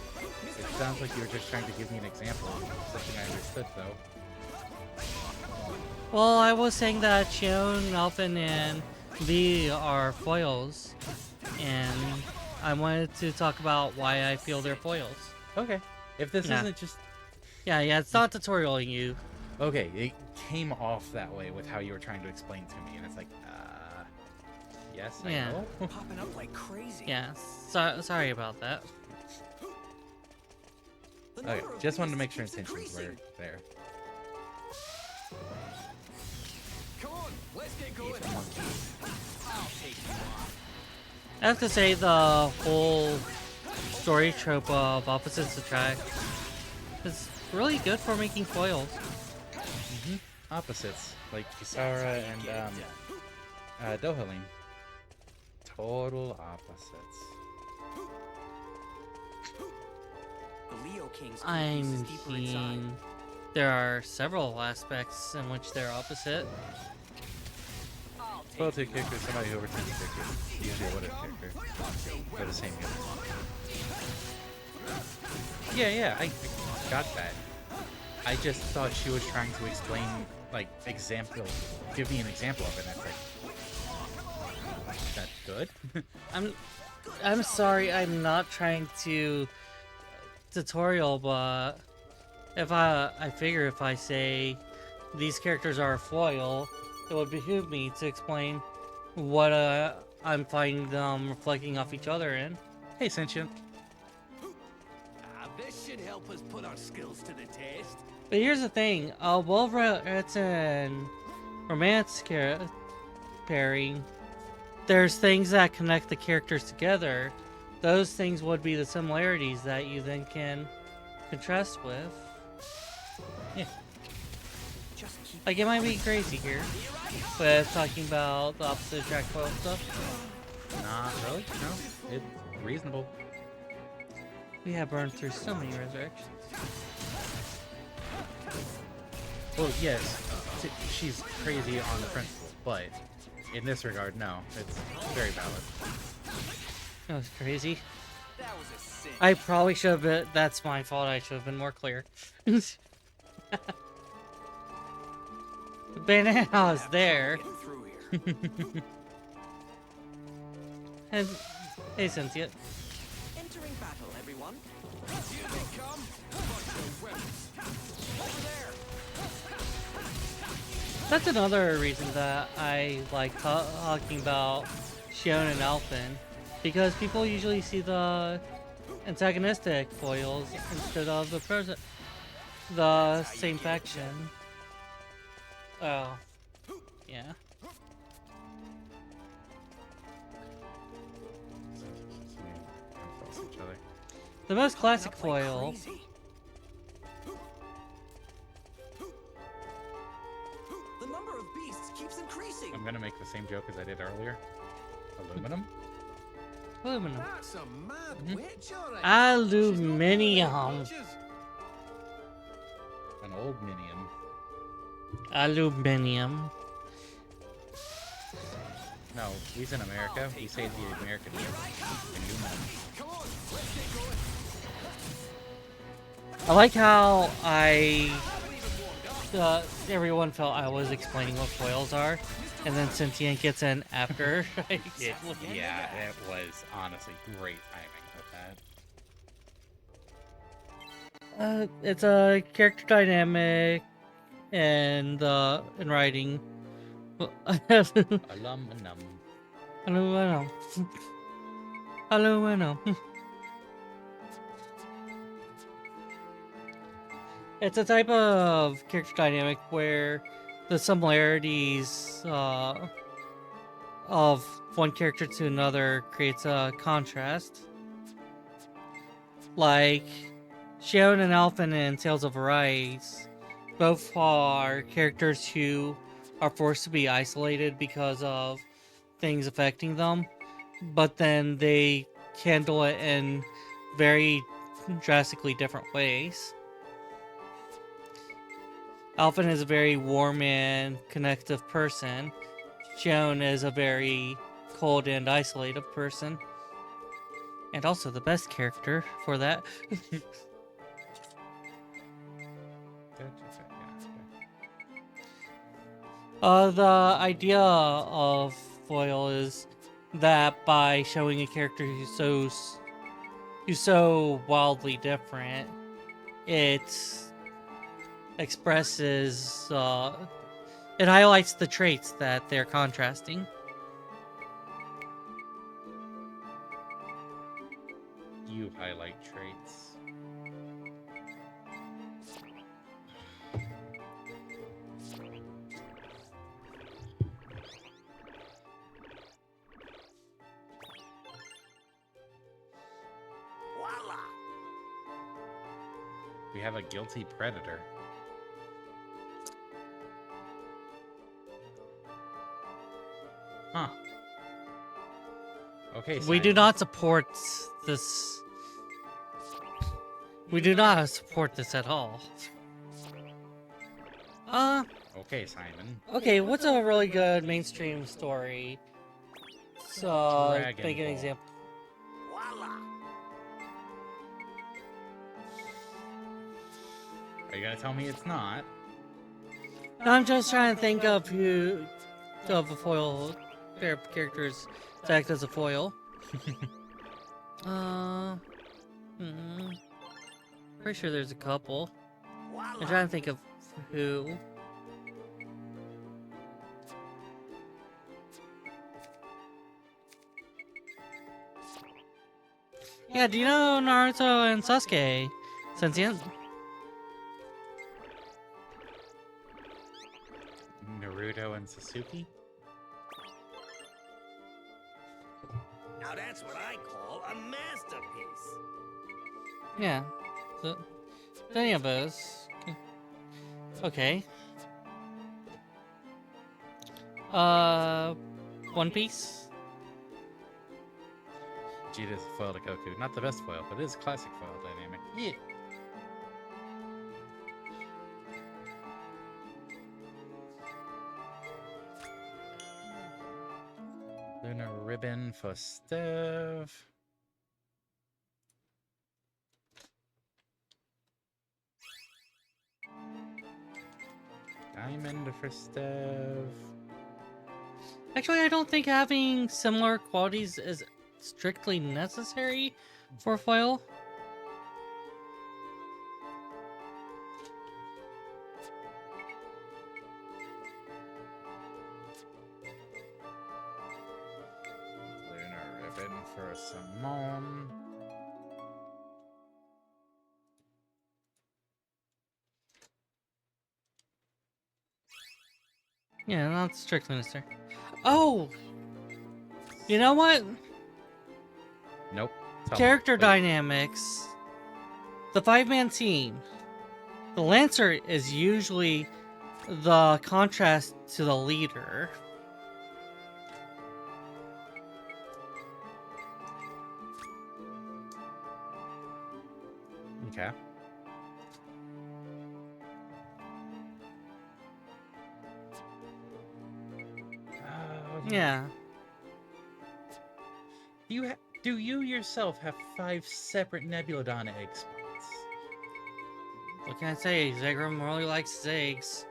It sounds like you were just trying to give me an example of something I understood, though. Well, I was saying that Shion, Alphen, and V are foils, and I wanted to talk about why I feel they're foils. Okay. If this Yeah. isn't just... Yeah, it's not tutorialing you. Okay, it came off that way with how you were trying to explain to me, and it's like, yes, I Yeah. know. Popping up like crazy. Yeah, sorry about that. Okay, just wanted to make sure intentions were there. Come on, let's get going. I'll take you off. I have to say the whole story trope of opposites attract is really good for making foils. Opposites, like Kisara and Dohalim. Total opposites. The Leo King's I key piece is deeper inside. mean, there are several aspects in which they're opposite. Well, two characters, somebody who overturns a character, usually a what-if character, for the same unit. Yeah, I got that. I just thought she was trying to explain, like, give me an example of it, and it's like, that good? I'm sorry, I'm not trying to tutorial, but if I figure if I say these characters are a foil, it would behoove me to explain what I'm finding them reflecting off each other in. Hey, Sentient. This should help us put our skills to the test. But here's the thing, well-written romance pairing, there's things that connect the characters together. Those things would be the similarities that you then can contrast with. Yeah. Like, it might be crazy here, but talking about the opposite attract foil stuff. Not really, no. It's reasonable. We have burned through so many resurrections. Well, yes, she's crazy on the principle, but in this regard, no. It's very valid. That was crazy. That was a sin. I probably should have been. That's my fault. I should have been more clear. The banana is there. Getting through here. And hey, Cynthia. Entering battle, everyone. Here they come. Bunch of rebels. Over there. That's another reason that I like talking about Shion and Alphen, because people usually see the antagonistic foils instead of the same faction. Oh, yeah. The most classic foil. The number of beasts keeps increasing. I'm gonna make the same joke as I did earlier. Aluminum? Aluminum. That's a mad witch, alright. Aluminium. An old minium. Aluminium. No, he's in America. We say the American name. Aluminum. Come on, let's get going. I like how everyone felt I was explaining what foils are, and then Cynthia gets in after. Yeah, it was honestly great timing with that. It's a character dynamic and in writing. Aluminum. Aluminum. Aluminum. It's a type of character dynamic where the similarities of one character to another creates a contrast. Like Shion and Alphen in Tales of Arise, both are characters who are forced to be isolated because of things affecting them, but then they handle it in very drastically different ways. Alphen is a very warm and connective person. Shion is a very cold and isolated person. And also the best character for that. The idea of foil is that by showing a character who's so wildly different, it expresses, it highlights the traits that they're contrasting. You highlight traits. Voila! We have a guilty predator. Huh. Okay, We do not support this. We do not support this at all. Okay, Simon. Okay, what's a really good mainstream story? So, Dragon make an Ball. example. Voila! Are you gonna tell me it's not? No, I'm just trying to think of a foil characters to act as a foil. Pretty sure there's a couple. I'm trying to think of who. Yeah, do you know Naruto and Sasuke? Sentient? Naruto and Sasuke? Now that's what I call a masterpiece. Yeah. So, any of those. Okay. One Piece? Vegeta's a foil to Goku. Not the best foil, but it is classic foil dynamic. Yeah. Lunar ribbon for Stev. Diamond for Stev. Actually, I don't think having similar qualities is strictly necessary for foil. Lunar ribbon for Simone. Yeah, not strictly necessary. Oh! You know what? Nope. Tell Character me. Wait. dynamics. The 5-man team. The Lancer is usually the contrast to the leader. Okay. Yeah. Do you yourself have 5 separate Nebulodon egg spots? What can I say? Zegram really likes his eggs.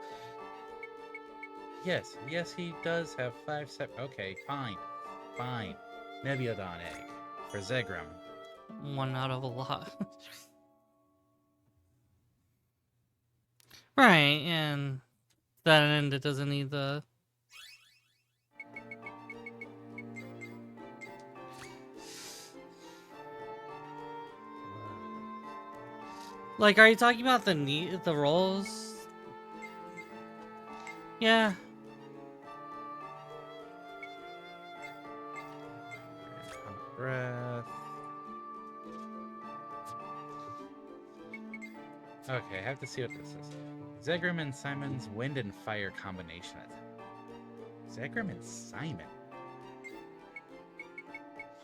Yes, he does have 5 separate. Okay, fine. Nebulodon egg for Zegram. One out of a lot. Right, and that end it doesn't need the... Like, are you talking about the roles? Yeah. Breath. Okay, I have to see what this is. Zegram and Simon's wind and fire combination attack. Zegram and Simon.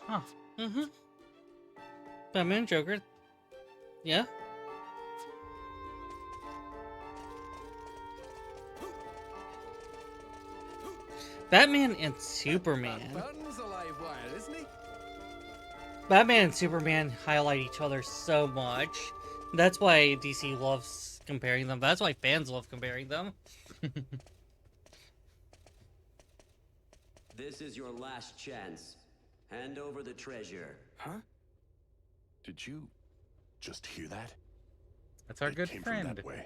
Huh. Mm-hmm. Batman, Joker. Yeah. Batman and Superman. Burton's a live wire, isn't he? Batman and Superman highlight each other so much. That's why DC loves comparing them. That's why fans love comparing them. This is your last chance. Hand over the treasure. Huh? Did you just hear that? That's our good Came friend. from that way.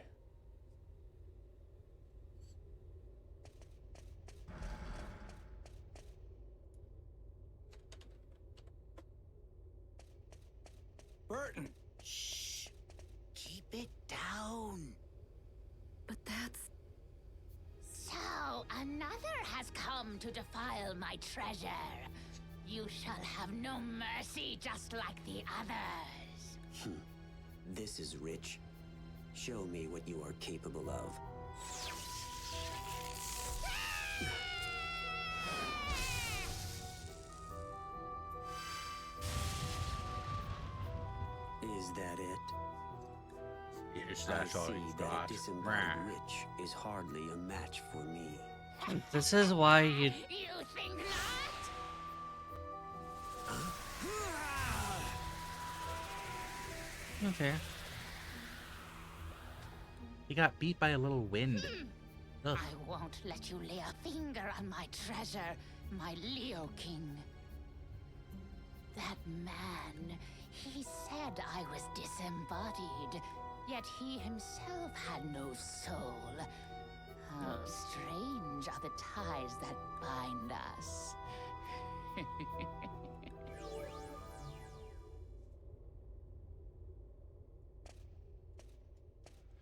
Burton! Shh. Keep it down. But that's... So, another has come to defile my treasure. You shall have no mercy, just like the others. This is rich. Show me what you are capable of. Is that it? Yes, I that's all see he's that got. a disembodied rich is hardly a match for me. This is why you... You think not? Okay. He got beat by a little wind. Ugh. I won't let you lay a finger on my treasure, my Leo King. That man, he said I was disembodied, yet he himself had no soul. How strange are the ties that bind us.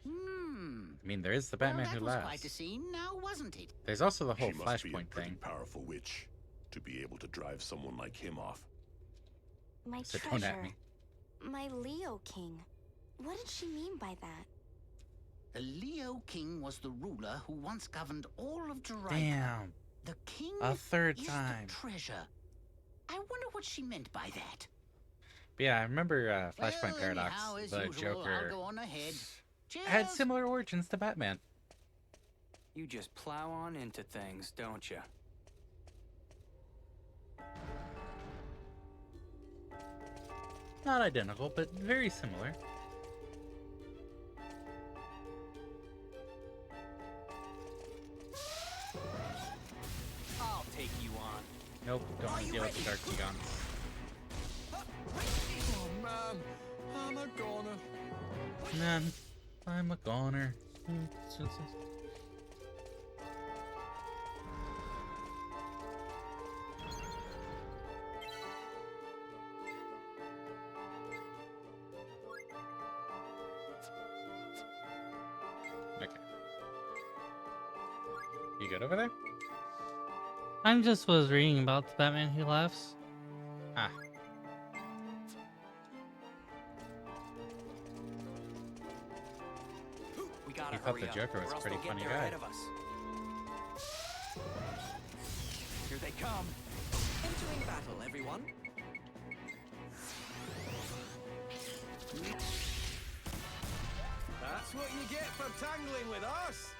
I mean, there is the Batman well, that who was laughs. quite a scene, now wasn't it? There's also the whole She must be a Flashpoint pretty thing. powerful witch to be able to drive someone like him off. My So treasure. don't at me. My Leo King. What did she mean by that? The Leo King was the ruler who once governed all of Jamaica. Damn. The king A third is time. the treasure. I wonder what she meant by that. But yeah, I remember Flashpoint Well, Paradox. anyhow, as The usual, Joker I'll go on ahead. had Cheers. similar origins to Batman. You just plow on into things, don't you? Not identical, but very similar. I'll take you on. Nope, don't want to deal with the Dark Gigants. Oh man, I'm a goner. Man, I'm a goner. Okay. You good over there? I just was reading about the Batman who laughs. Ah. We gotta He thought hurry the up, Joker was or a else pretty they'll get funny there guy. ahead of us. Here they come. Entering battle, everyone. That's what you get for tangling with us.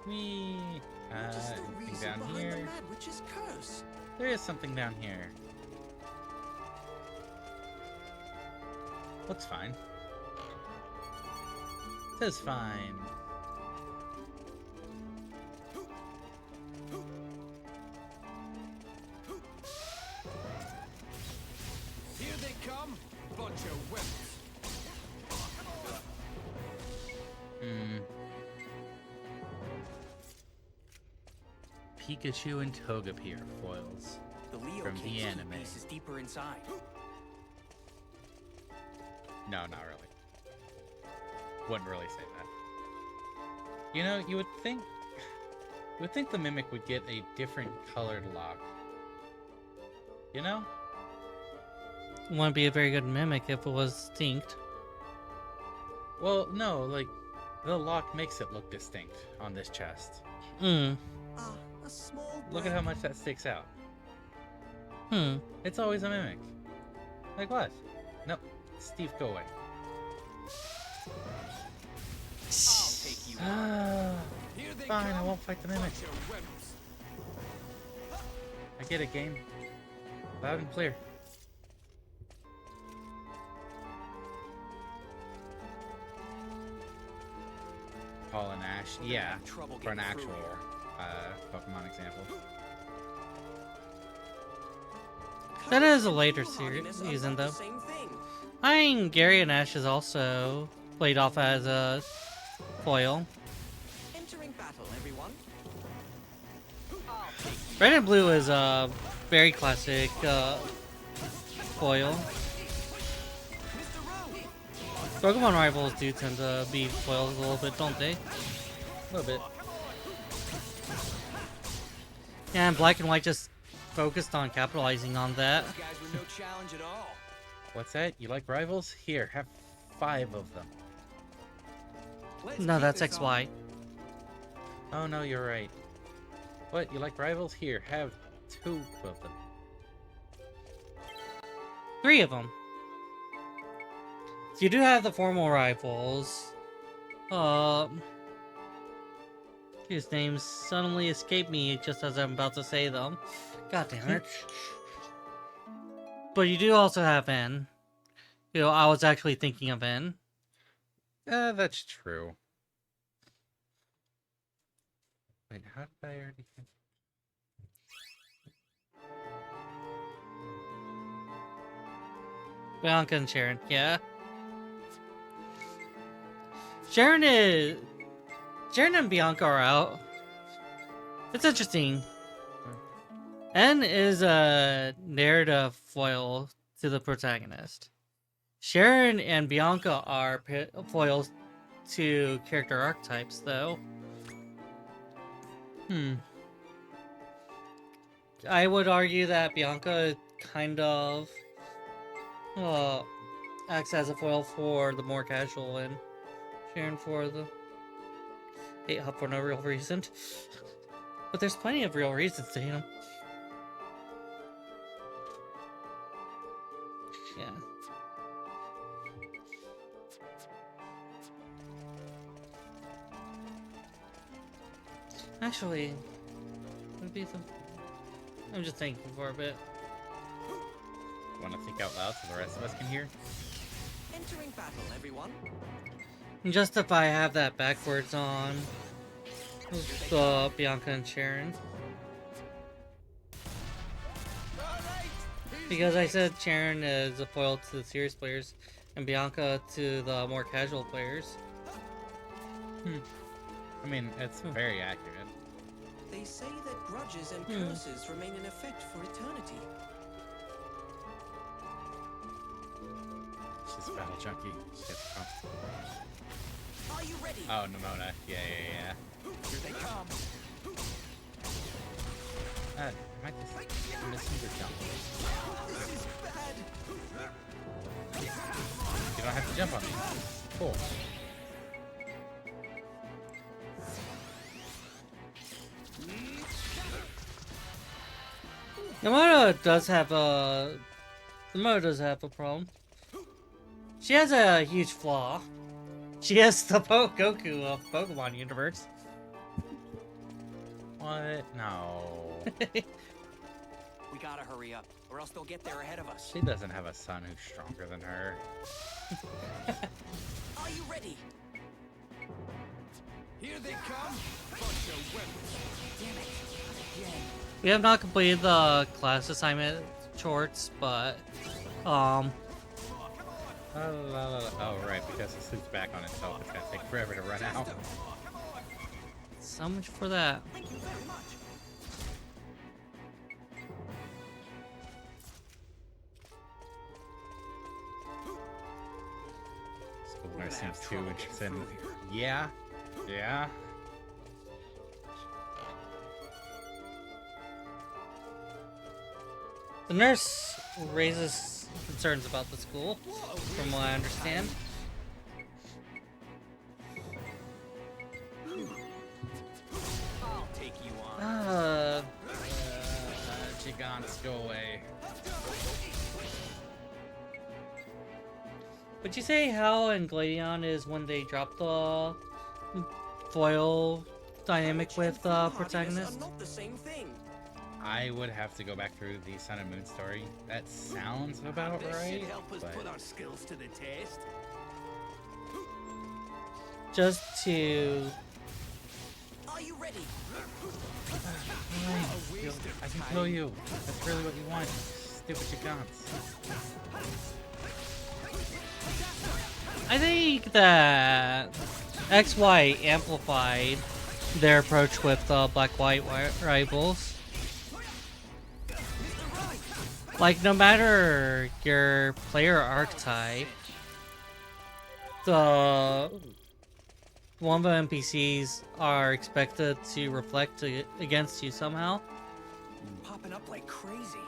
Whee! What is the Anything reason down behind the here? Mad Witch's curse? There is something down here. Looks fine. Says fine. Here they come, bunch of wimps. Pikachu and Togepi are foils The Leo from the King's anime. piece is deeper inside. No, not really. Wouldn't really say that. You know, you would think the Mimic would get a different colored lock. You know? Wouldn't be a very good mimic if it was distinct. Well, no, like the lock makes it look distinct on this chest. A small Look at how much that sticks out. Hmm. It's always a Mimic. Like what? Nope. Steve, go away. I'll take you on. Here they Fine, I come, won't fight the Mimic. bunch of wimps. I get it, game. Loud and clear. Paul and Ash. Yeah, for an actual Pokemon example. That is a later season, though. I mean, Gary and Ash is also played off as a foil. Entering battle, everyone. Red and Blue is a very classic foil. Pokemon rivals do tend to be foils a little bit, don't they? A little bit. Yeah, and Black and White just focused on capitalizing on that. These guys were no challenge at all. What's that? You like rivals? Here, have 5 of them. No, that's XY. Oh no, you're right. What? You like rivals? Here, have 2 of them. 3 of them. So you do have the formal rivals. Whose names suddenly escape me just as I'm about to say them. God damn it. But you do also have N. You know, I was actually thinking of N. That's true. Wait, how did I already... Bianca and Sharon, yeah. Sharon and Bianca are out. It's interesting. N is a narrative foil to the protagonist. Sharon and Bianca are foils to character archetypes, though. I would argue that Bianca kind of acts as a foil for the more casual, and Sharon for the hate hop for no real reason. But there's plenty of real reasons to hate him. Yeah. Actually, would be some... I'm just thinking for a bit. Want to think out loud so the rest of us can hear? Entering battle, everyone. Just if I have that backwards on Bianca and Sharon. Because I said Sharon is a foil to the serious players and Bianca to the more casual players. I mean, it's very accurate. They say that grudges and curses remain in effect for eternity. She's a battle junkie. Are you ready? Oh, Nimona. Yeah. Here they come. I might just missing the jump. This is bad. You don't have to jump on me. Cool. Nimona does have a problem. She has a huge flaw. She has the Goku of Pokemon universe. What? No. We gotta hurry up, or else they'll get there ahead of us. She doesn't have a son who's stronger than her. Are you ready? Here they come. Bunch of weapons. Damn it. Again. We have not completed the class assignment shorts, but Oh, right, because it sleeps back on itself. It's gonna take forever to run out. so much for that. Thank you very much. School nurse seems too interested in... Yeah. The nurse raises concerns about the school, from what I understand. I'll take you on. Gigants, go away. Would you say Hal and Gladion is when they drop the foil dynamic with the protagonist? Not the same thing. I would have to go back through the Sun and Moon story. That sounds about This right. should help us but put our skills to the test. Just to... Are you ready? I can kill you. That's really what you want. Stupid Gigants. I think that XY amplified their approach with black-white rivals. Like, no matter your player archetype, the one of the NPCs are expected to reflect against you somehow. Popping up like crazy.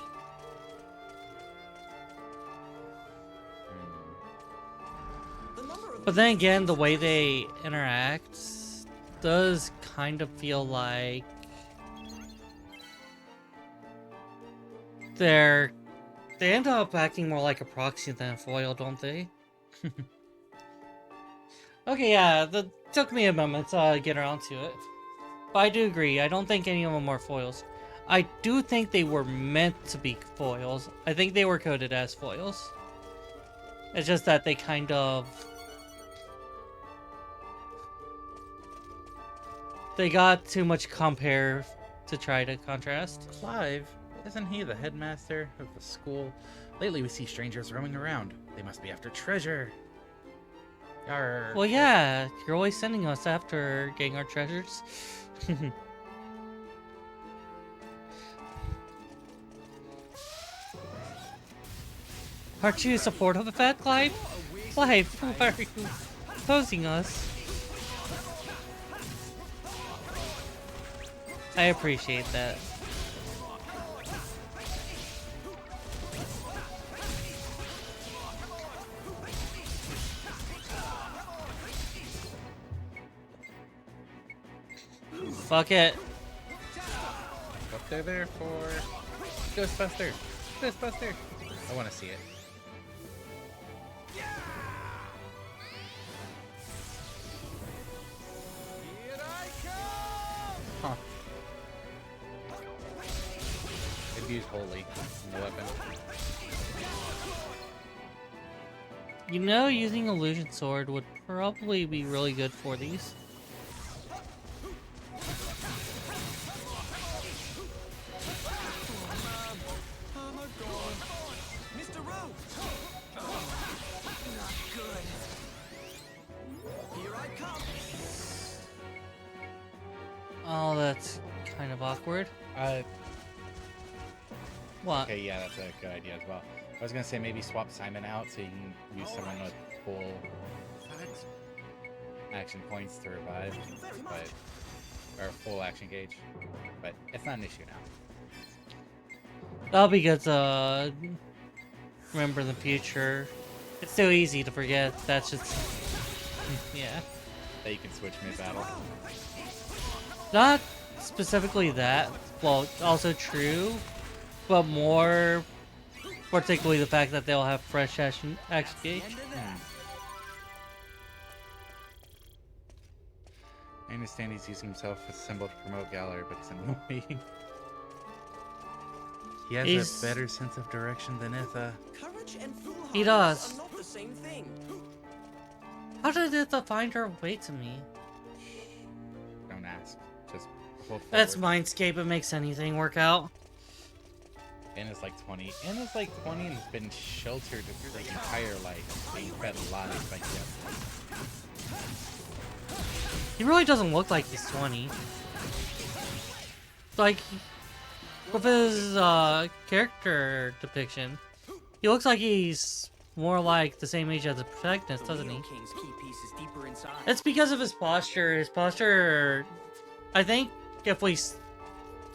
But then again, the way they interact does kind of feel like they end up acting more like a proxy than a foil, don't they? Okay, yeah, that took me a moment to get around to it. But I do agree, I don't think any of them are foils. I do think they were meant to be foils. I think they were coded as foils. It's just that they kind of... they got too much compare to try to contrast. Clive, isn't he the headmaster of the school? Lately we see strangers roaming around. They must be after treasure. Yarr. Well, yeah, you're always sending us after getting our treasures. Aren't you supportive of that, Clive? Clive, why are you opposing us? I appreciate that. Fuck it. What they're there for? Ghostbuster! Ghostbuster! I want to see it. Huh. They've used Holy in the weapon. You know, using Illusion Sword would probably be really good for these. Mr. Rowe! Not good. Here I come. Oh, that's kind of awkward. What? Okay, yeah, that's a good idea as well. I was gonna say maybe swap Simon out so you can use someone with full action points to revive, but or full action gauge. But it's not an issue now. That'll be good to remember in the future. It's so easy to forget. That's just... yeah. That you can switch mid-battle. Not specifically that. Well, also true. But more... particularly the fact that they'll have fresh action gauge. I understand he's using himself as a symbol to promote Galar, but he's annoying. He has a better sense of direction than Itha. Courage and foolhardy He does. are not the same thing. How did Itha find her way to me? Don't ask. Just hold That's forward. Mindscape. It makes anything work out. Anna's like 20. Anna's like 20 and has been sheltered her like entire life, being fed lies by Jeff. He really doesn't look like he's 20. Like, with his character depiction, he looks like he's more like the same age as the protagonist, doesn't he? King's key piece is deeper inside. It's because of his posture. His posture, I think, if we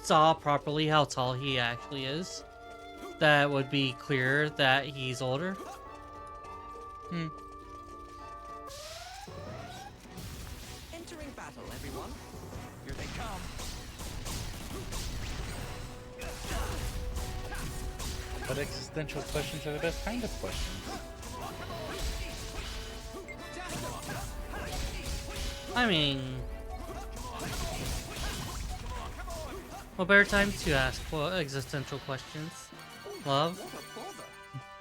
saw properly how tall he actually is, that would be clear that he's older. Entering battle, everyone. Here they come. But existential questions are the best kind of questions. I mean, What better time to ask existential questions? Love?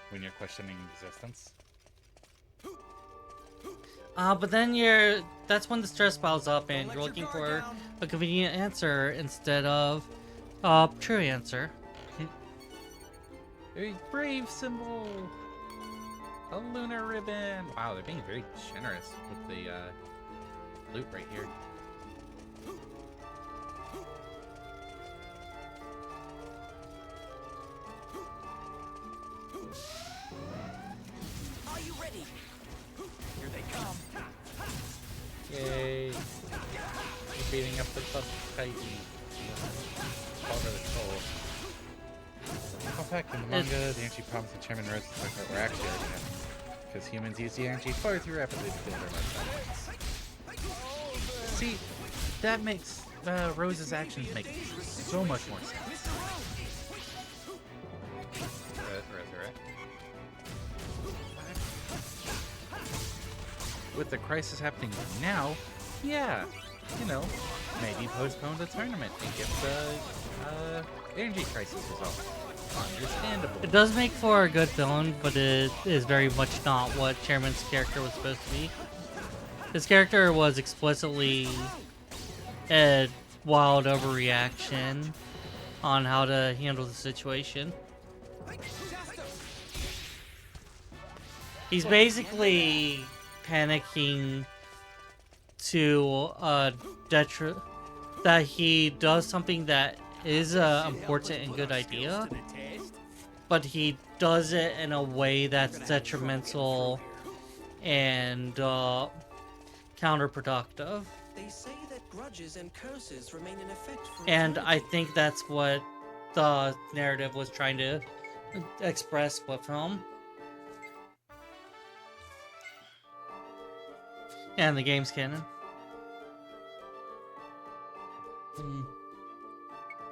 When you're questioning existence. But then that's when the stress piles up and you're looking for a convenient answer instead of a true answer. A brave symbol! A lunar ribbon! Wow, they're being very generous with the loot right here. Are you ready? Here they come. Yay! We're beating up the tough Titan. Over the soul. In fact, in the manga, the Iance promised the Chairman Rose to we're actually already happening. Because humans use the Iance far too rapidly to build their lifestyle. See, that makes Rose's actions make so much more sense. Resurrect. With the crisis happening now, yeah, you know, maybe postpone the tournament and get the energy crisis resolved. Understandable. It does make for a good villain, but it is very much not what Chairman's character was supposed to be. His character was explicitly a wild overreaction on how to handle the situation. He's basically panicking to that he does something that is an important and good idea, but he does it in a way that's detrimental and counterproductive. They say that grudges and curses remain in effect for And eternity. I think that's what the narrative was trying to express with him. And the game's canon.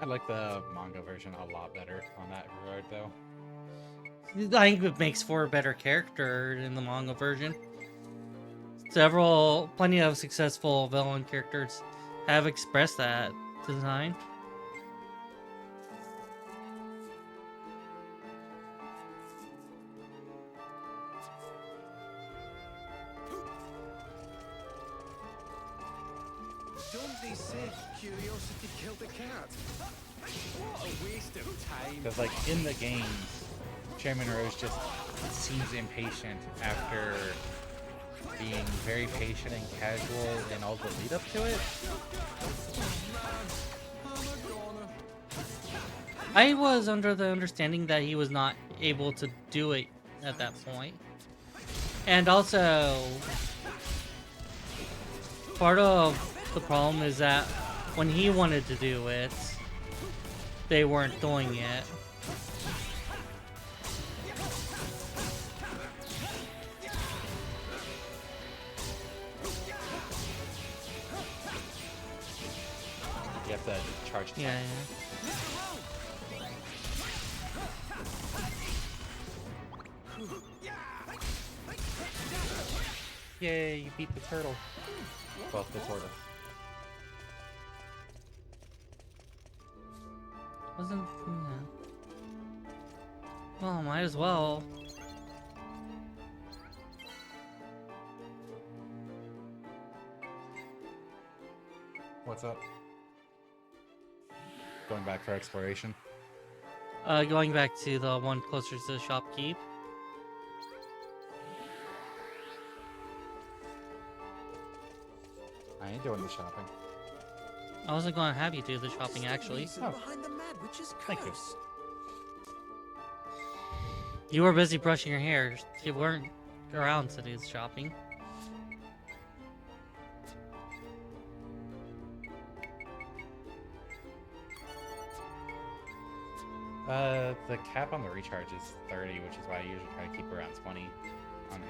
I like the manga version a lot better on that regard, though. I think it makes for a better character in the manga version. Plenty of successful villain characters have expressed that design. Don't they say curiosity killed the cat? What a waste of time. Because, like, in the games, Chairman Rose just seems impatient after being very patient and casual in all the lead up to it. I was under the understanding that he was not able to do it at that point. And also, part of the problem is that when he wanted to do it, they weren't doing it. You have to charge. Yeah. Yay, you beat the turtle. Well, the tortoise. Wasn't, yeah. Well, might as well. What's up? Going back for exploration? Going back to the one closer to the shopkeep. I ain't doing the shopping. I wasn't going to have you do the shopping, actually. Behind the Mad Witch's Thank you. curse. You were busy brushing your hair. You weren't around to do the shopping. The cap on the recharge is 30, which is why I usually try to keep around 20 on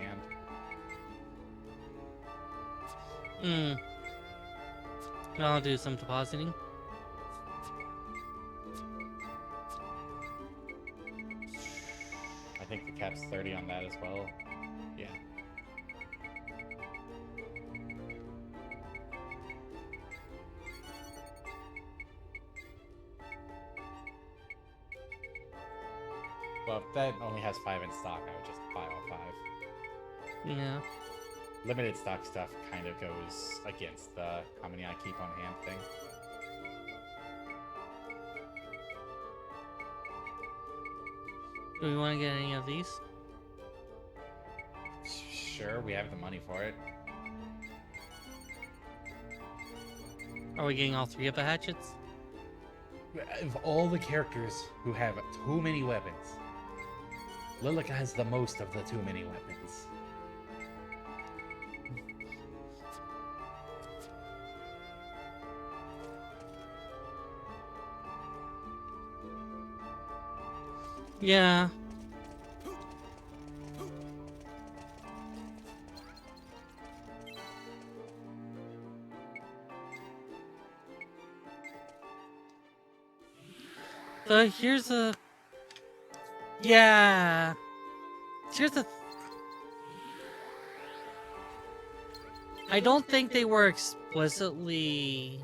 hand. I'll do some depositing. I think the cap's 30 on that as well. Yeah. Well, that only has 5 in stock. I would just buy all 5. Yeah. Limited stock stuff kind of goes against the how many I keep on hand thing. Do we want to get any of these? Sure, we have the money for it. Are we getting all 3 of the hatchets? Of all the characters who have too many weapons, Lilica has the most of the too many weapons. Yeah. So here's a... Yeah. Here's a... I don't think they were explicitly...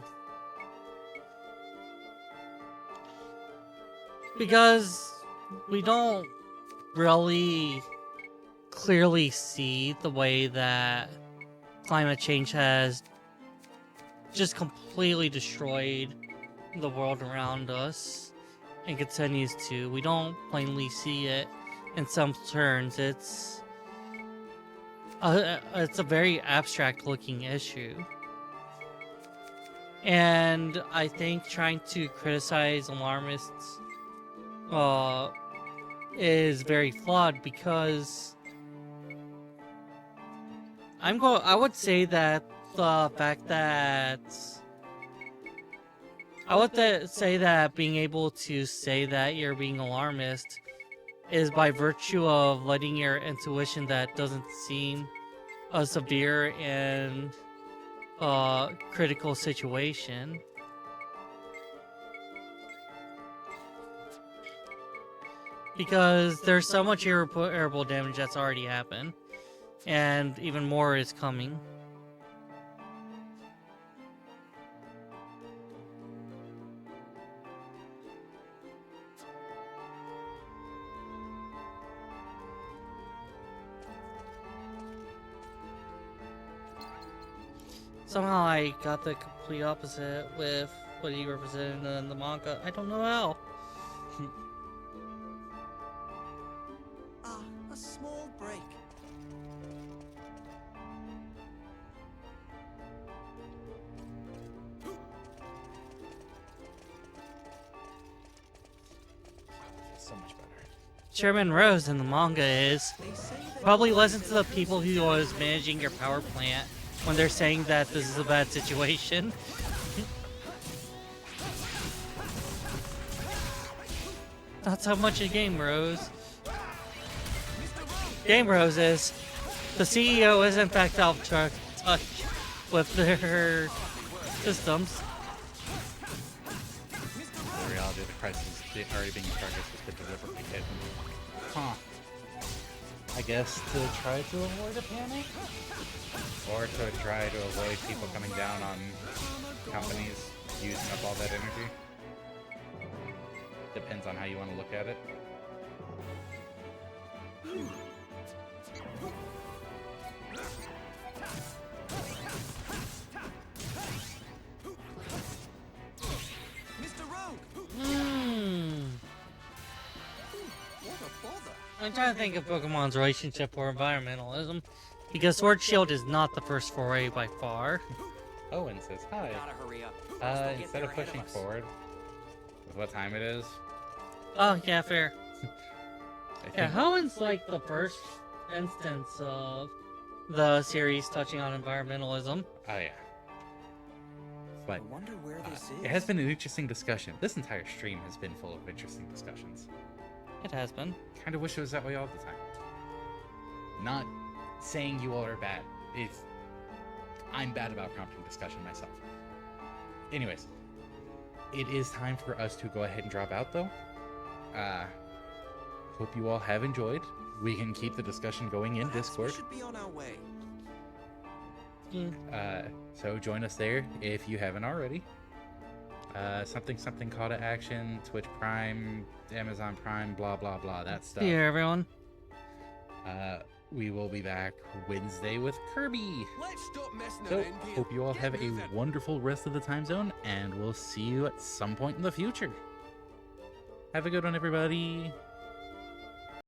Because we don't really clearly see the way that climate change has just completely destroyed the world around us and continues to. We don't plainly see it in some terms. It's a very abstract looking issue. And I think trying to criticize alarmists is very flawed because I would say that the fact that say that being able to say that you're being alarmist is by virtue of letting your intuition that doesn't seem a severe and critical situation. Because there's so much irreparable damage that's already happened, and even more is coming. Somehow I got the complete opposite with what he represented in the manga. I don't know how. A small break. So much better. Chairman Rose in the manga is probably listen to the people who was managing your power plant when they're saying that this is a bad situation. Not so much a Game Rose. Game Rose is the CEO is in fact out of touch with their systems. The reality of the crisis already being in progress has been deliberately hidden. Huh. I guess to try to avoid a panic? Or to try to avoid people coming down on companies using up all that energy? Depends on how you want to look at it. Mr. Rogue! What a bother. I'm trying to think of Pokemon's relationship or environmentalism, because Sword Shield is not the first foray by far. Owen says hi. Gotta hurry up. Instead of pushing forward with what time it is. Oh, yeah, fair. Yeah, Hoen's like the first instance of the series touching on environmentalism. Oh, yeah. But I wonder where this is. it has been an interesting discussion. This entire stream has been full of interesting discussions. It has been. Kind of wish it was that way all the time. Not saying you all are bad. I'm bad about prompting discussion myself. Anyways, it is time for us to go ahead and drop out, though. Hope you all have enjoyed. We can keep the discussion going in Discord. We should be on our way. So join us there if you haven't already. something call to action, Twitch Prime, Amazon Prime, blah blah blah, that stuff. See you, everyone. We will be back Wednesday with Kirby. Let's stop messing So, around here. hope you all Get have a moving. wonderful rest of the time zone, and we'll see you at some point in the future. Have a good one, everybody.